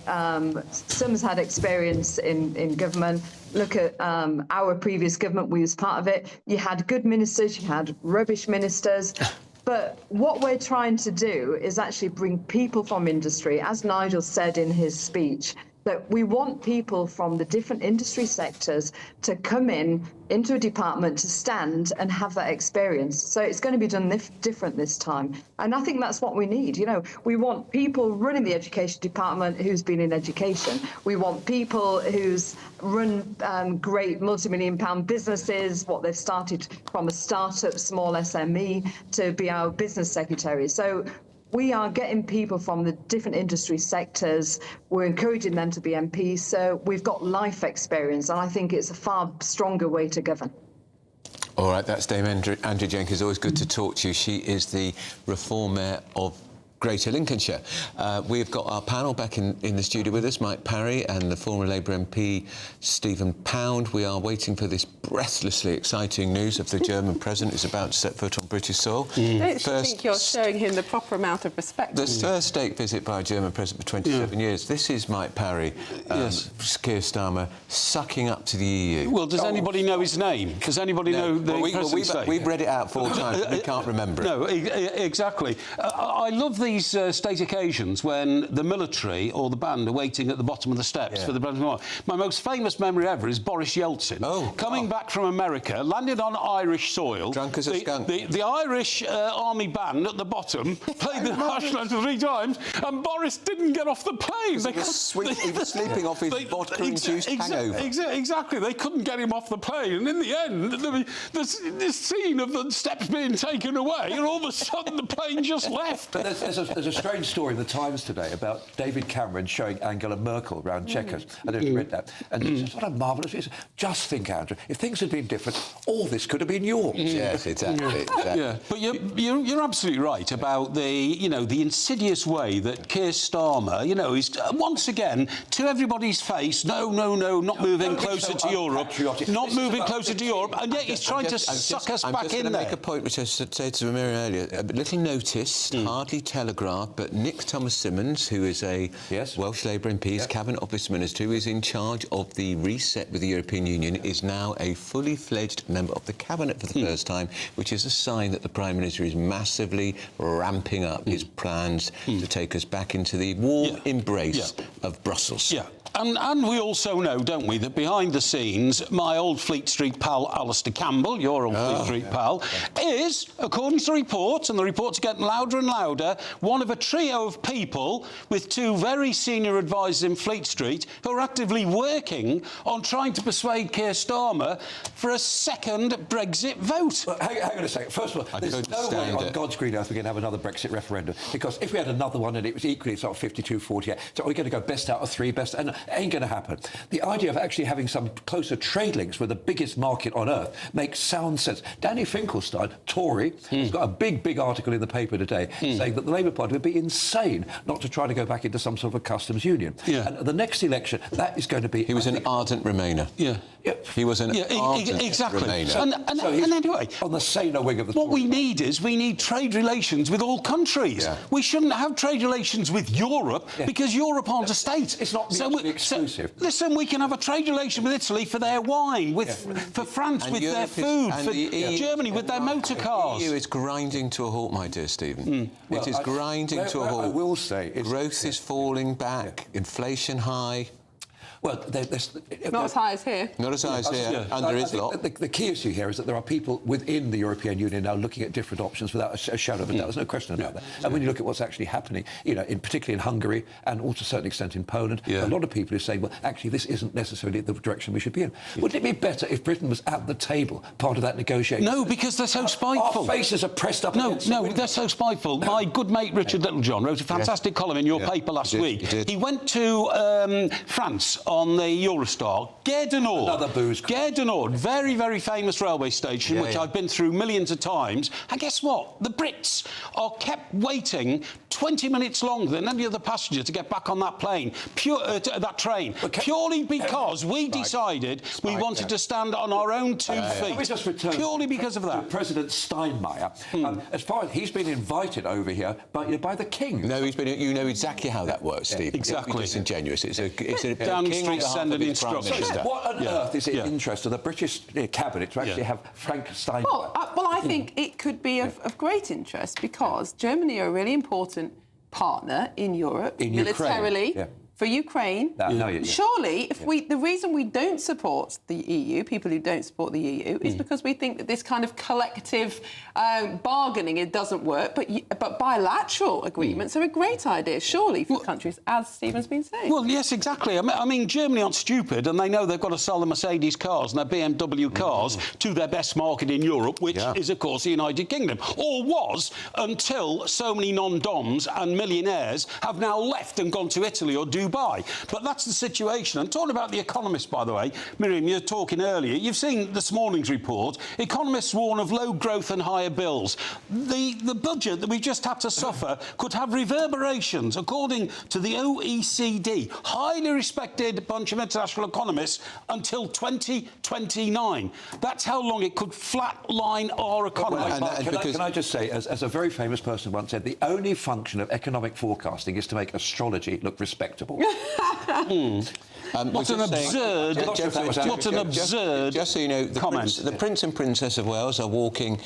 some's had experience in government. Look at our previous government, we was part of it. You had good ministers, you had rubbish ministers. But what we're trying to do is actually bring people from industry, as Nigel said in his speech, that we want people from the different industry sectors to come into a department to stand and have that experience. So it's going to be done different this time. And I think that's what we need. You know, we want people running the education department who's been in education. We want people who's run great multi-million-pound businesses, what they've started from a startup, small SME, to be our business secretary. So we are getting people from the different industry sectors. We're encouraging them to be MPs. So we've got life experience, and I think it's a far stronger way to govern. All right, that's Dame Andrew Jenkins. Always good to talk to you. She is the Reform Mayor of Greater Lincolnshire. We've got our panel back in the studio with us, Mike Parry and the former Labour MP Stephen Pound. We are waiting for this breathlessly exciting news of the German president who's about to set foot on British soil. I don't think you're showing him the proper amount of respect. The first state visit by a German president for 27 years. This is Mike Parry, Keir Starmer, sucking up to the EU. Well, does anybody know his name? Does anybody know the president's name? We've read it out 4 times, but we can't remember it. No, exactly. I love these state occasions when the military or the band are waiting at the bottom of the steps for the president. My most famous memory ever is Boris Yeltsin coming back from America, landed on Irish soil. Drunk as a skunk. The Irish army band at the bottom played the national anthem 3 times, and Boris didn't get off the plane. He was sleeping off his vodka-induced hangover. Exactly. They couldn't get him off the plane, and in the end, the scene of the steps being taken away, and all of a sudden the plane just left. But there's a there's a strange story in the Times today about David Cameron showing Angela Merkel around Chequers. I don't know if you read that. And he says, what a marvellous... Just think, Andrew, if things had been different, all this could have been yours. Yes, exactly. Yeah, but you're absolutely right about the insidious way that Keir Starmer, is once again to everybody's face. No, not moving closer to Europe, not moving closer to Europe, and yet he's trying to suck us back in there. I'm just going to make a point which I said to Miriam earlier. A little notice, hardly telegraphed, but Nick Thomas-Symonds, who is a Welsh Labour MP, he's Cabinet Office Minister, who is in charge of the reset with the European Union, is now a fully fledged member of the Cabinet for the first time, which is a sign that the Prime Minister is massively ramping up his plans to take us back into the warm embrace of Brussels. Yeah. And we also know, don't we, that behind the scenes, my old Fleet Street pal, Alistair Campbell, your old Fleet Street pal, is, according to reports, and the reports are getting louder and louder, one of a trio of people with two very senior advisors in Fleet Street who are actively working on trying to persuade Keir Starmer for a second Brexit vote. Well, hang on a second. First of all, there's no way on God's green earth we're going to have another Brexit referendum, because if we had another one and it was equally sort of 52-48, so we're going to go best out of three, and it ain't going to happen. The idea of actually having some closer trade links with the biggest market on earth makes sound sense. Danny Finkelstein, Tory, has got a big article in the paper today saying that the Labour Party would be insane not to try to go back into some sort of a customs union. Yeah. And at the next election, that is going to be... He was an ardent Remainer. Yeah. He was an ardent Remainer. And anyway, on the saner wing of the... What we need is trade relations with all countries. Yeah. We shouldn't have trade relations with Europe because Europe aren't a state. It's not mutually exclusive. Listen, we can have a trade relation with Italy for their wine, for France with their food, for Germany with their motor cars. The EU is grinding to a halt, my dear Stephen. It is grinding to a halt. I will say... Growth is falling back, inflation high. Well, not as high as here. Not as high as here, and there is a lot. The key issue here is that there are people within the European Union now looking at different options without a shadow of a doubt. There's no question about that. And when you look at what's actually happening, particularly in Hungary and also to a certain extent in Poland, a lot of people are saying, well, actually, this isn't necessarily the direction we should be in. Wouldn't it be better if Britain was at the table, part of that negotiation? No, because they're so spiteful. Our faces are pressed up against No, they're so spiteful. My good mate Richard Littlejohn wrote a fantastic column in your paper last week. He went to France on the Eurostar. Gare du Nord. Another booze. Gare du Nord, very famous railway station, which I've been through millions of times. And guess what? The Brits are kept waiting 20 minutes longer than any other passenger to get back on that plane, that train, purely because we decided we wanted to stand on our own 2 feet. Let me just return purely because of that. President Steinmeier, as far as he's been invited over here by the King. No, he's been. You know exactly how that works, Steve. Exactly. It's disingenuous. It's a down the street send an instruction. What on earth is it interest of the British cabinet to actually have Frank Steinmeier? Well, I think it could be of great interest because Germany are a really important partner in Europe, militarily. For Ukraine, surely, the reason we don't support the EU, people who don't support the EU, is because we think that this kind of collective bargaining, it doesn't work. But bilateral agreements are a great idea, surely, for countries, as Stephen's been saying. Well, yes, exactly. I mean, Germany aren't stupid, and they know they've got to sell the Mercedes cars and their BMW cars to their best market in Europe, which is, of course, the United Kingdom, or was until so many non-doms and millionaires have now left and gone to Italy or Dubai. But that's the situation. And talking about The Economist, by the way, Miriam, you were talking earlier, you've seen this morning's report. Economists warn of low growth and higher bills. The budget that we've just had to suffer could have reverberations, according to the OECD, highly respected bunch of international economists, until 2029. That's how long it could flatline our economy. Can I just say, as a very famous person once said, the only function of economic forecasting is to make astrology look respectable. What an absurd Just so you know, the Prince and Princess of Wales are walking,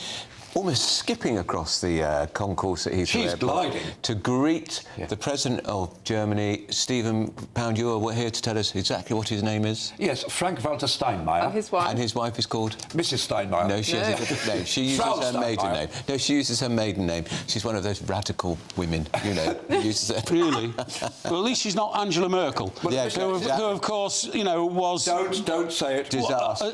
almost skipping across the concourse at Heathrow Airport. Gliding. To greet the President of Germany, Stephen Pound. You are here to tell us exactly what his name is. Yes, Frank-Walter Steinmeier. And his wife. And his wife is called? Mrs. Steinmeier. No, she has a different name. She uses her maiden name. No, she uses her maiden name. She's one of those radical women, you know. Uses her... Really? Well, at least she's not Angela Merkel. Yeah, who, of course, you know, was... Don't say it. Disaster.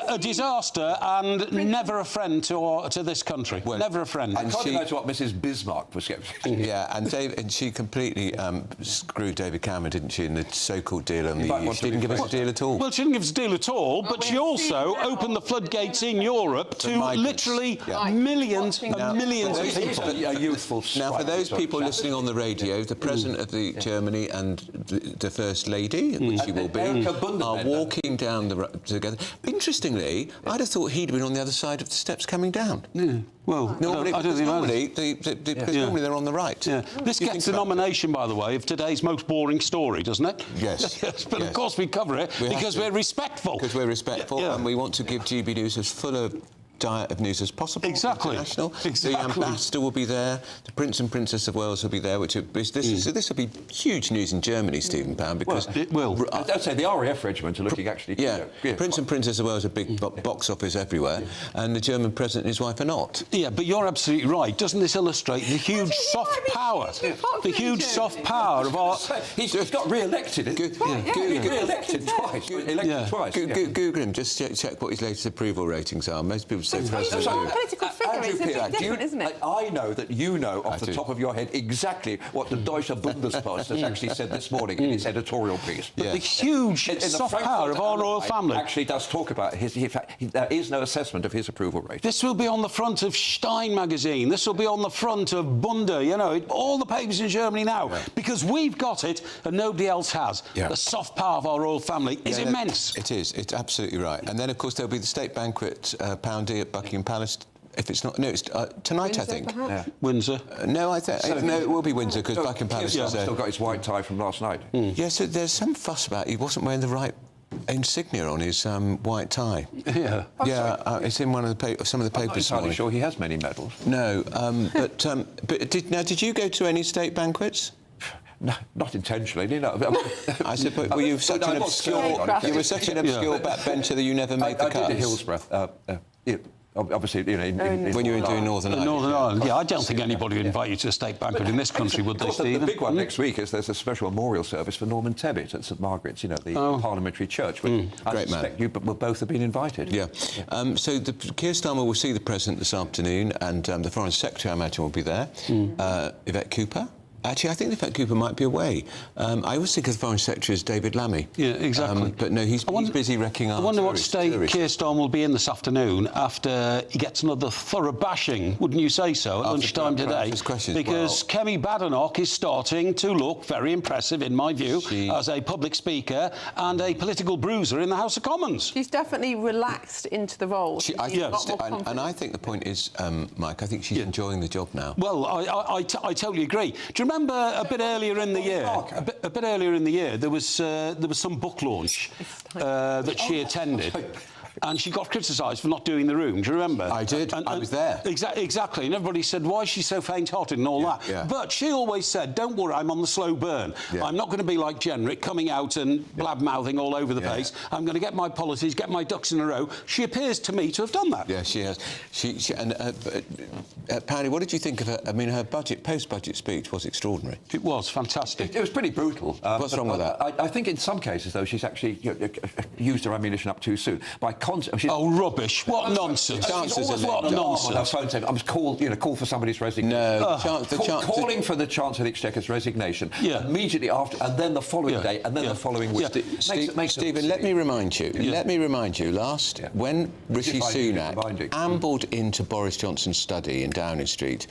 A disaster and never a friend to this country. country. Well, never a friend. I can't imagine what Mrs. Bismarck was getting. Yeah, and she completely screwed David Cameron, didn't she, in the so-called deal on the EU? She didn't give us a deal at all. Well, she didn't give us a deal at all, but she also opened the floodgates in Europe to literally millions and millions of people. A youthful now, for those people listening on the radio, the President of Germany and the First Lady, which she will be, are walking down the road together. Interestingly, I'd have thought he'd been on the other side of the steps coming down. Yeah. Well, normally, I don't think normally they're on the right. Yeah. This gets the nomination, by the way, of today's most boring story, doesn't it? Yes. Yes, but of course we cover it because we're respectful. Because we're respectful, and we want to give GB News as full a diet of news as possible. Exactly. The ambassador will be there. The Prince and Princess of Wales will be there. This will be huge news in Germany, Stephen Pound, because it will. I'd say the RAF regiment are looking actually. Prince and Princess of Wales are big box office everywhere, and the German President and his wife are not. Yeah, but you're absolutely right. Doesn't this illustrate the huge soft power? The huge soft power of our. He's got re-elected. Re-elected twice. Elected twice. Google him. Just check what his latest approval ratings are. Most people say President. Political figure. It's a bit different, isn't it? I know that you know off the top of your head exactly what the Deutsche Bundespost has actually said this morning in its editorial piece. The huge soft power of our royal family actually does talk about there is no assessment of his approval rate. This will be on the front of Stein magazine. This will be on the front of Bunde. You know, all the papers in Germany now because we've got it and nobody else has. The soft power of our royal family is immense. It is. It's absolutely right. And then, of course, there'll be the state banquet, Poundy, at Buckingham Palace. If it's not, no, it's tonight, Windsor, I think. perhaps? Windsor. No, no, it will be Windsor because Buckingham Palace has still got his white tie from last night. Yeah, so there's some fuss about he wasn't wearing the right insignia on his white tie. Yeah. It's in one of the some of the papers. I'm not entirely sure he has many medals. No, but did you go to any state banquets? No, not intentionally, you know. I suppose were you such an obscure? You were such an obscure backbencher that you never made the cuts. I did a Hillsborough. Obviously, you know, when you were doing Northern Ireland. Northern Ireland, I don't think anybody would invite you to a state banquet in this country, would they, Stephen? The big one next week is there's a special memorial service for Norman Tebbit at St Margaret's, you know, the parliamentary church. Which I suspect you will both have been invited. Yeah. So Keir Starmer will see the President this afternoon, and the Foreign Secretary, I imagine, will be there. Yvette Cooper. Actually, I think Yvette Cooper might be away. I always think of the Foreign Secretary as David Lammy. Yeah, exactly. But no, he's busy wrecking our I wonder what state Keir Starmer will be in this afternoon after he gets another thorough bashing, wouldn't you say so, at lunchtime today? Because Kemi Badenoch is starting to look very impressive, in my view, as a public speaker and a political bruiser in the House of Commons. She's definitely relaxed into the role. And I think the point is, Mike, I think she's enjoying the job now. Well, I totally agree. Do you remember a bit earlier in the year? A bit earlier in the year, there was some book launch that she attended. And she got criticised for not doing the room. Do you remember? I did. I was there. Exactly. And everybody said, why is she so faint-hearted and all that? Yeah. But she always said, don't worry, I'm on the slow burn. Yeah. I'm not going to be like Jenrick, coming out and blab-mouthing all over the place. I'm going to get my policies, get my ducks in a row. She appears to me to have done that. Yeah, she has. Paddy, what did you think of her? I mean, her post-budget speech was extraordinary. It was fantastic. It was pretty brutal. What's wrong with that? I think in some cases, though, she's actually used her ammunition up too soon. Oh, rubbish! What nonsense! What nonsense! I was called for somebody's resignation. No, calling for the Chancellor of the Exchequer's resignation immediately after, and then the following day, and then the following week. Stephen, let me remind you. Let me remind you. When Rishi Sunak ambled into Boris Johnson's study in Downing Street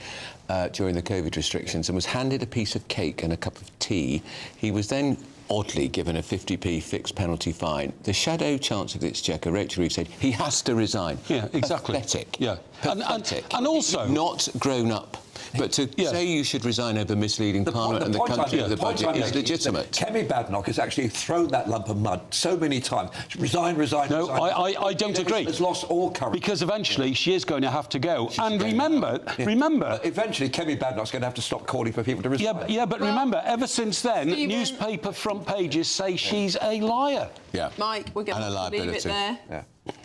during the COVID restrictions and was handed a piece of cake and a cup of tea, he was then oddly given a 50p fixed penalty fine. The Shadow Chancellor of the Exchequer, Rachel Reeves, said he has to resign. Yeah, exactly. Pathetic. Yeah. Pathetic. And also... Not grown up. But to say you should resign over misleading Parliament and the country of the budget is legitimate. Kemi Badenoch has actually thrown that lump of mud so many times. Resign. No, I don't agree. Has lost all courage. Because eventually she is going to have to go. Remember... Eventually Kemi Badenoch's going to have to stop calling for people to resign. Yeah, but remember, ever since then, newspaper front pages say she's a liar. Yeah. Mike, we're going to leave it there. Yeah.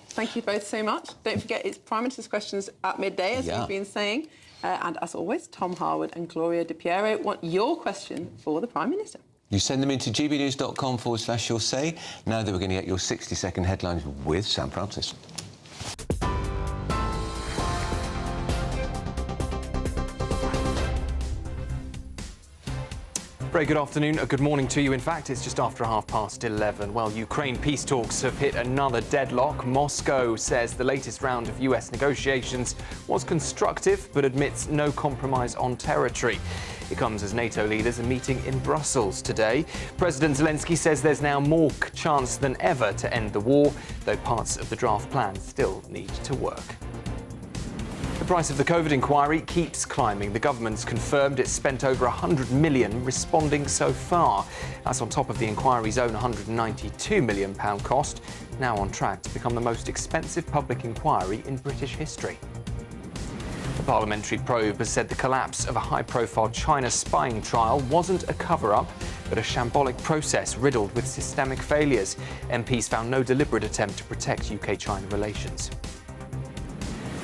Thank you both so much. Don't forget, it's Prime Minister's Questions at midday, as we've been saying. And as always, Tom Harwood and Gloria De Piero want your question for the Prime Minister. You send them into gbnews.com/your say. Now that we're going to get your 60-second headlines with Sam Francis. Very good afternoon, good morning to you. In fact, it's just after 11:30. Well, Ukraine peace talks have hit another deadlock. Moscow says the latest round of US negotiations was constructive, but admits no compromise on territory. It comes as NATO leaders are meeting in Brussels today. President Zelensky says there's now more chance than ever to end the war, though parts of the draft plan still need to work. The price of the COVID inquiry keeps climbing. The government's confirmed it's spent over 100 million responding so far. That's on top of the inquiry's own £192 million cost, now on track to become the most expensive public inquiry in British history. The parliamentary probe has said the collapse of a high-profile China spying trial wasn't a cover-up, but a shambolic process riddled with systemic failures. MPs found no deliberate attempt to protect UK-China relations.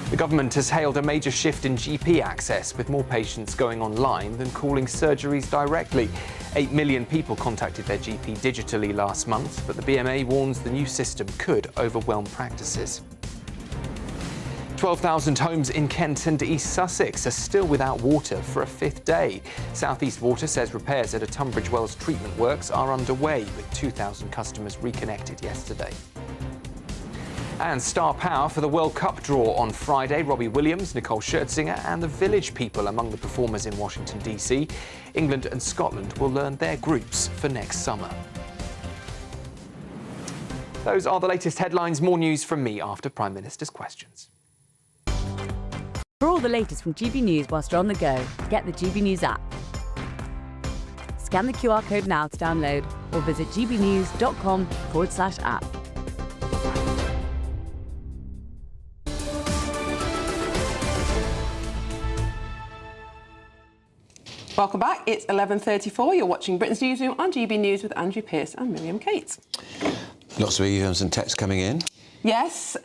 The government has hailed a major shift in GP access, with more patients going online than calling surgeries directly. 8 million people contacted their GP digitally last month, but the BMA warns the new system could overwhelm practices. 12,000 homes in Kent and East Sussex are still without water for a fifth day. South East Water says repairs at a Tunbridge Wells treatment works are underway, with 2,000 customers reconnected yesterday. And star power for the World Cup draw on Friday. Robbie Williams, Nicole Scherzinger and the Village People among the performers in Washington, D.C. England and Scotland will learn their groups for next summer. Those are the latest headlines. More news from me after Prime Minister's questions. For all the latest from GB News whilst you're on the go, get the GB News app. Scan the QR code now to download or visit gbnews.com/app. Welcome back. It's 11:34. You're watching Britain's Newsroom on GB News with Andrew Pearce and Miriam Cates. Lots of emails and texts coming in. Yes,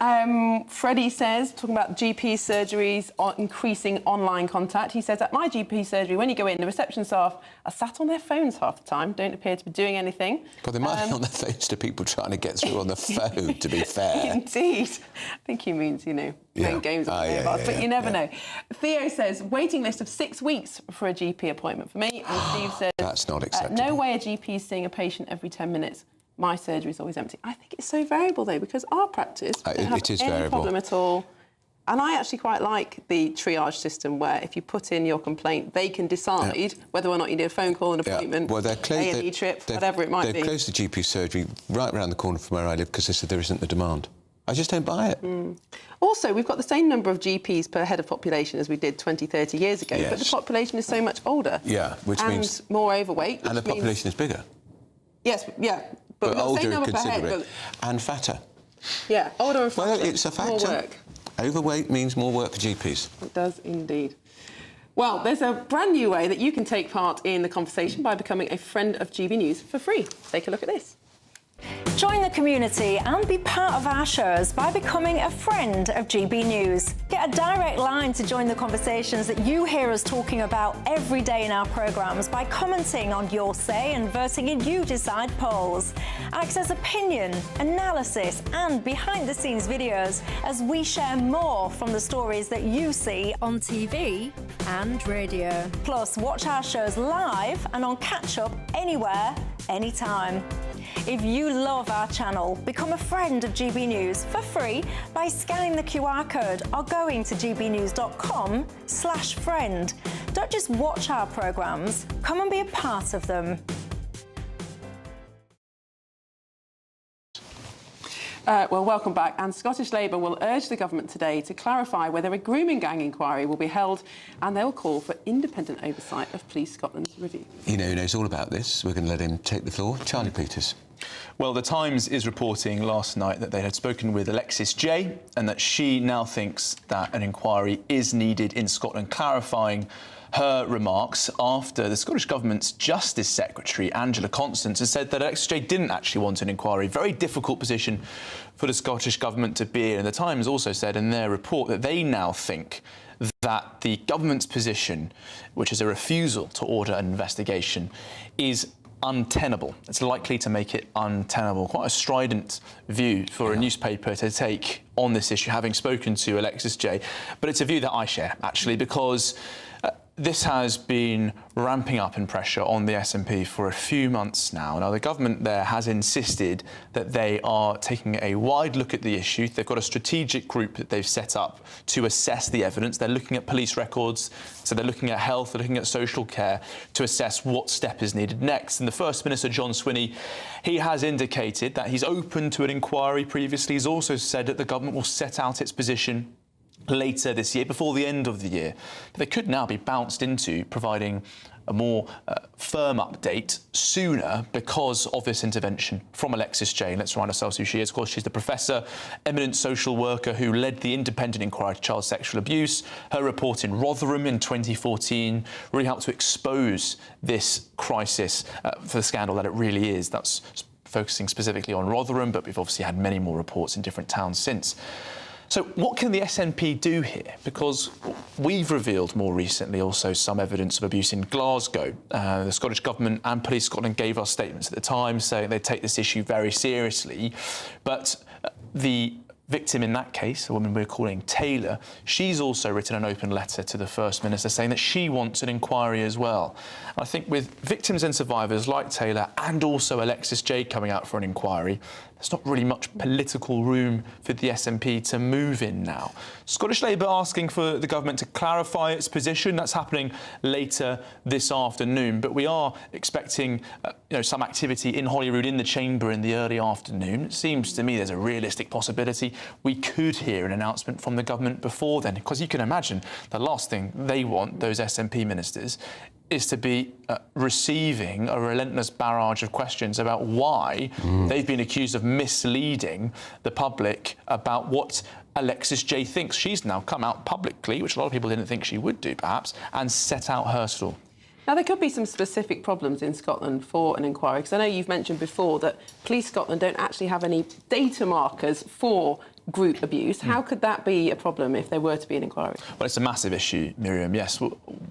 Freddie says, talking about GP surgeries, increasing online contact. He says, at my GP surgery, when you go in, the reception staff are sat on their phones half the time, don't appear to be doing anything. But they might be on their phones to people trying to get through on the phone, to be fair. Indeed. I think he means, playing games on the mobiles, but you never know. Theo says, waiting list of 6 weeks for a GP appointment for me. And Steve says, that's not acceptable. No way a GP is seeing a patient every 10 minutes. My surgery is always empty. I think it's so variable, though, because our practice doesn't have any problem at all. And I actually quite like the triage system where if you put in your complaint, they can decide whether or not you need a phone call, an appointment, well, A&E trip, whatever it might be. They've closed the GP surgery right around the corner from where I live because they said there isn't the demand. I just don't buy it. Also, we've got the same number of GPs per head of population as we did 20, 30 years ago, but the population is so much older. Yeah, which means... more overweight. And the population is bigger. Yes, yeah. But older considerably. And fatter. Yeah, older and fatter. Well, it's a factor. More work. Overweight means more work for GPs. It does indeed. Well, there's a brand new way that you can take part in the conversation by becoming a friend of GB News for free. Take a look at this. Join the community and be part of our shows by becoming a friend of GB News. Get a direct line to join the conversations that you hear us talking about every day in our programmes by commenting on Your Say and voting in You Decide polls. Access opinion, analysis and behind-the-scenes videos as we share more from the stories that you see on TV and radio. Plus, watch our shows live and on catch-up anywhere, anytime. If you love our channel, become a friend of GB News for free by scanning the QR code or going to gbnews.com/friend. Don't just watch our programmes, come and be a part of them. Well, welcome back. And Scottish Labour will urge the government today to clarify whether a grooming gang inquiry will be held, and they'll call for independent oversight of Police Scotland's review. He knows all about this. We're going to let him take the floor. Charlie Peters. Well, The Times is reporting last night that they had spoken with Alexis Jay and that she now thinks that an inquiry is needed in Scotland, clarifying her remarks after the Scottish Government's Justice Secretary, Angela Constance, has said that Alexis Jay didn't actually want an inquiry. Very difficult position for the Scottish Government to be in. And The Times also said in their report that they now think that the government's position, which is a refusal to order an investigation, is untenable. It's likely to make it untenable. Quite a strident view for a newspaper to take on this issue, having spoken to Alexis Jay. But it's a view that I share, actually, because this has been ramping up in pressure on the SNP for a few months now. Now, the government there has insisted that they are taking a wide look at the issue. They've got a strategic group that they've set up to assess the evidence. They're looking at police records, so they're looking at health, they're looking at social care to assess what step is needed next. And the First Minister, John Swinney, he has indicated that he's open to an inquiry previously. He's also said that the government will set out its position later this year, before the end of the year. But they could now be bounced into providing a more firm update sooner because of this intervention from Alexis J. Let's remind ourselves who she is. Of course, she's the professor, eminent social worker who led the independent inquiry to child sexual abuse. Her report in Rotherham in 2014 really helped to expose this crisis for the scandal that it really is. That's focusing specifically on Rotherham, but we've obviously had many more reports in different towns since. So what can the SNP do here? Because we've revealed more recently also some evidence of abuse in Glasgow. The Scottish Government and Police Scotland gave us statements at the time saying they take this issue very seriously. But the victim in that case, a woman we're calling Taylor, she's also written an open letter to the First Minister saying that she wants an inquiry as well. And I think with victims and survivors like Taylor and also Alexis J coming out for an inquiry, there's not really much political room for the SNP to move in now. Scottish Labour asking for the government to clarify its position. That's happening later this afternoon. But we are expecting some activity in Holyrood in the Chamber in the early afternoon. It seems to me there's a realistic possibility we could hear an announcement from the government before then, because you can imagine the last thing they want, those SNP ministers, is to be receiving a relentless barrage of questions about why they've been accused of misleading the public about what Alexis J thinks. She's now come out publicly, which a lot of people didn't think she would do, perhaps, and set out her stall. Now, there could be some specific problems in Scotland for an inquiry, because I know you've mentioned before that Police Scotland don't actually have any data markers for group abuse. How could that be a problem if there were to be an inquiry? Well, it's a massive issue, Miriam, yes.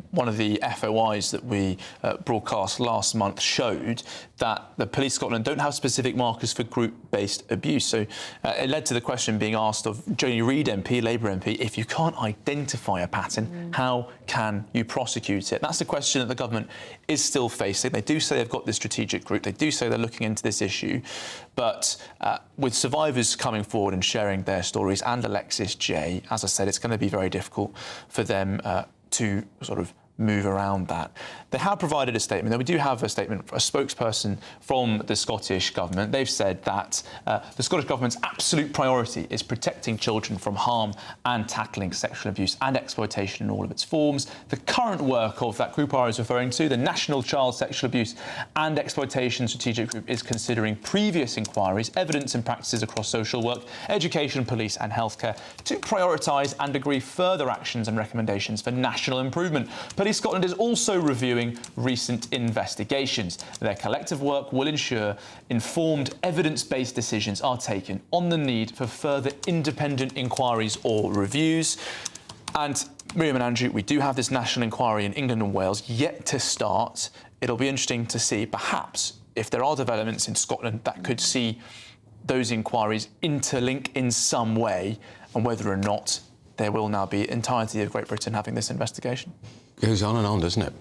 One of the FOIs that we broadcast last month showed that the Police Scotland don't have specific markers for group-based abuse. So it led to the question being asked of Joni Reid MP, Labour MP, if you can't identify a pattern, how can you prosecute it? That's the question that the government is still facing. They do say they've got this strategic group. They do say they're looking into this issue. But with survivors coming forward and sharing their stories, and Alexis J, as I said, it's going to be very difficult for them to sort of move around that. They have provided a statement. Now, we do have a statement, a spokesperson from the Scottish Government. They've said that the Scottish Government's absolute priority is protecting children from harm and tackling sexual abuse and exploitation in all of its forms. The current work of that group I was referring to, the National Child Sexual Abuse and Exploitation Strategic Group, is considering previous inquiries, evidence and practices across social work, education, police and healthcare to prioritise and agree further actions and recommendations for national improvement. Police Scotland is also reviewing recent investigations. Their collective work will ensure informed, evidence-based decisions are taken on the need for further independent inquiries or reviews. And Miriam and Andrew, we do have this national inquiry in England and Wales yet to start. It'll be interesting to see, perhaps, if there are developments in Scotland that could see those inquiries interlink in some way, and whether or not there will now be entirety of Great Britain having this investigation. Goes on and on, doesn't it?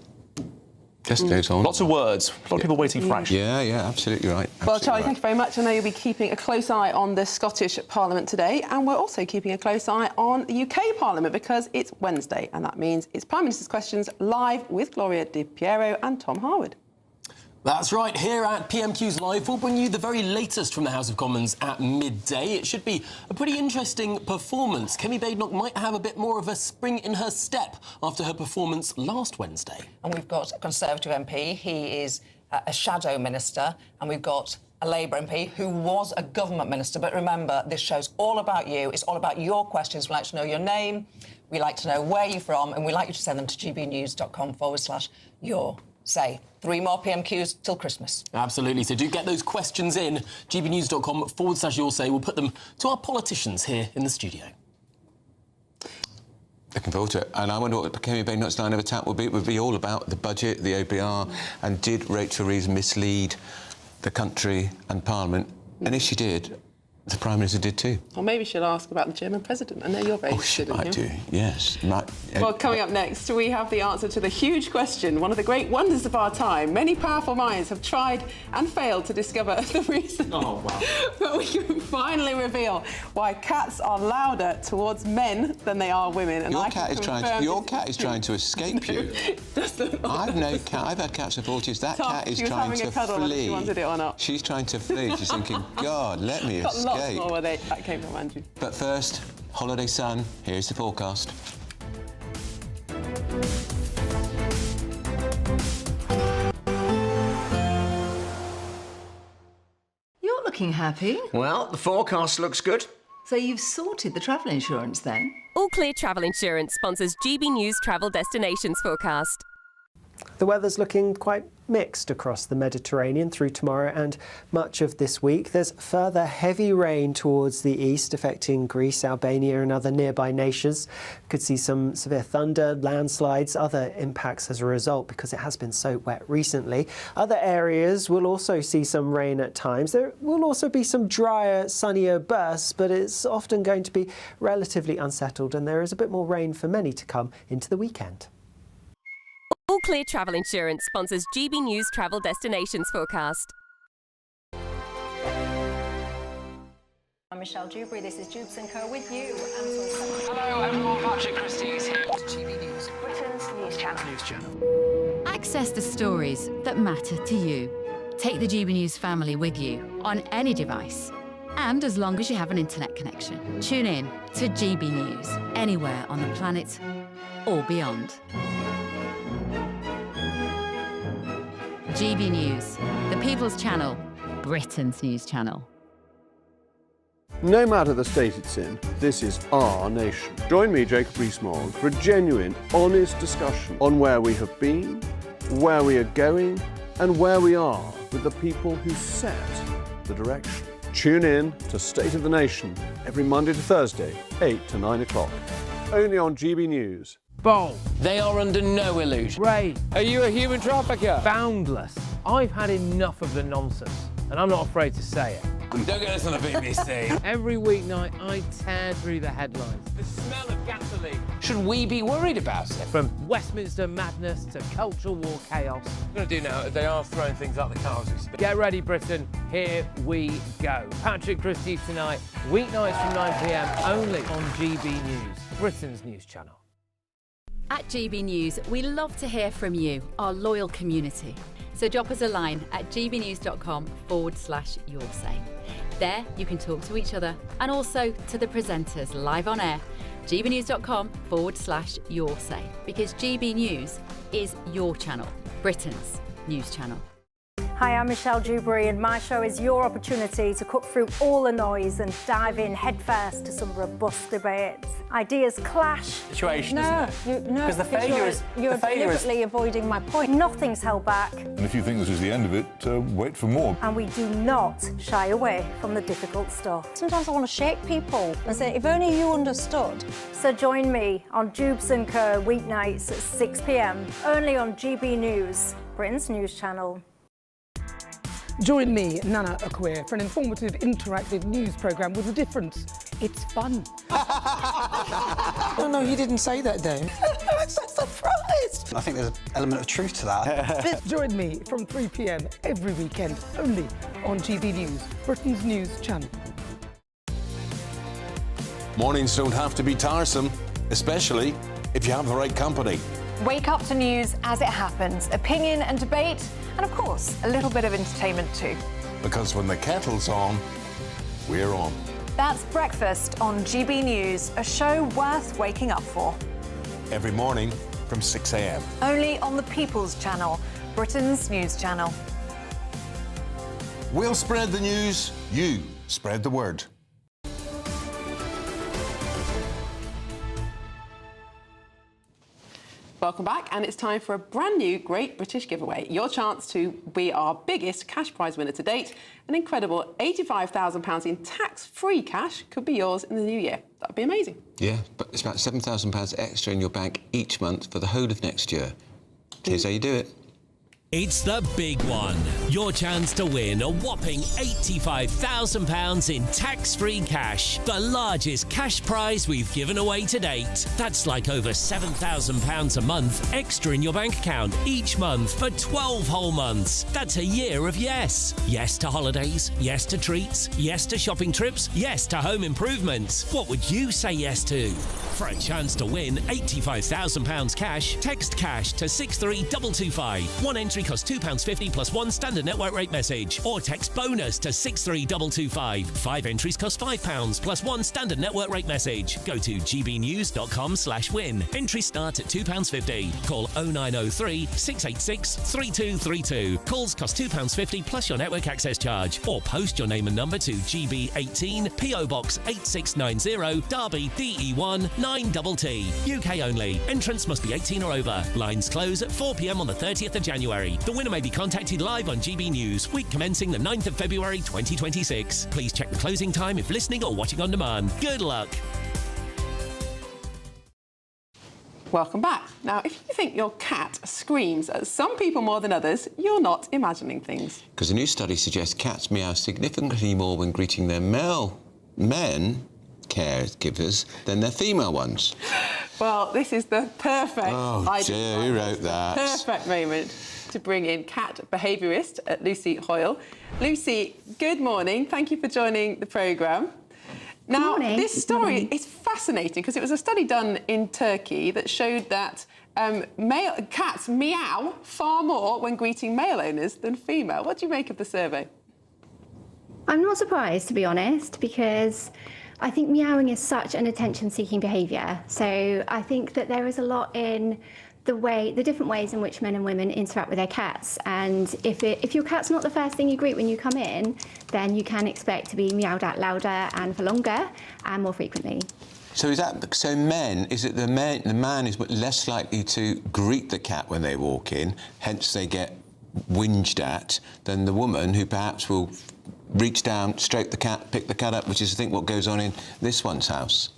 Just goes on. Lots of words. A lot of people waiting for action. Yeah, absolutely right. Well, Charlie, thank you very much. I know you'll be keeping a close eye on the Scottish Parliament today, and we're also keeping a close eye on the UK Parliament because it's Wednesday, and that means it's Prime Minister's Questions live with Gloria Di Piero and Tom Harwood. That's right, here at PMQs Live, we'll bring you the very latest from the House of Commons at midday. It should be a pretty interesting performance. Kemi Badenoch might have a bit more of a spring in her step after her performance last Wednesday. And we've got a Conservative MP, he is a shadow minister, and we've got a Labour MP who was a government minister. But remember, this show's all about you. It's all about your questions. We like to know your name, we like to know where you're from, and we like you to send them to gbnews.com/your say. 3 more PMQs till Christmas. Absolutely. So do get those questions in. gbnews.com/your say. We'll put them to our politicians here in the studio. Looking forward to it. And I wonder what Kemi Badenoch's line of attack will be. It would be all about the budget, the OBR, and did Rachel Reeves mislead the country and Parliament? And if she did, The Prime Minister did too. Or maybe she'll ask about the German president. I know you're very interested in him. I do, yes. Well, coming up next, we have the answer to the huge question, one of the great wonders of our time. Many powerful minds have tried and failed to discover the reason. Oh, wow. But we can finally reveal why cats are louder towards men than they are women. And Your cat is trying to escape you. I've had cats for 40 years. That cat is trying to flee. She wanted it or not. She's trying to flee. She's thinking, God, let me escape. Lots more where that came from, Andrew. But first, holiday sun. Here's the forecast. You're looking happy. Well, the forecast looks good. So you've sorted the travel insurance then? All Clear Travel Insurance sponsors GB News Travel Destinations Forecast. The weather's looking quite mixed across the Mediterranean through tomorrow and much of this week. There's further heavy rain towards the east affecting Greece, Albania and other nearby nations. Could see some severe thunder, landslides, other impacts as a result because it has been so wet recently. Other areas will also see some rain at times. There will also be some drier, sunnier bursts, but it's often going to be relatively unsettled and there is a bit more rain for many to come into the weekend. All Clear Travel Insurance sponsors GB News Travel Destinations Forecast. I'm Michelle Dewberry, this is Jubes & Co with you. Hello everyone, Patrick Christie is here. GB News, Britain's news channel. Access the stories that matter to you. Take the GB News family with you on any device. And as long as you have an internet connection, tune in to GB News anywhere on the planet or beyond. GB News, the People's Channel, Britain's news channel. No matter the state it's in, this is our nation. Join me, Jacob Rees-Mogg, for a genuine, honest discussion on where we have been, where we are going, and where we are with the people who set the direction. Tune in to State of the Nation every Monday to Thursday, 8 to 9 o'clock. Only on GB News. Bold. They are under no illusion. Ray, are you a human trafficker? Boundless. I've had enough of the nonsense, and I'm not afraid to say it. Don't get us on a BBC. Every weeknight, I tear through the headlines. The smell of gasoline. Should we be worried about it? From Westminster madness to cultural war chaos. What I'm going to do now is they are throwing things out the car as we speak. Get ready, Britain. Here we go. Patrick Christie tonight, weeknights from 9 p.m, only on GB News, Britain's news channel. At GB News, we love to hear from you, our loyal community. So drop us a line at gbnews.com/yoursay. There you can talk to each other and also to the presenters live on air. gbnews.com/yoursay, because GB News is your channel, Britain's news channel. Hi, I'm Michelle Dewberry, and my show is your opportunity to cut through all the noise and dive in headfirst to some robust debates. Ideas clash. Situation, no, because the failure is you're deliberately avoiding my point. Nothing's held back, And if you think this is the end of it, wait for more. and we do not shy away from the difficult stuff. Sometimes I want to shake people and say, if only you understood. So join me on Jubes & Co weeknights at 6 p.m, only on GB News, Britain's news channel. Join me, Nana Akweer, for an informative, interactive news programme with a difference. It's fun. No, he didn't say that, Dave. I'm so surprised. I think there's an element of truth to that. Join me from 3 p.m. every weekend, only on GB News, Britain's news channel. Mornings don't have to be tiresome, especially if you have the right company. Wake up to news as it happens, opinion and debate, and of course, a little bit of entertainment too. Because when the kettle's on, we're on. That's Breakfast on GB News, a show worth waking up for. Every morning from 6 a.m. Only on the People's Channel, Britain's news channel. We'll spread the news, you spread the word. Welcome back, and it's time for a brand new Great British Giveaway. Your chance to be our biggest cash prize winner to date. An incredible £85,000 in tax-free cash could be yours in the new year. That'd be amazing. Yeah, but it's about £7,000 extra in your bank each month for the whole of next year. Here's how you do it. It's the big one. Your chance to win a whopping £85,000 in tax-free cash. The largest cash prize we've given away to date. That's like over £7,000 a month extra in your bank account each month for 12 whole months. That's a year of yes. Yes to holidays. Yes to treats. Yes to shopping trips. Yes to home improvements. What would you say yes to? For a chance to win £85,000 cash, text cash to 63225. One entry costs £2.50 plus one standard network rate message. Or text bonus to 63225. 5 entries cost £5 plus one standard network rate message. Go to gbnews.com/win. Entries start at £2.50. Call 0903 686 3232. Calls cost £2.50 plus your network access charge. Or post your name and number to GB18 PO Box 8690 Derby DE1 9TT. UK only. Entrance must be 18 or over. Lines close at 4 p.m. on the 30th of January. The winner may be contacted live on GB News, week commencing the 9th of February 2026. Please check the closing time if listening or watching on demand. Good luck. Welcome back. Now, if you think your cat screams at some people more than others, you're not imagining things. Because a new study suggests cats meow significantly more when greeting their male men caregivers than their female ones. Well, this is the perfect dear, who wrote that? Perfect moment to bring in cat behaviourist Lucy Hoyle. Lucy, good morning. Thank you for joining the programme. Now, this story is fascinating because it was a study done in Turkey that showed that male cats meow far more when greeting male owners than female. What do you make of the survey? I'm not surprised, to be honest, because I think meowing is such an attention-seeking behaviour. So I think that there is a lot in the different ways in which men and women interact with their cats. And if your cat's not the first thing you greet when you come in, then you can expect to be meowed at louder and for longer and more frequently. So is it the man is less likely to greet the cat when they walk in, hence they get whinged at, than the woman who perhaps will reach down, stroke the cat, pick the cat up, which is, I think, what goes on in this one's house.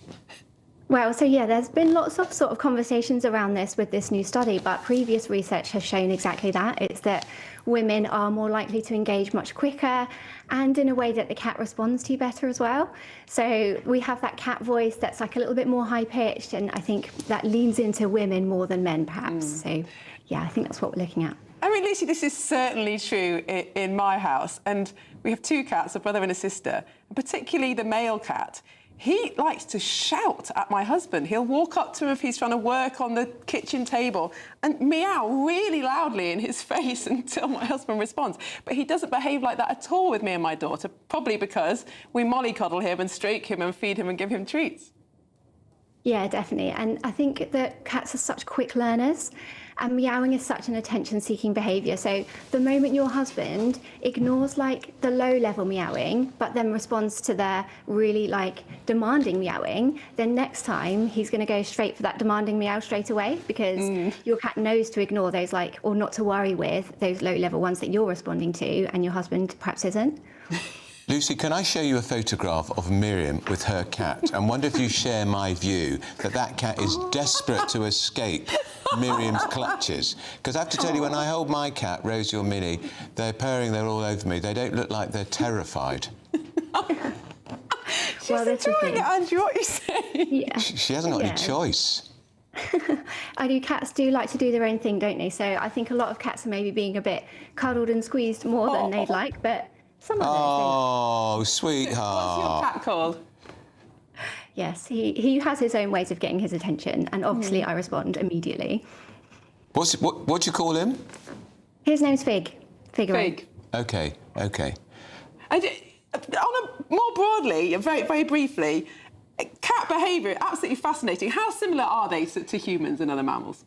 Well, so yeah, there's been lots of sort of conversations around this with this new study, but previous research has shown exactly that. It's that women are more likely to engage much quicker and in a way that the cat responds to better as well. So we have that cat voice that's like a little bit more high-pitched, and I think that leans into women more than men, perhaps. So yeah, I think that's what we're looking at. I mean, Lucy, this is certainly true in my house, and we have 2 cats, a brother and a sister, and particularly the male cat. He likes to shout at my husband. He'll walk up to him if he's trying to work on the kitchen table and meow really loudly in his face until my husband responds. But he doesn't behave like that at all with me and my daughter, probably because we mollycoddle him and stroke him and feed him and give him treats. Yeah, definitely. And I think that cats are such quick learners, and meowing is such an attention-seeking behaviour. So the moment your husband ignores like the low-level meowing, but then responds to their really like demanding meowing, then next time he's going to go straight for that demanding meow straight away, because your cat knows to ignore those or not to worry with those low-level ones that you're responding to, and your husband perhaps isn't. Lucy, can I show you a photograph of Miriam with her cat and wonder if you share my view that that cat is desperate to escape Miriam's clutches? Because I have to tell you, when I hold my cat, Rosie or Minnie, they're purring, they're all over me. They don't look like they're terrified. She's enjoying it, Andrew, what are you saying? Yeah. She hasn't got any choice. Cats do like to do their own thing, don't they? So I think a lot of cats are maybe being a bit cuddled and squeezed more than they'd like, but some of them. Oh, sweetheart. What's your cat called? Yes, he has his own ways of getting his attention, and obviously I respond immediately. What do you call him? His name's Fig. Fig. Okay. And more broadly, very, very briefly, cat behaviour, absolutely fascinating. How similar are they to humans and other mammals?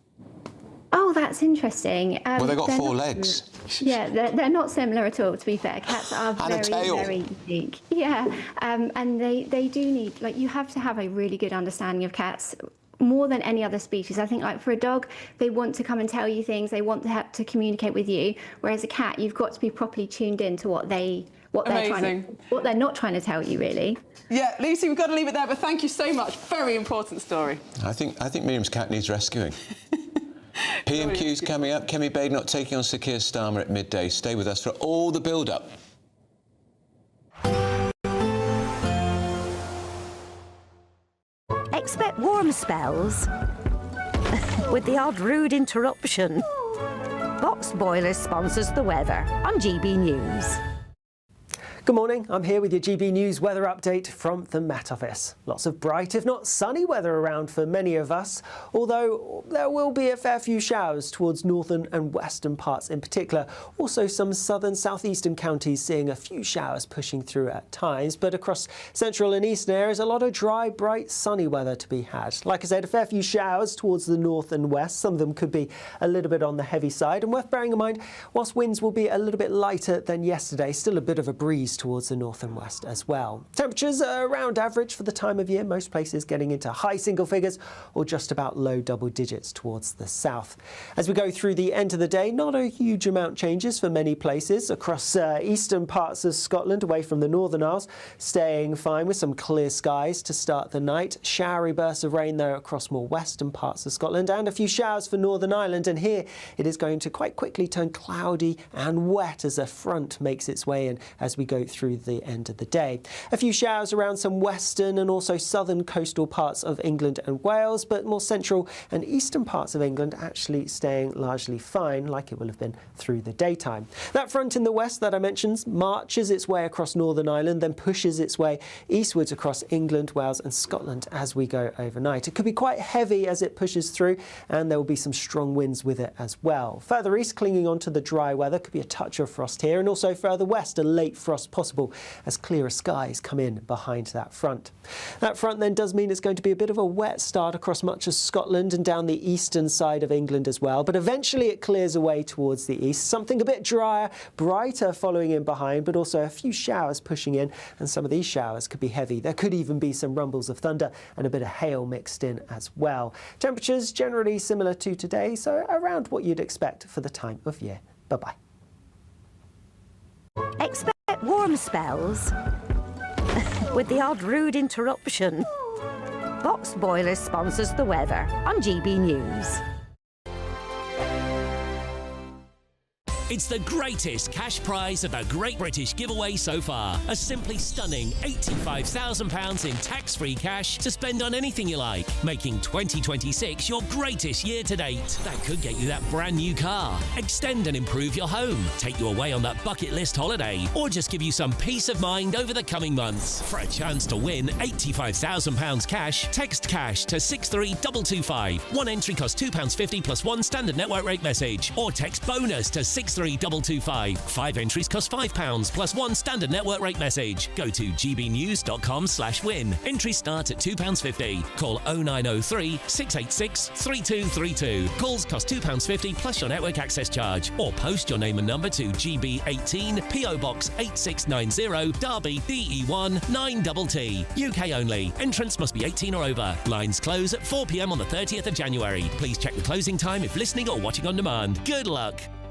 Oh, that's interesting. Well, they've got 4 legs. Yeah, they're not similar at all, to be fair. Cats are very unique. Yeah, and they do need, you have to have a really good understanding of cats, more than any other species. I think, for a dog, they want to come and tell you things, they want to communicate with you, whereas a cat, you've got to be properly tuned in to what they're not trying to tell you, really. Yeah, Lucy, we've got to leave it there, but thank you so much. Very important story. I think Miriam's cat needs rescuing. PMQs coming up. Kemi Badenoch taking on Sir Keir Starmer at midday. Stay with us for all the build-up. Expect warm spells with the odd rude interruption. Boxed Boilers sponsors the weather on GB News. Good morning, I'm here with your GB News weather update from the Met Office. Lots of bright, if not sunny weather around for many of us, although there will be a fair few showers towards northern and western parts in particular. Also some southern southeastern counties seeing a few showers pushing through at times, but across central and eastern areas a lot of dry, bright, sunny weather to be had. Like I said, a fair few showers towards the north and west. Some of them could be a little bit on the heavy side, and worth bearing in mind, whilst winds will be a little bit lighter than yesterday, still a bit of a breeze towards the north and west as well. Temperatures are around average for the time of year, most places getting into high single figures or just about low double digits towards the south. As we go through the end of the day, not a huge amount changes for many places across eastern parts of Scotland, away from the Northern Isles, staying fine with some clear skies to start the night. Showery bursts of rain though across more western parts of Scotland, and a few showers for Northern Ireland, and here it is going to quite quickly turn cloudy and wet as a front makes its way in as we go through the end of the day. A few showers around some western and also southern coastal parts of England and Wales, but more central and eastern parts of England actually staying largely fine, like it will have been through the daytime. That front in the west that I mentioned marches its way across Northern Ireland, then pushes its way eastwards across England, Wales and Scotland as we go overnight. It could be quite heavy as it pushes through, and there will be some strong winds with it as well. Further east, clinging on to the dry weather, could be a touch of frost here, and also further west, a late frost possible as clearer skies come in behind that front. That front then does mean it's going to be a bit of a wet start across much of Scotland and down the eastern side of England as well, but eventually it clears away towards the east. Something a bit drier, brighter following in behind, but also a few showers pushing in, and some of these showers could be heavy. There could even be some rumbles of thunder and a bit of hail mixed in as well. Temperatures generally similar to today, so around what you'd expect for the time of year. Bye-bye. Expect warm spells with the odd rude interruption. Boxed Boilers sponsors the weather on GB News. It's the greatest cash prize of the Great British Giveaway so far. A simply stunning £85,000 in tax-free cash to spend on anything you like, making 2026 your greatest year to date. That could get you that brand new car, extend and improve your home, take you away on that bucket list holiday, or just give you some peace of mind over the coming months. For a chance to win £85,000 cash, text cash to 63225. One entry costs £2.50 plus one standard network rate message, or text bonus to 63225. 5 entries cost £5 plus one standard network rate message. Go to gbnews.com/win. Entries start at £2.50. Call 0903 686 3232. Calls cost £2.50 plus your network access charge. Or post your name and number to GB18 PO Box 8690 Derby DE1 9TT. UK only. Entrants must be 18 or over. Lines close at 4 p.m. on the 30th of January. Please check the closing time if listening or watching on demand. Good luck.